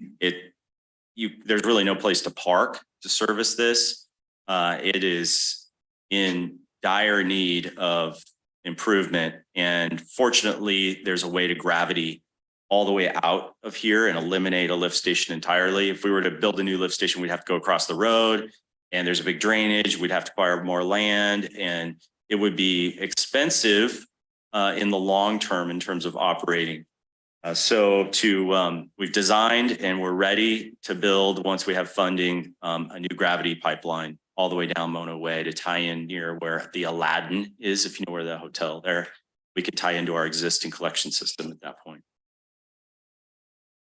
really no place to park to service this. It is in dire need of improvement. And fortunately, there's a way to gravity all the way out of here and eliminate a lift station entirely. If we were to build a new lift station, we'd have to go across the road and there's a big drainage. We'd have to acquire more land and it would be expensive in the long term in terms of operating. We've designed and we're ready to build once we have funding a new gravity pipeline all the way down Mono Way to tie in near where the Aladdin is, if you know where the hotel there. We could tie into our existing collection system at that point.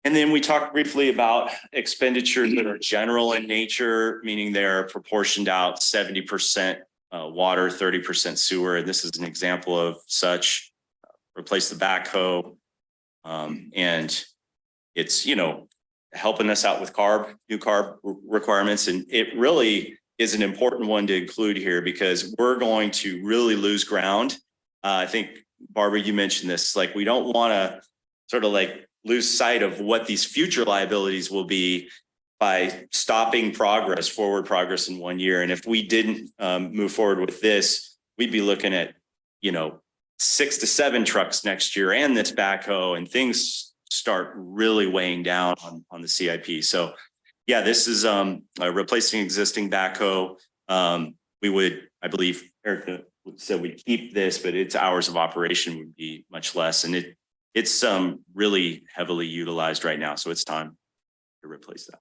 And then we talked briefly about expenditures that are general in nature, meaning they're proportioned out 70% water, 30% sewer. And this is an example of such. Replace the backhoe. And it's, helping us out with new carb requirements. And it really is an important one to include here because we're going to really lose ground. I think, Barbara, you mentioned this, like, we don't want to sort of like lose sight of what these future liabilities will be by stopping forward progress in 1 year. And if we didn't move forward with this, we'd be looking at, 6 to 7 trucks next year and this backhoe, and things start really weighing down on the CIP. So yeah, this is replacing existing backhoe. We would, I believe, Erica said we keep this, but its hours of operation would be much less. And it's really heavily utilized right now. So it's time to replace that.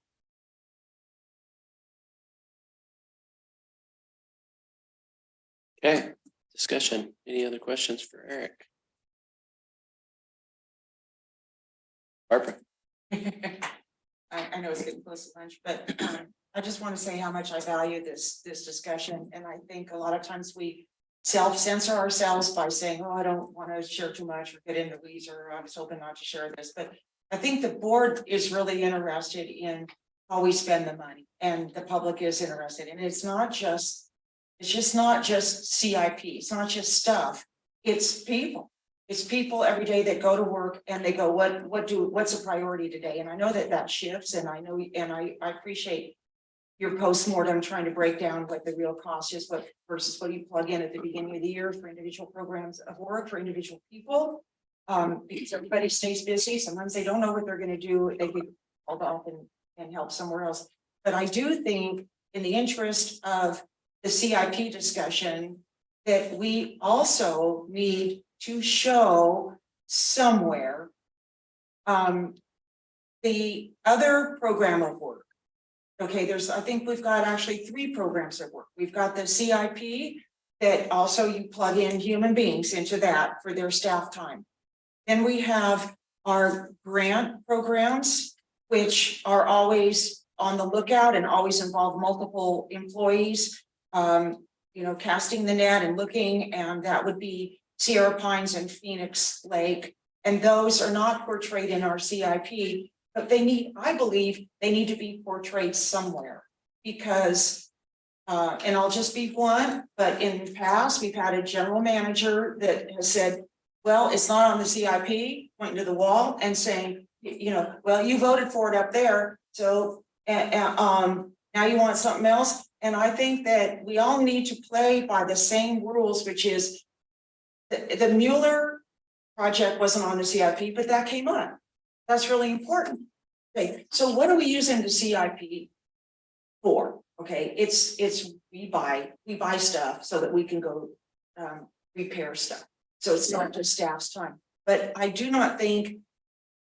Okay, discussion. Any other questions for Eric? Barbara? I know it's getting close to lunch, but I just want to say how much I value this discussion. And I think a lot of times we self-censor ourselves by saying, oh, I don't want to share too much or get into weeds, or I was hoping not to share this. But I think the board is really interested in how we spend the money, and the public is interested. And it's just not just CIP. It's not just stuff. It's people. It's people every day that go to work and they go, what's a priority today? And I know that shifts, and I appreciate your postmortem trying to break down what the real cost is, versus what you plug in at the beginning of the year for individual programs of work for individual people. Because everybody stays busy. Sometimes they don't know what they're going to do. They get called off and and help somewhere else. But I do think in the interest of the CIP discussion, that we also need to show somewhere the other program of work. Okay, I think we've got actually 3 programs of work. We've got the CIP that also you plug in human beings into that for their staff time. Then we have our grant programs, which are always on the lookout and always involve multiple employees, you know, casting the net and looking, and that would be Sierra Pines and Phoenix Lake. And those are not portrayed in our CIP, but I believe they need to be portrayed somewhere, because, and I'll just be blunt, but in the past, we've had a general manager that has said, well, it's not on the CIP, pointing to the wall and saying, you know, well, you voted for it up there, so now you want something else. And I think that we all need to play by the same rules, which is the Mueller project wasn't on the CIP, but that came up. That's really important. Okay, so what are we using the CIP for? Okay, it's we buy stuff so that we can go repair stuff. So it's not just staff's time. But I do not think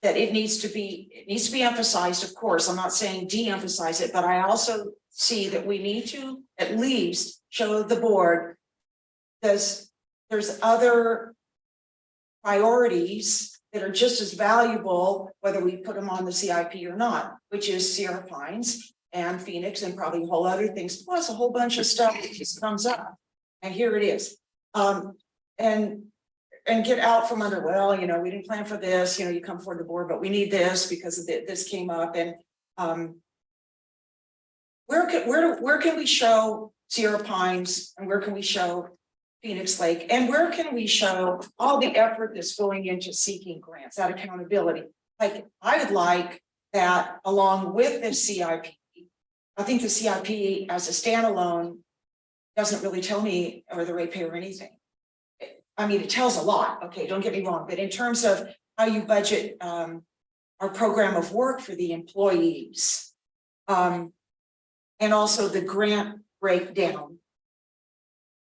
that it needs to be emphasized, of course. I'm not saying de-emphasize it, but I also see that we need to at least show the board there's other priorities that are just as valuable, whether we put them on the CIP or not, which is Sierra Pines and Phoenix and probably a whole other things, plus a whole bunch of stuff that just comes up. And here it is. And get out from under, well, you know, we didn't plan for this, you know, you come forward the board, but we need this because of this came up. And where can we show Sierra Pines, and where can we show Phoenix Lake, and where can we show all the effort that's going into seeking grants, that accountability? Like, I would like that along with the CIP. I think the CIP as a standalone doesn't really tell me or the ratepayer anything. I mean, it tells a lot, okay, don't get me wrong, but in terms of how you budget our program of work for the employees, and also the grant breakdown,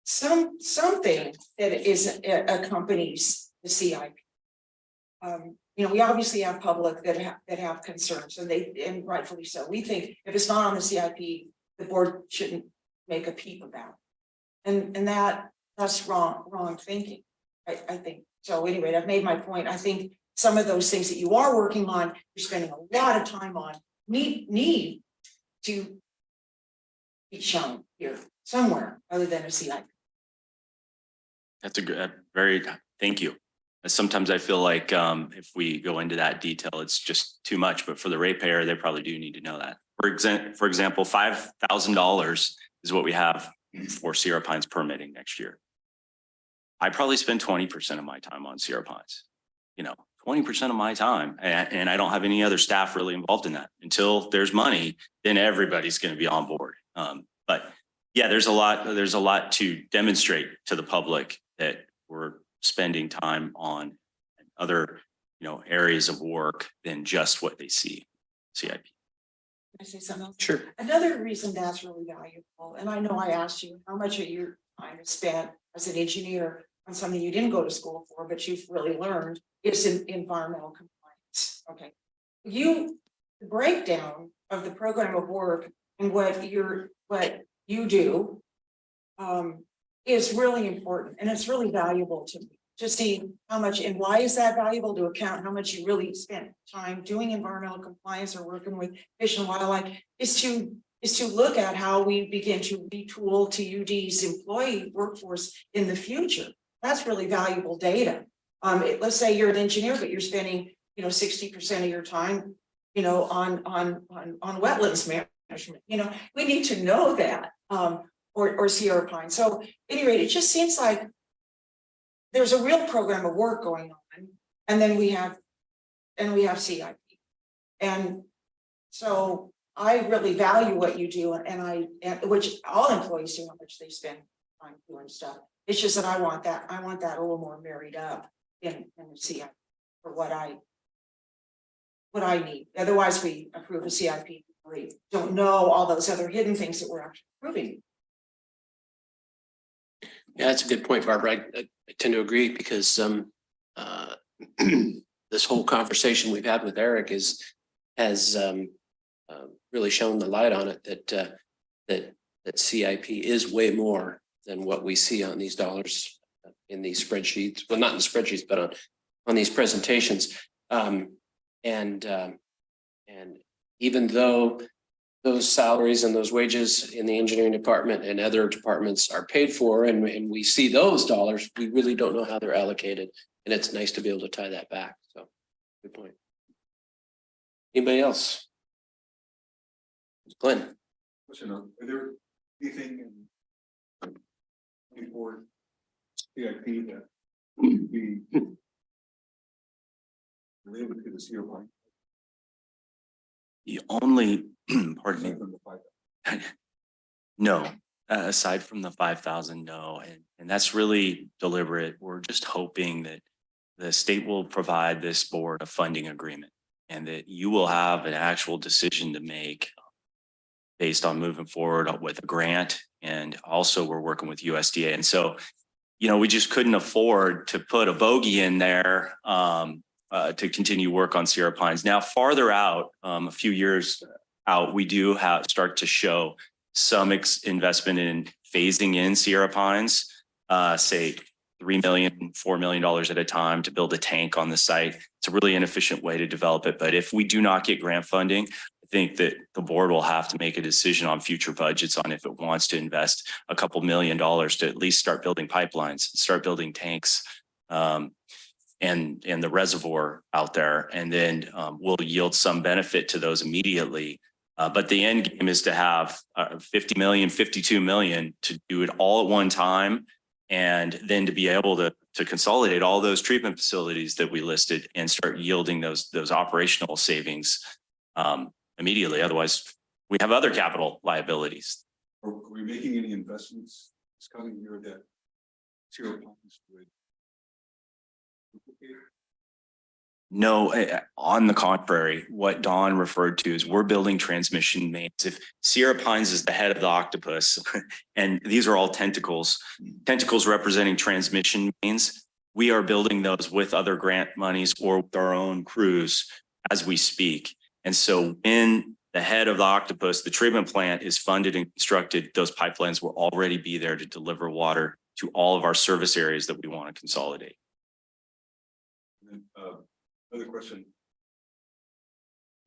something that is accompanies the CIP. You know, we obviously have public that have concerns, and rightfully so. We think if it's not on the CIP, the board shouldn't make a peep about it. And that's wrong thinking, I think. So anyway, I've made my point. I think some of those things that you are working on, you're spending a lot of time on, need to be shown here somewhere other than a CIP. That's a good, thank you. Sometimes I feel like if we go into that detail, it's just too much, but for the ratepayer, they probably do need to know that. For example, $5,000 is what we have for Sierra Pines permitting next year. I probably spend 20% of my time on Sierra Pines, you know, 20% of my time. And I don't have any other staff really involved in that. Until there's money, then everybody's going to be on board. But yeah, there's a lot to demonstrate to the public that we're spending time on other, you know, areas of work than just what they see. CIP. Can I say something else? Sure. Another reason that's really valuable, and I know I asked you how much of your time is spent as an engineer on something you didn't go to school for, but you've really learned, is in environmental compliance. Okay. The breakdown of the program of work and what you do is really important, and it's really valuable to me to see how much and why is that valuable, to account how much you really spent time doing environmental compliance or working with fish and wildlife, is to look at how we begin to retool TUD's employee workforce in the future. That's really valuable data. Let's say you're an engineer, but you're spending, you know, 60% of your time, you know, on wetlands management. You know, we need to know that, or Sierra Pine. So at any rate, it just seems like there's a real program of work going on, and then we have CIP. And so I really value what you do, and which all employees do, how much they spend time doing stuff. It's just that I want that a little more married up in the CIP for what what I need. Otherwise, we approve a CIP. We don't know all those other hidden things that we're actually approving. Yeah, that's a good point, Barbara. I tend to agree because this whole conversation we've had with Eric has really shown the light on it that CIP is way more than what we see on these dollars in these spreadsheets. Well, not in the spreadsheets, but on these presentations. And even though those salaries and those wages in the engineering department and other departments are paid for, and we see those dollars, we really don't know how they're allocated. And it's nice to be able to tie that back. So good point. Anybody else? Glenn? Question, are there anything in before CIP that would be related to the CO line? The only, pardon me, Aside from the 5,000? no, aside from the 5,000, no. And that's really deliberate. We're just hoping that the state will provide this board a funding agreement and that you will have an actual decision to make based on moving forward with a grant. And also we're working with USDA. And so, you know, we just couldn't afford to put a bogey in there to continue work on Sierra Pines. Now, farther out, a few years out, we do start to show some investment in phasing in Sierra Pines, say $3 million, $4 million at a time to build a tank on the site. It's a really inefficient way to develop it. But if we do not get grant funding, I think that the board will have to make a decision on future budgets on if it wants to invest a couple $1 million to at least start building pipelines, start building tanks, and the reservoir out there. And then we'll yield some benefit to those immediately. But the end game is to have 50 million, 52 million to do it all at one time. And then to be able to consolidate all those treatment facilities that we listed and start yielding those operational savings immediately. Otherwise, we have other capital liabilities. Are we making any investments this coming year that Sierra Pines would duplicate? No, on the contrary, what Don referred to is we're building transmission mains. If Sierra Pines is the head of the octopus, and these are all tentacles representing transmission mains, we are building those with other grant monies or with our own crews as we speak. And so when the head of the octopus, the treatment plant, is funded and constructed, those pipelines will already be there to deliver water to all of our service areas that we want to consolidate. And then, another question.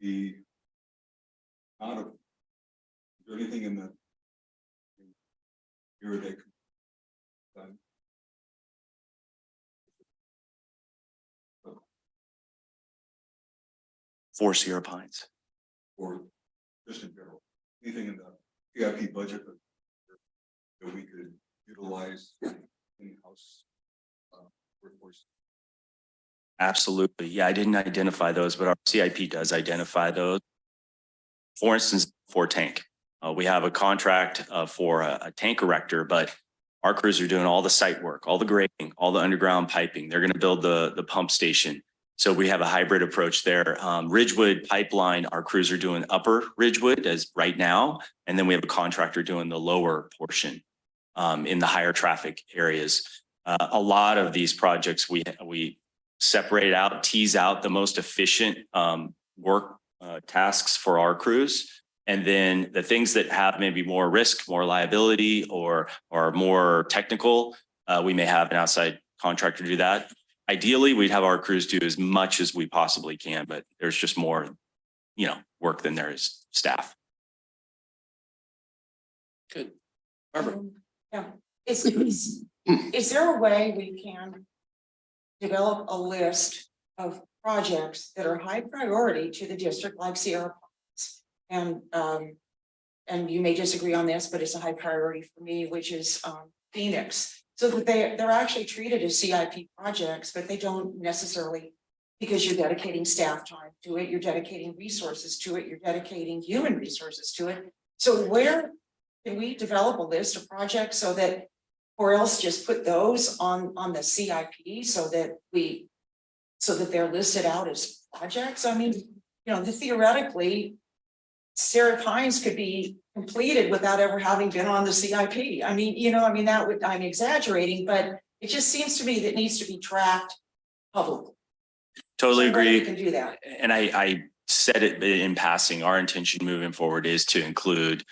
The amount of, is there anything in the year that done? For Sierra Pines. Or just in general, anything in the CIP budget that we could utilize in-house workforce? Absolutely. Yeah, I didn't identify those, but our CIP does identify those. For instance, for tank, we have a contract for a tank erector, but our crews are doing all the site work, all the grading, all the underground piping. They're going to build the pump station. So we have a hybrid approach there. Ridgewood pipeline, our crews are doing upper Ridgewood as right now. And then we have a contractor doing the lower portion in the higher traffic areas. A lot of these projects, we separate out, tease out the most efficient work tasks for our crews. And then the things that have maybe more risk, more liability, or more technical, we may have an outside contractor do that. Ideally, we'd have our crews do as much as we possibly can, but there's just more, work than there is staff. Good. Barbara? Yeah, is there a way we can develop a list of projects that are high priority to the district, like Sierra Pines? And you may disagree on this, but it's a high priority for me, which is Phoenix. So that they're actually treated as CIP projects, but they don't necessarily, because you're dedicating staff time to it, you're dedicating resources to it, you're dedicating human resources to it. So where can we develop a list of projects so that, or else just put those on the CIP so that they're listed out as projects? I mean, theoretically, Sarah Pines could be completed without ever having been on the CIP. I mean, I'm exaggerating, but it just seems to me that it needs to be tracked publicly. Totally Some way we agree. can do that. And I said it in passing, our intention moving forward is to include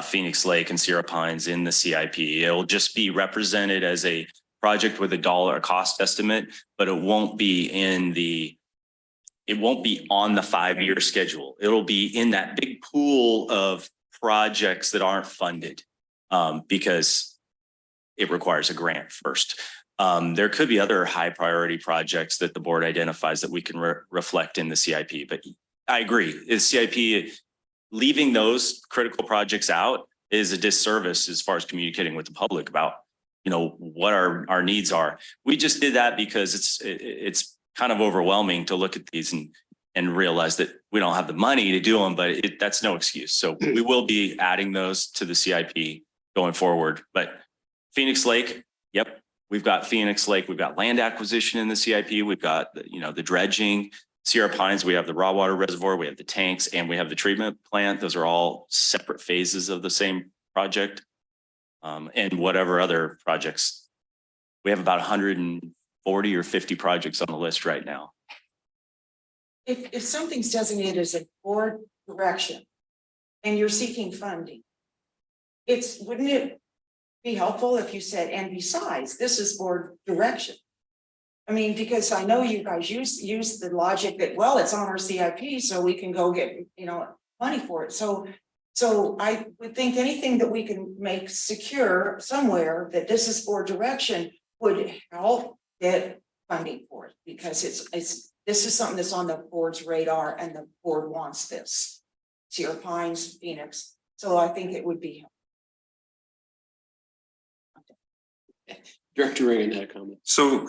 Phoenix Lake and Sierra Pines in the CIP. It'll just be represented as a project with a cost estimate, but it won't be on the 5-year schedule. It'll be in that big pool of projects that aren't funded because it requires a grant first. There could be other high priority projects that the board identifies that we can reflect in the CIP, but I agree. The CIP, leaving those critical projects out is a disservice as far as communicating with the public about, what our needs are. We just did that because it's kind of overwhelming to look at these and realize that we don't have the money to do them, but that's no excuse. So we will be adding those to the CIP going forward. But Phoenix Lake, yep, we've got Phoenix Lake, we've got land acquisition in the CIP, we've got the dredging. Sierra Pines, we have the raw water reservoir, we have the tanks, and we have the treatment plant. Those are all separate phases of the same project. And whatever other projects, we have about 140 or 50 projects on the list right now. If something's designated as a board direction and you're seeking funding, wouldn't it be helpful if you said, and besides, this is board direction? I mean, because I know you guys use the logic that, well, it's on our CIP, so we can go get, money for it. So I would think anything that we can make secure somewhere that this is board direction would help get funding for it, because this is something that's on the board's radar and the board wants this. Sierra Pines, Phoenix. So I think it would be. Director Reagan had a comment. So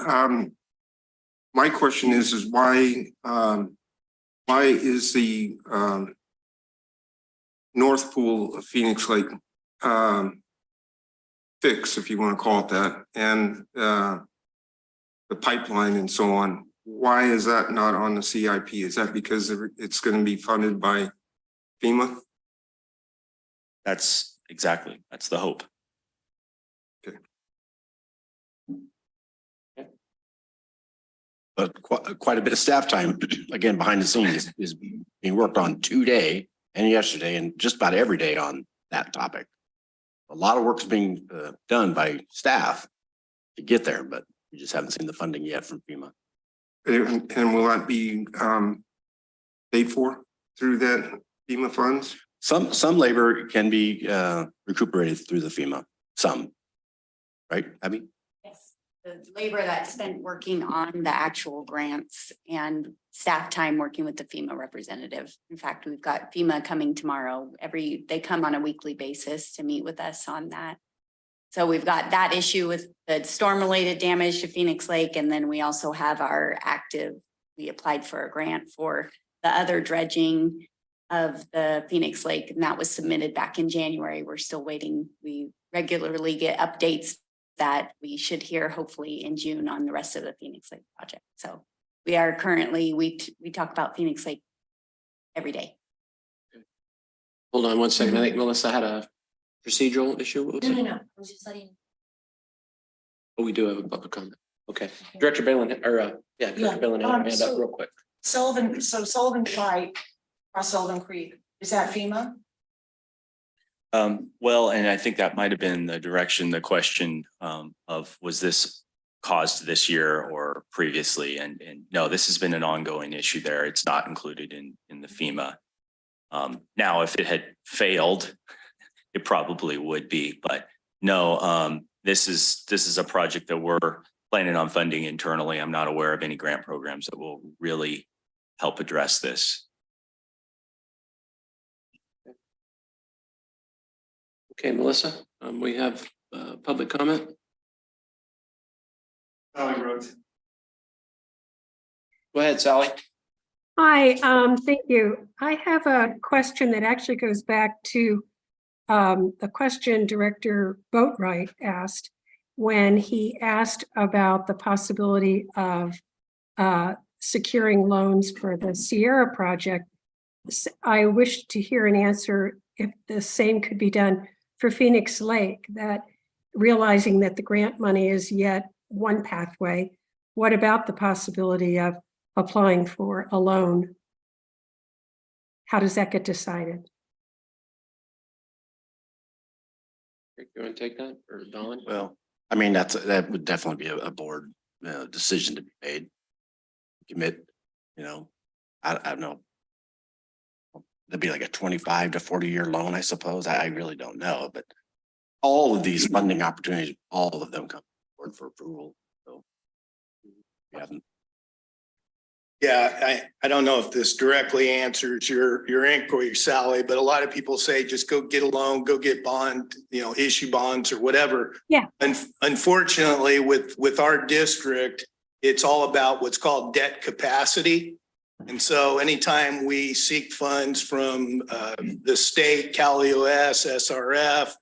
my question is why is the North Pool of Phoenix Lake fix, if you want to call it that, and the pipeline and so on, why is that not on the CIP? Is that because it's going to be funded by FEMA? That's the hope. But quite a bit of staff time, again, behind the scenes is being worked on today and yesterday and just about every day on that topic. A lot of work's being done by staff to get there, but we just haven't seen the funding yet from FEMA. And will that be paid for through that FEMA funds? Some labor can be recuperated through the FEMA, some, right, Abby? Yes, the labor that's spent working on the actual grants and staff time working with the FEMA representative. In fact, we've got FEMA coming tomorrow. They come on a weekly basis to meet with us on that. So we've got that issue with the storm-related damage to Phoenix Lake, and then we also have we applied for a grant for the other dredging of the Phoenix Lake, and that was submitted back in January. We're still waiting. We regularly get updates that we should hear hopefully in June on the rest of the Phoenix Lake project. So we are currently, we talk about Phoenix Lake every day. Hold on one second. I think Melissa had a procedural issue. What was it? No. I was just letting. Oh, we do have a public comment. Okay. Director Balin, Director Balin, had her hand up real quick. Sullivan Pike, across Sullivan Creek, is that FEMA? Well, and I think that might have been the question of was this caused this year or previously? And no, this has been an ongoing issue there. It's not included in the FEMA. Now, if it had failed, it probably would be, but no, this is a project that we're planning on funding internally. I'm not aware of any grant programs that will really help address this. Okay, Melissa, we have public comment. Go ahead, Sally. Hi, thank you. I have a question that actually goes back to the question Director Boatwright asked when he asked about the possibility of securing loans for the Sierra project I wish to hear an answer if the same could be done for Phoenix Lake, that realizing that the grant money is yet one pathway, what about the possibility of applying for a loan? How does that get decided? You want to take that or Don? Well, I mean, that would definitely be a board decision to be made. Commit, I don't know. That'd be like a 25 to 40-year loan, I suppose. I really don't know, but all of these funding opportunities, all of them come forward for approval. So we haven't. Yeah, I don't know if this directly answers your inquiry, Sally, but a lot of people say just go get a loan, go get bond, issue bonds or whatever. Yeah. And unfortunately, with our district, it's all about what's called debt capacity. And so anytime we seek funds from the state, CalEOS, SRF,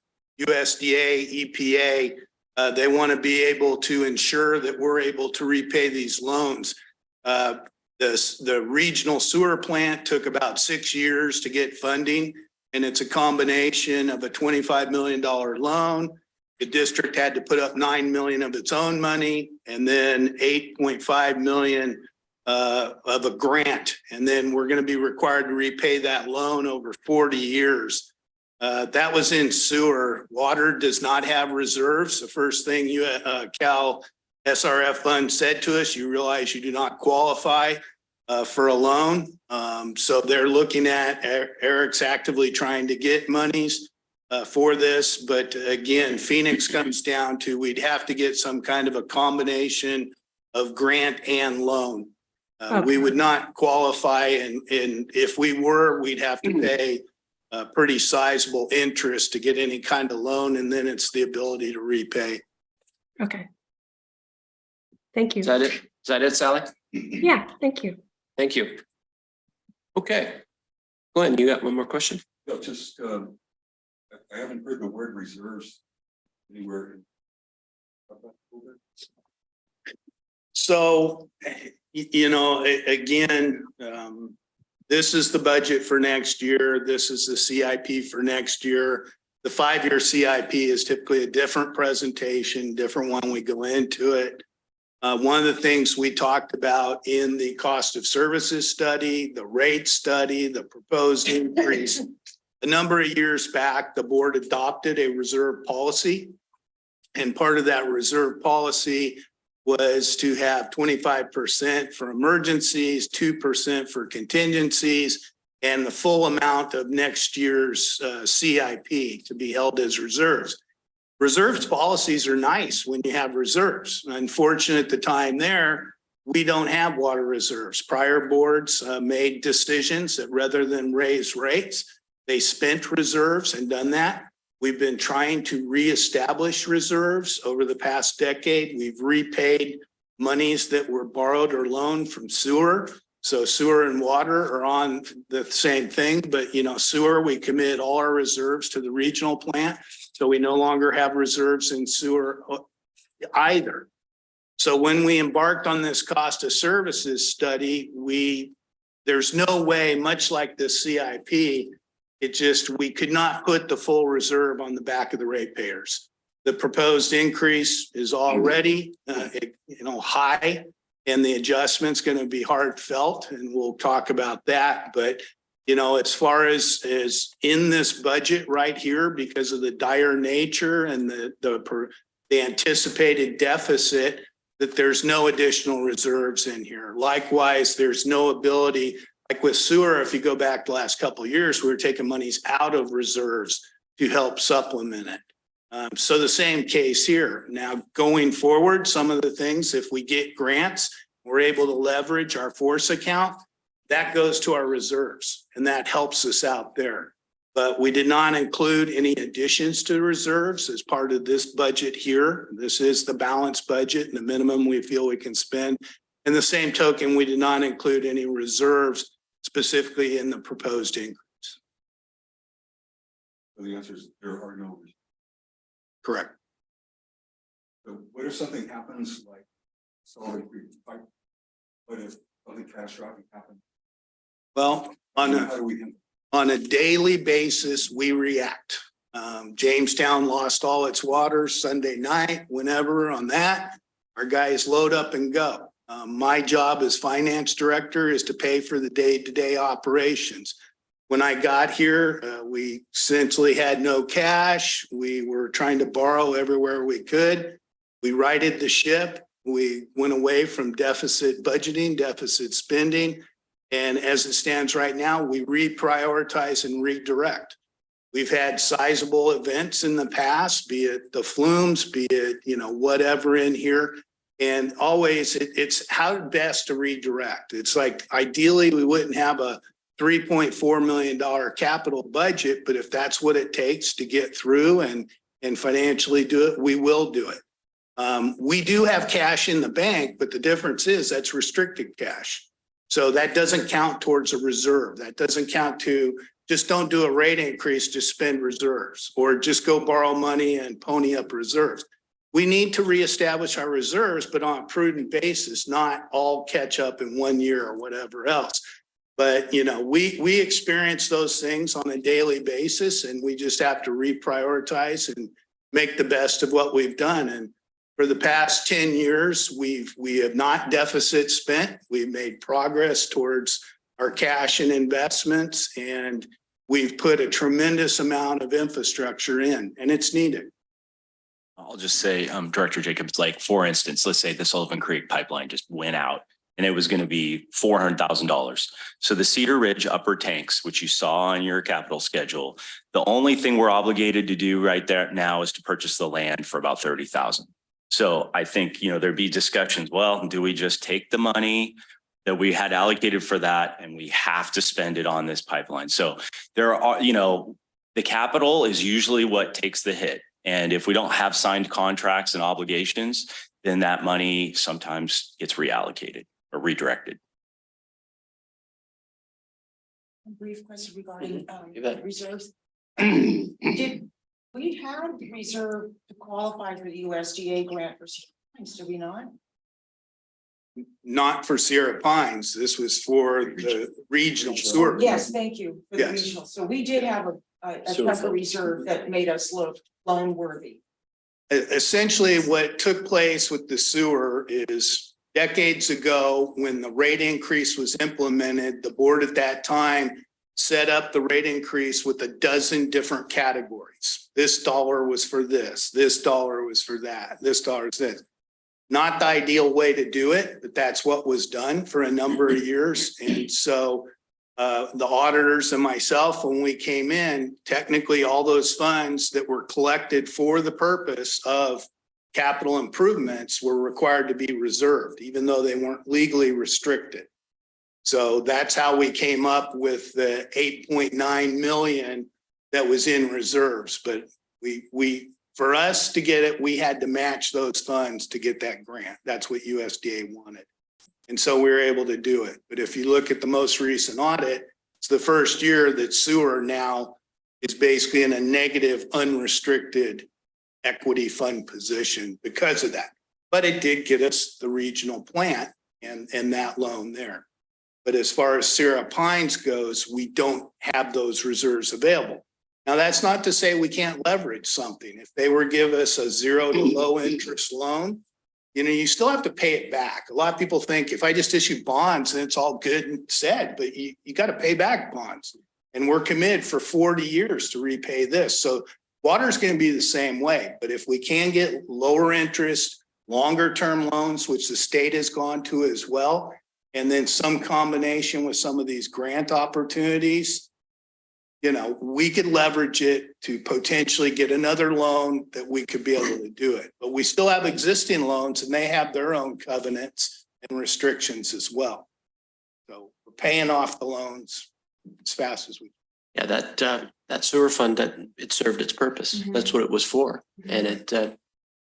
USDA, EPA, they want to be able to ensure that we're able to repay these loans. The regional sewer plant took about 6 years to get funding, and it's a combination of a $25 million loan. The district had to put up $9 million of its own money, and then $8.5 million of a grant. And then we're going to be required to repay that loan over 40 years. That was in sewer. Water does not have reserves. The first thing Cal SRF fund said to us, you realize you do not qualify for a loan. So they're looking at, Eric's actively trying to get monies for this. But again, Phoenix comes down to, we'd have to get some kind of a combination of grant and loan. We would not qualify, and if we were, we'd have to pay a pretty sizable interest to get any kind of loan, and then it's the ability to repay. Okay. Thank you. Is that it? Is that it, Sally? Yeah, thank you. Thank you. Okay. Glenn, you got one more question? Yeah, just, I haven't heard the word reserves anywhere. So, again, this is the budget for next year. This is the CIP for next year. The 5-year CIP is typically a different presentation, different one we go into it. One of the things we talked about in the cost of services study, the rate study, the proposed increase, a number of years back, the board adopted a reserve policy. And part of that reserve policy was to have 25% for emergencies, 2% for contingencies, and the full amount of next year's CIP to be held as reserves. Reserves policies are nice when you have reserves. Unfortunately, at the time there, we don't have water reserves. Prior boards made decisions that rather than raise rates, they spent reserves and done that. We've been trying to reestablish reserves over the past decade. We've repaid monies that were borrowed or loaned from sewer. So sewer and water are on the same thing, but sewer, we commit all our reserves to the regional plant. So we no longer have reserves in sewer either. So when we embarked on this cost of services study, there's no way, much like the CIP, we could not put the full reserve on the back of the ratepayers. The proposed increase is already, high, and the adjustment's going to be heartfelt, and we'll talk about that. But as far as in this budget right here, because of the dire nature and the anticipated deficit, that there's no additional reserves in here. Likewise, there's no ability, like with sewer, if you go back the last couple of years, we were taking monies out of reserves to help supplement it. So the same case here. Now, going forward, some of the things, if we get grants, we're able to leverage our force account, that goes to our reserves, and that helps us out there. But we did not include any additions to reserves as part of this budget here. This is the balanced budget and the minimum we feel we can spend. In the same token, we did not include any reserves specifically in the proposed increase. So the answer is there are no. Correct. So what if something happens like solid pipe? What if something catastrophic happens? Well, On How a, do we? on a daily basis, we react. Jamestown lost all its water Sunday night, whenever on that, our guys load up and go. My job as finance director is to pay for the day-to-day operations. When I got here, we essentially had no cash. We were trying to borrow everywhere we could. We righted the ship. We went away from deficit budgeting, deficit spending. And as it stands right now, we reprioritize and redirect. We've had sizable events in the past, be it the flumes, be it, whatever in here. And always it's how best to redirect. It's like ideally we wouldn't have a $3.4 million capital budget, but if that's what it takes to get through and financially do it, we will do it. We do have cash in the bank, but the difference is that's restricted cash. So that doesn't count towards a reserve. That doesn't count to just don't do a rate increase, just spend reserves or just go borrow money and pony up reserves. We need to reestablish our reserves, but on a prudent basis, not all catch up in 1 year or whatever else. But, we experience those things on a daily basis and we just have to reprioritize and make the best of what we've done. And for the past 10 years, we have not deficit spent. We've made progress towards our cash and investments, and we've put a tremendous amount of infrastructure in, and it's needed. I'll just say, Director Jacobs, like, for instance, let's say the Sullivan Creek pipeline just went out and it was going to be $400,000. So the Cedar Ridge upper tanks, which you saw on your capital schedule, the only thing we're obligated to do right there now is to purchase the land for about $30,000. So I think, there'd be discussions. Well, do we just take the money that we had allocated for that and we have to spend it on this pipeline? So there are, the capital is usually what takes the hit. And if we don't have signed contracts and obligations, then that money sometimes gets reallocated or redirected. A brief question regarding You bet. reserves. Did we have reserve to qualify for the USDA grant for Sierra Pines, do we not? Not for Sierra Pines. This was for the regional sewer. Yes, thank you for the Yes. regional. So we did have a Sewer chunk of fund. reserve that made us look loan worthy. Essentially, what took place with the sewer is decades ago, when the rate increase was implemented, the board at that time set up the rate increase with a dozen different categories. This dollar was for this dollar was for that, this dollar is this. Not the ideal way to do it, but that's what was done for a number of years. And so the auditors and myself, when we came in, technically all those funds that were collected for the purpose of capital improvements were required to be reserved, even though they weren't legally restricted. So that's how we came up with the 8.9 million that was in reserves. But for us to get it, we had to match those funds to get that grant. That's what USDA wanted. And so we were able to do it. But if you look at the most recent audit, it's the first year that sewer now is basically in a negative, unrestricted equity fund position because of that. But it did get us the regional plant and that loan there. But as far as Sierra Pines goes, we don't have those reserves available. Now, that's not to say we can't leverage something. If they were to give us a 0 to low interest loan, you still have to pay it back. A lot of people think if I just issue bonds, then it's all good and said, but you got to pay back bonds. And we're committed for 40 years to repay this. So water is going to be the same way. But if we can get lower interest, longer term loans, which the state has gone to as well, and then some combination with some of these grant opportunities, we could leverage it to potentially get another loan that we could be able to do it. But we still have existing loans and they have their own covenants and restrictions as well. So we're paying off the loans as fast as we can. Yeah, that sewer fund, that it served its purpose. Mhm. That's what it was for. And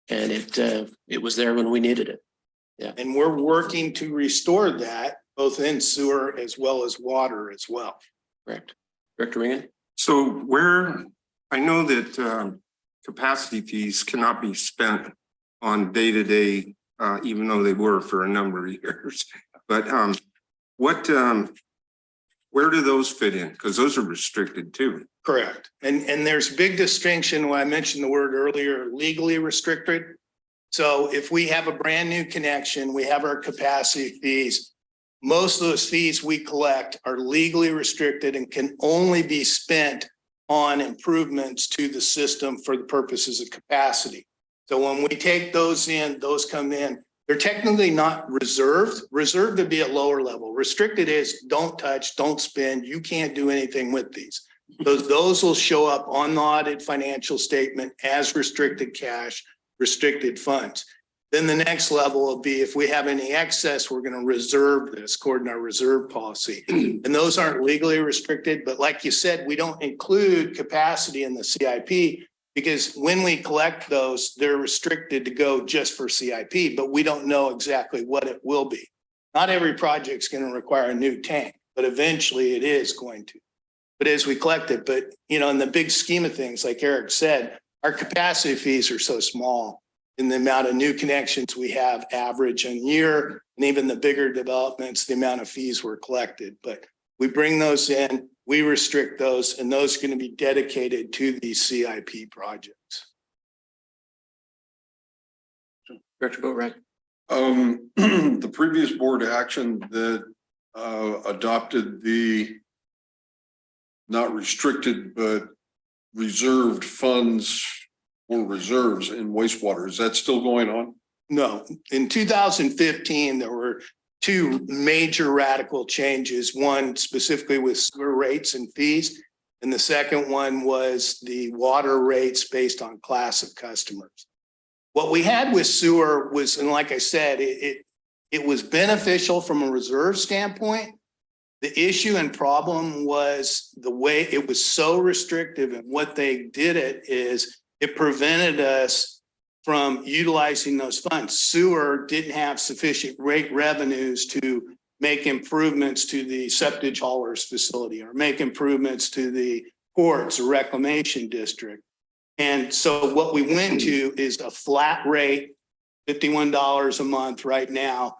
it was there when we needed it. And we're working to restore that both in sewer as well as water as well. Correct. Director Ringen? So I know that capacity fees cannot be spent on day-to-day, even though they were for a number of years. But what Where do those fit in? Because those are restricted too. Correct. And there's big distinction when I mentioned the word earlier, legally restricted. So if we have a brand new connection, we have our capacity fees. Most of those fees we collect are legally restricted and can only be spent on improvements to the system for the purposes of capacity. So when we take those in, those come in, they're technically not reserved. Reserved to be at lower level. Restricted is don't touch, don't spend. You can't do anything with these. Those will show up on the audit financial statement as restricted cash, restricted funds. Then the next level will be if we have any excess, we're going to reserve this according to our reserve policy. And those aren't legally restricted, but like you said, we don't include capacity in the CIP because when we collect those, they're restricted to go just for CIP, but we don't know exactly what it will be. Not every project's going to require a new tank, but eventually it is going to. But as we collect it, but in the big scheme of things, like Eric said, our capacity fees are so small in the amount of new connections we have average in year, and even the bigger developments, the amount of fees were collected. But we bring those in, we restrict those, and those are going to be dedicated to these CIP projects. Director Boatright. The previous board action that adopted the not restricted, but reserved funds or reserves in wastewater. Is that still going on? No, in 2015, there were two major radical changes. One specifically with sewer rates and fees. And the second one was the water rates based on class of customers. What we had with sewer was, and like I said, it was beneficial from a reserve standpoint. The issue and problem was the way it was so restrictive, and what they did it prevented us from utilizing those funds. Sewer didn't have sufficient rate revenues to make improvements to the septic haulers facility or make improvements to the ports or reclamation district. And so what we went to is a flat rate, $51 a month right now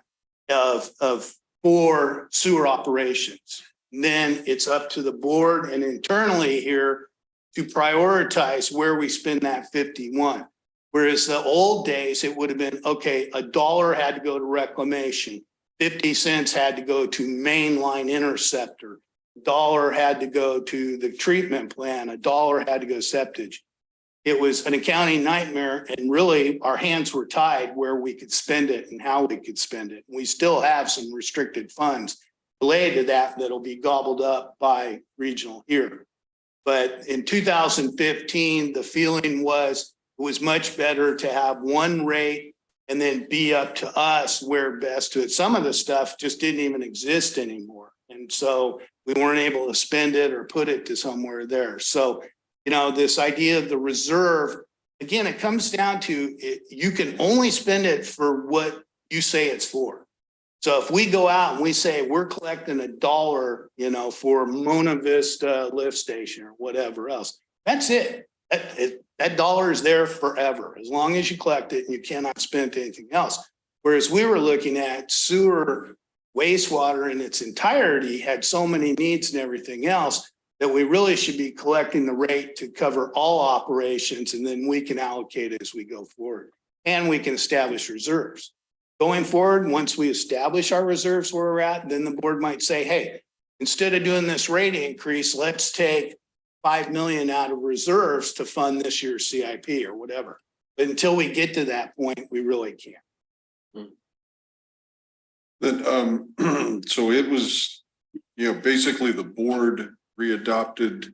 for sewer operations. And then it's up to the board and internally here to prioritize where we spend that 51. Whereas the old days, it would have been, okay, $1 had to go to reclamation, 50 cents had to go to mainline interceptor, $1 had to go to the treatment plant, $1 had to go septic. It was an accounting nightmare, and really our hands were tied where we could spend it and how we could spend it. We still have some restricted funds related to that that'll be gobbled up by regional here. But in 2015, the feeling was it was much better to have one rate and then be up to us where best to it. Some of the stuff just didn't even exist anymore. And so we weren't able to spend it or put it to somewhere there. So, this idea of the reserve, again, it comes down to it, you can only spend it for what you say it's for. So if we go out and we say we're collecting $1, for Mona Vista lift station or whatever else, that's it. That dollar is there forever, as long as you collect it and you cannot spend anything else. Whereas we were looking at sewer, wastewater in its entirety had so many needs and everything else that we really should be collecting the rate to cover all operations, and then we can allocate it as we go forward. And we can establish reserves. Going forward, once we establish our reserves where we're at, then the board might say, hey, instead of doing this rate increase, let's take 5 million out of reserves to fund this year's CIP or whatever. But until we get to that point, we really can't. Then, so it was, basically the board readopted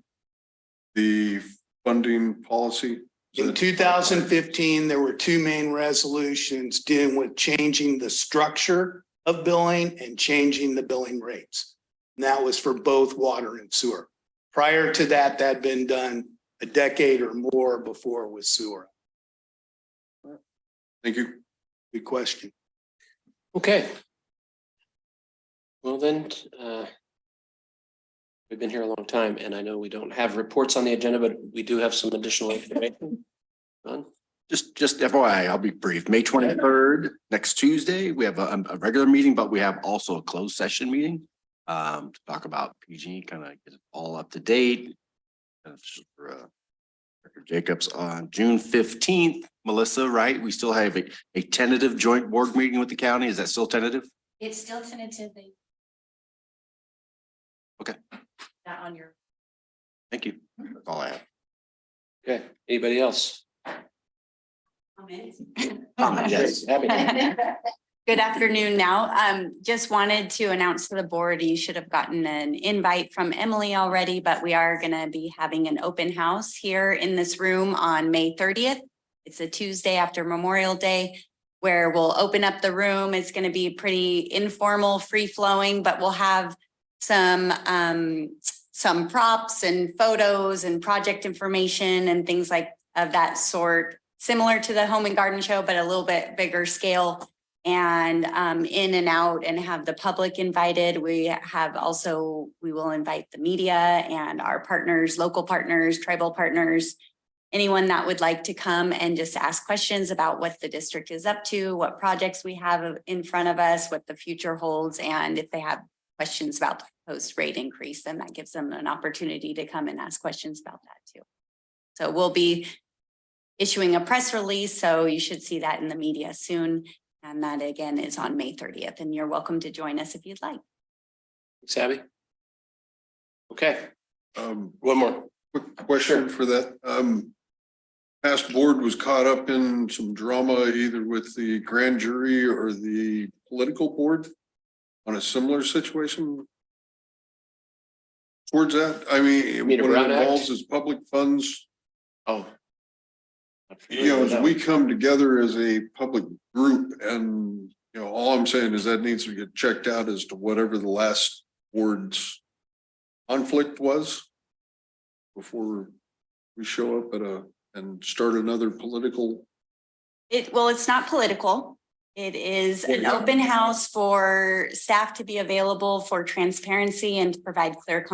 the funding policy. In 2015, there were two main resolutions dealing with changing the structure of billing and changing the billing rates. And that was for both water and sewer. Prior to that, that had been done a decade or more before with sewer. Thank you. Good question. Okay. Well then, we've been here a long time, and I know we don't have reports on the agenda, but we do have some additional information. Just FYI, I'll be brief. May 23rd, next Tuesday, we have a regular meeting, but we have also a closed session meeting. to talk about PG, kind of get it all up to date. For Director Jacobs on June 15th, Melissa, right? We still have a tentative joint board meeting with the county. Is that still tentative? It's still tentatively. Okay. Not on your. Thank you. That's all I have. Okay, anybody else? Comments? Yes, Abby. Good afternoon now. Just wanted to announce to the board, you should have gotten an invite from Emily already, but we are gonna be having an open house here in this room on May 30th. It's a Tuesday after Memorial Day, where we'll open up the room. It's gonna be pretty informal, free flowing, but we'll have some props and photos and project information and things like of that sort, similar to the Home and Garden Show, but a little bit bigger scale. And in and out, and have the public invited. We will invite the media and our partners, local partners, tribal partners, anyone that would like to come and just ask questions about what the district is up to, what projects we have in front of us, what the future holds, and if they have questions about the proposed rate increase, then that gives them an opportunity to come and ask questions about that too. So we'll be issuing a press release, so you should see that in the media soon. And that again is on May 30th, and you're welcome to join us if you'd like. Thanks, Abby. Okay, One more quick question for that. Past board was caught up in some drama either with the grand jury or the political board on a similar situation. Towards that, I mean, mean a what Brown it Act? involves is public funds. oh. As we come together as a public group and, all I'm saying is that needs to get checked out as to whatever the last board's conflict was before we show up and start another political. It's not political. It is an open house for staff to be available for transparency and to provide clear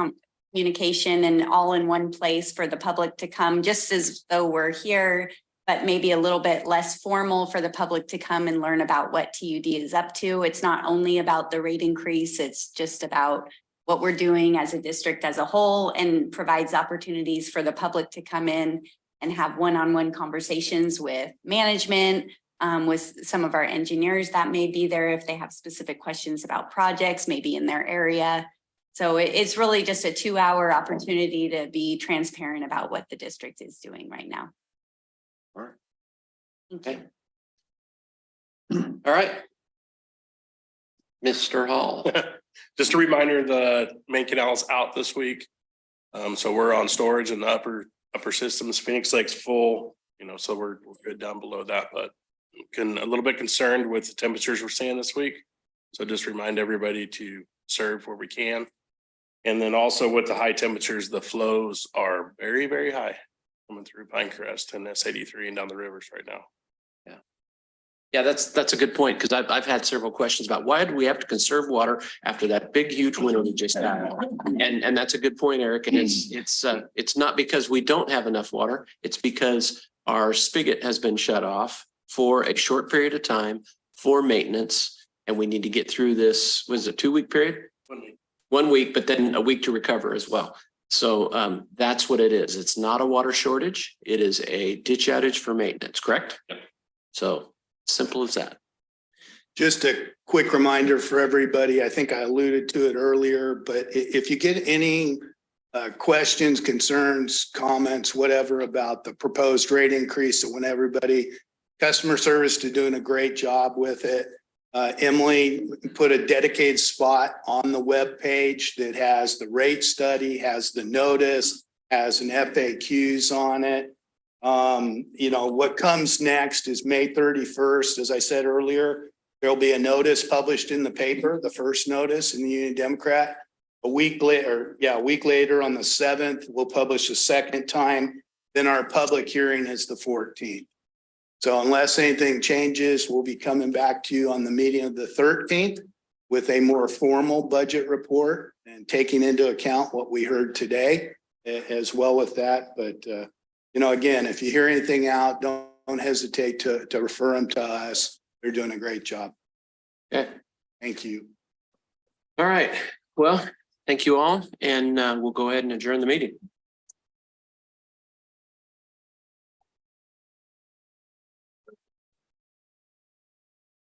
communication and all in one place for the public to come, just as though we're here, but maybe a little bit less formal for the public to come and learn about what TUD is up to. It's not only about the rate increase, it's just about what we're doing as a district as a whole, and provides opportunities for the public to come in and have one-on-one conversations with management, with some of our engineers that may be there if they have specific questions about projects, maybe in their area. So it's really just a 2-hour opportunity to be transparent about what the district is doing right now. All right. Thank you. All right. Mr. Hall. Just a reminder, the main canal is out this week. So we're on storage in the upper systems. Phoenix Lake's full, so we're good down below that, but a little bit concerned with the temperatures we're seeing this week. So just remind everybody to serve where we can. And then also with the high temperatures, the flows are very, very high coming through Pinecrest and S83 and down the rivers right now. Yeah, that's a good point, because I've had several questions about why do we have to conserve water after that big, huge winter we just had? And that's a good point, Eric. And it's not because we don't have enough water. It's because our spigot has been shut off for a short period of time for maintenance. And we need to get through this, was it a 2-week period? 1 week. 1 week, but then a week to recover as well. So that's what it is. It's not a water shortage. It is a ditch outage for maintenance, correct? Yep. So simple as that. Just a quick reminder for everybody, I think I alluded to it earlier, but if you get any questions, concerns, comments, whatever about the proposed rate increase, I want everybody, customer service to doing a great job with it. Emily put a dedicated spot on the web page that has the rate study, has the notice, has an FAQs on it. What comes next is May 31st. As I said earlier, there'll be a notice published in the paper, the first notice in the Union Democrat. A week later on the 7th, we'll publish a second time. Then our public hearing is the 14th. So unless anything changes, we'll be coming back to you on the meeting of the 13th with a more formal budget report and taking into account what we heard today as well with that. But, again, if you hear anything out, don't hesitate to refer them to us. They're doing a great job. Okay. Thank you. All right. Well, thank you all, and we'll go ahead and adjourn the meeting.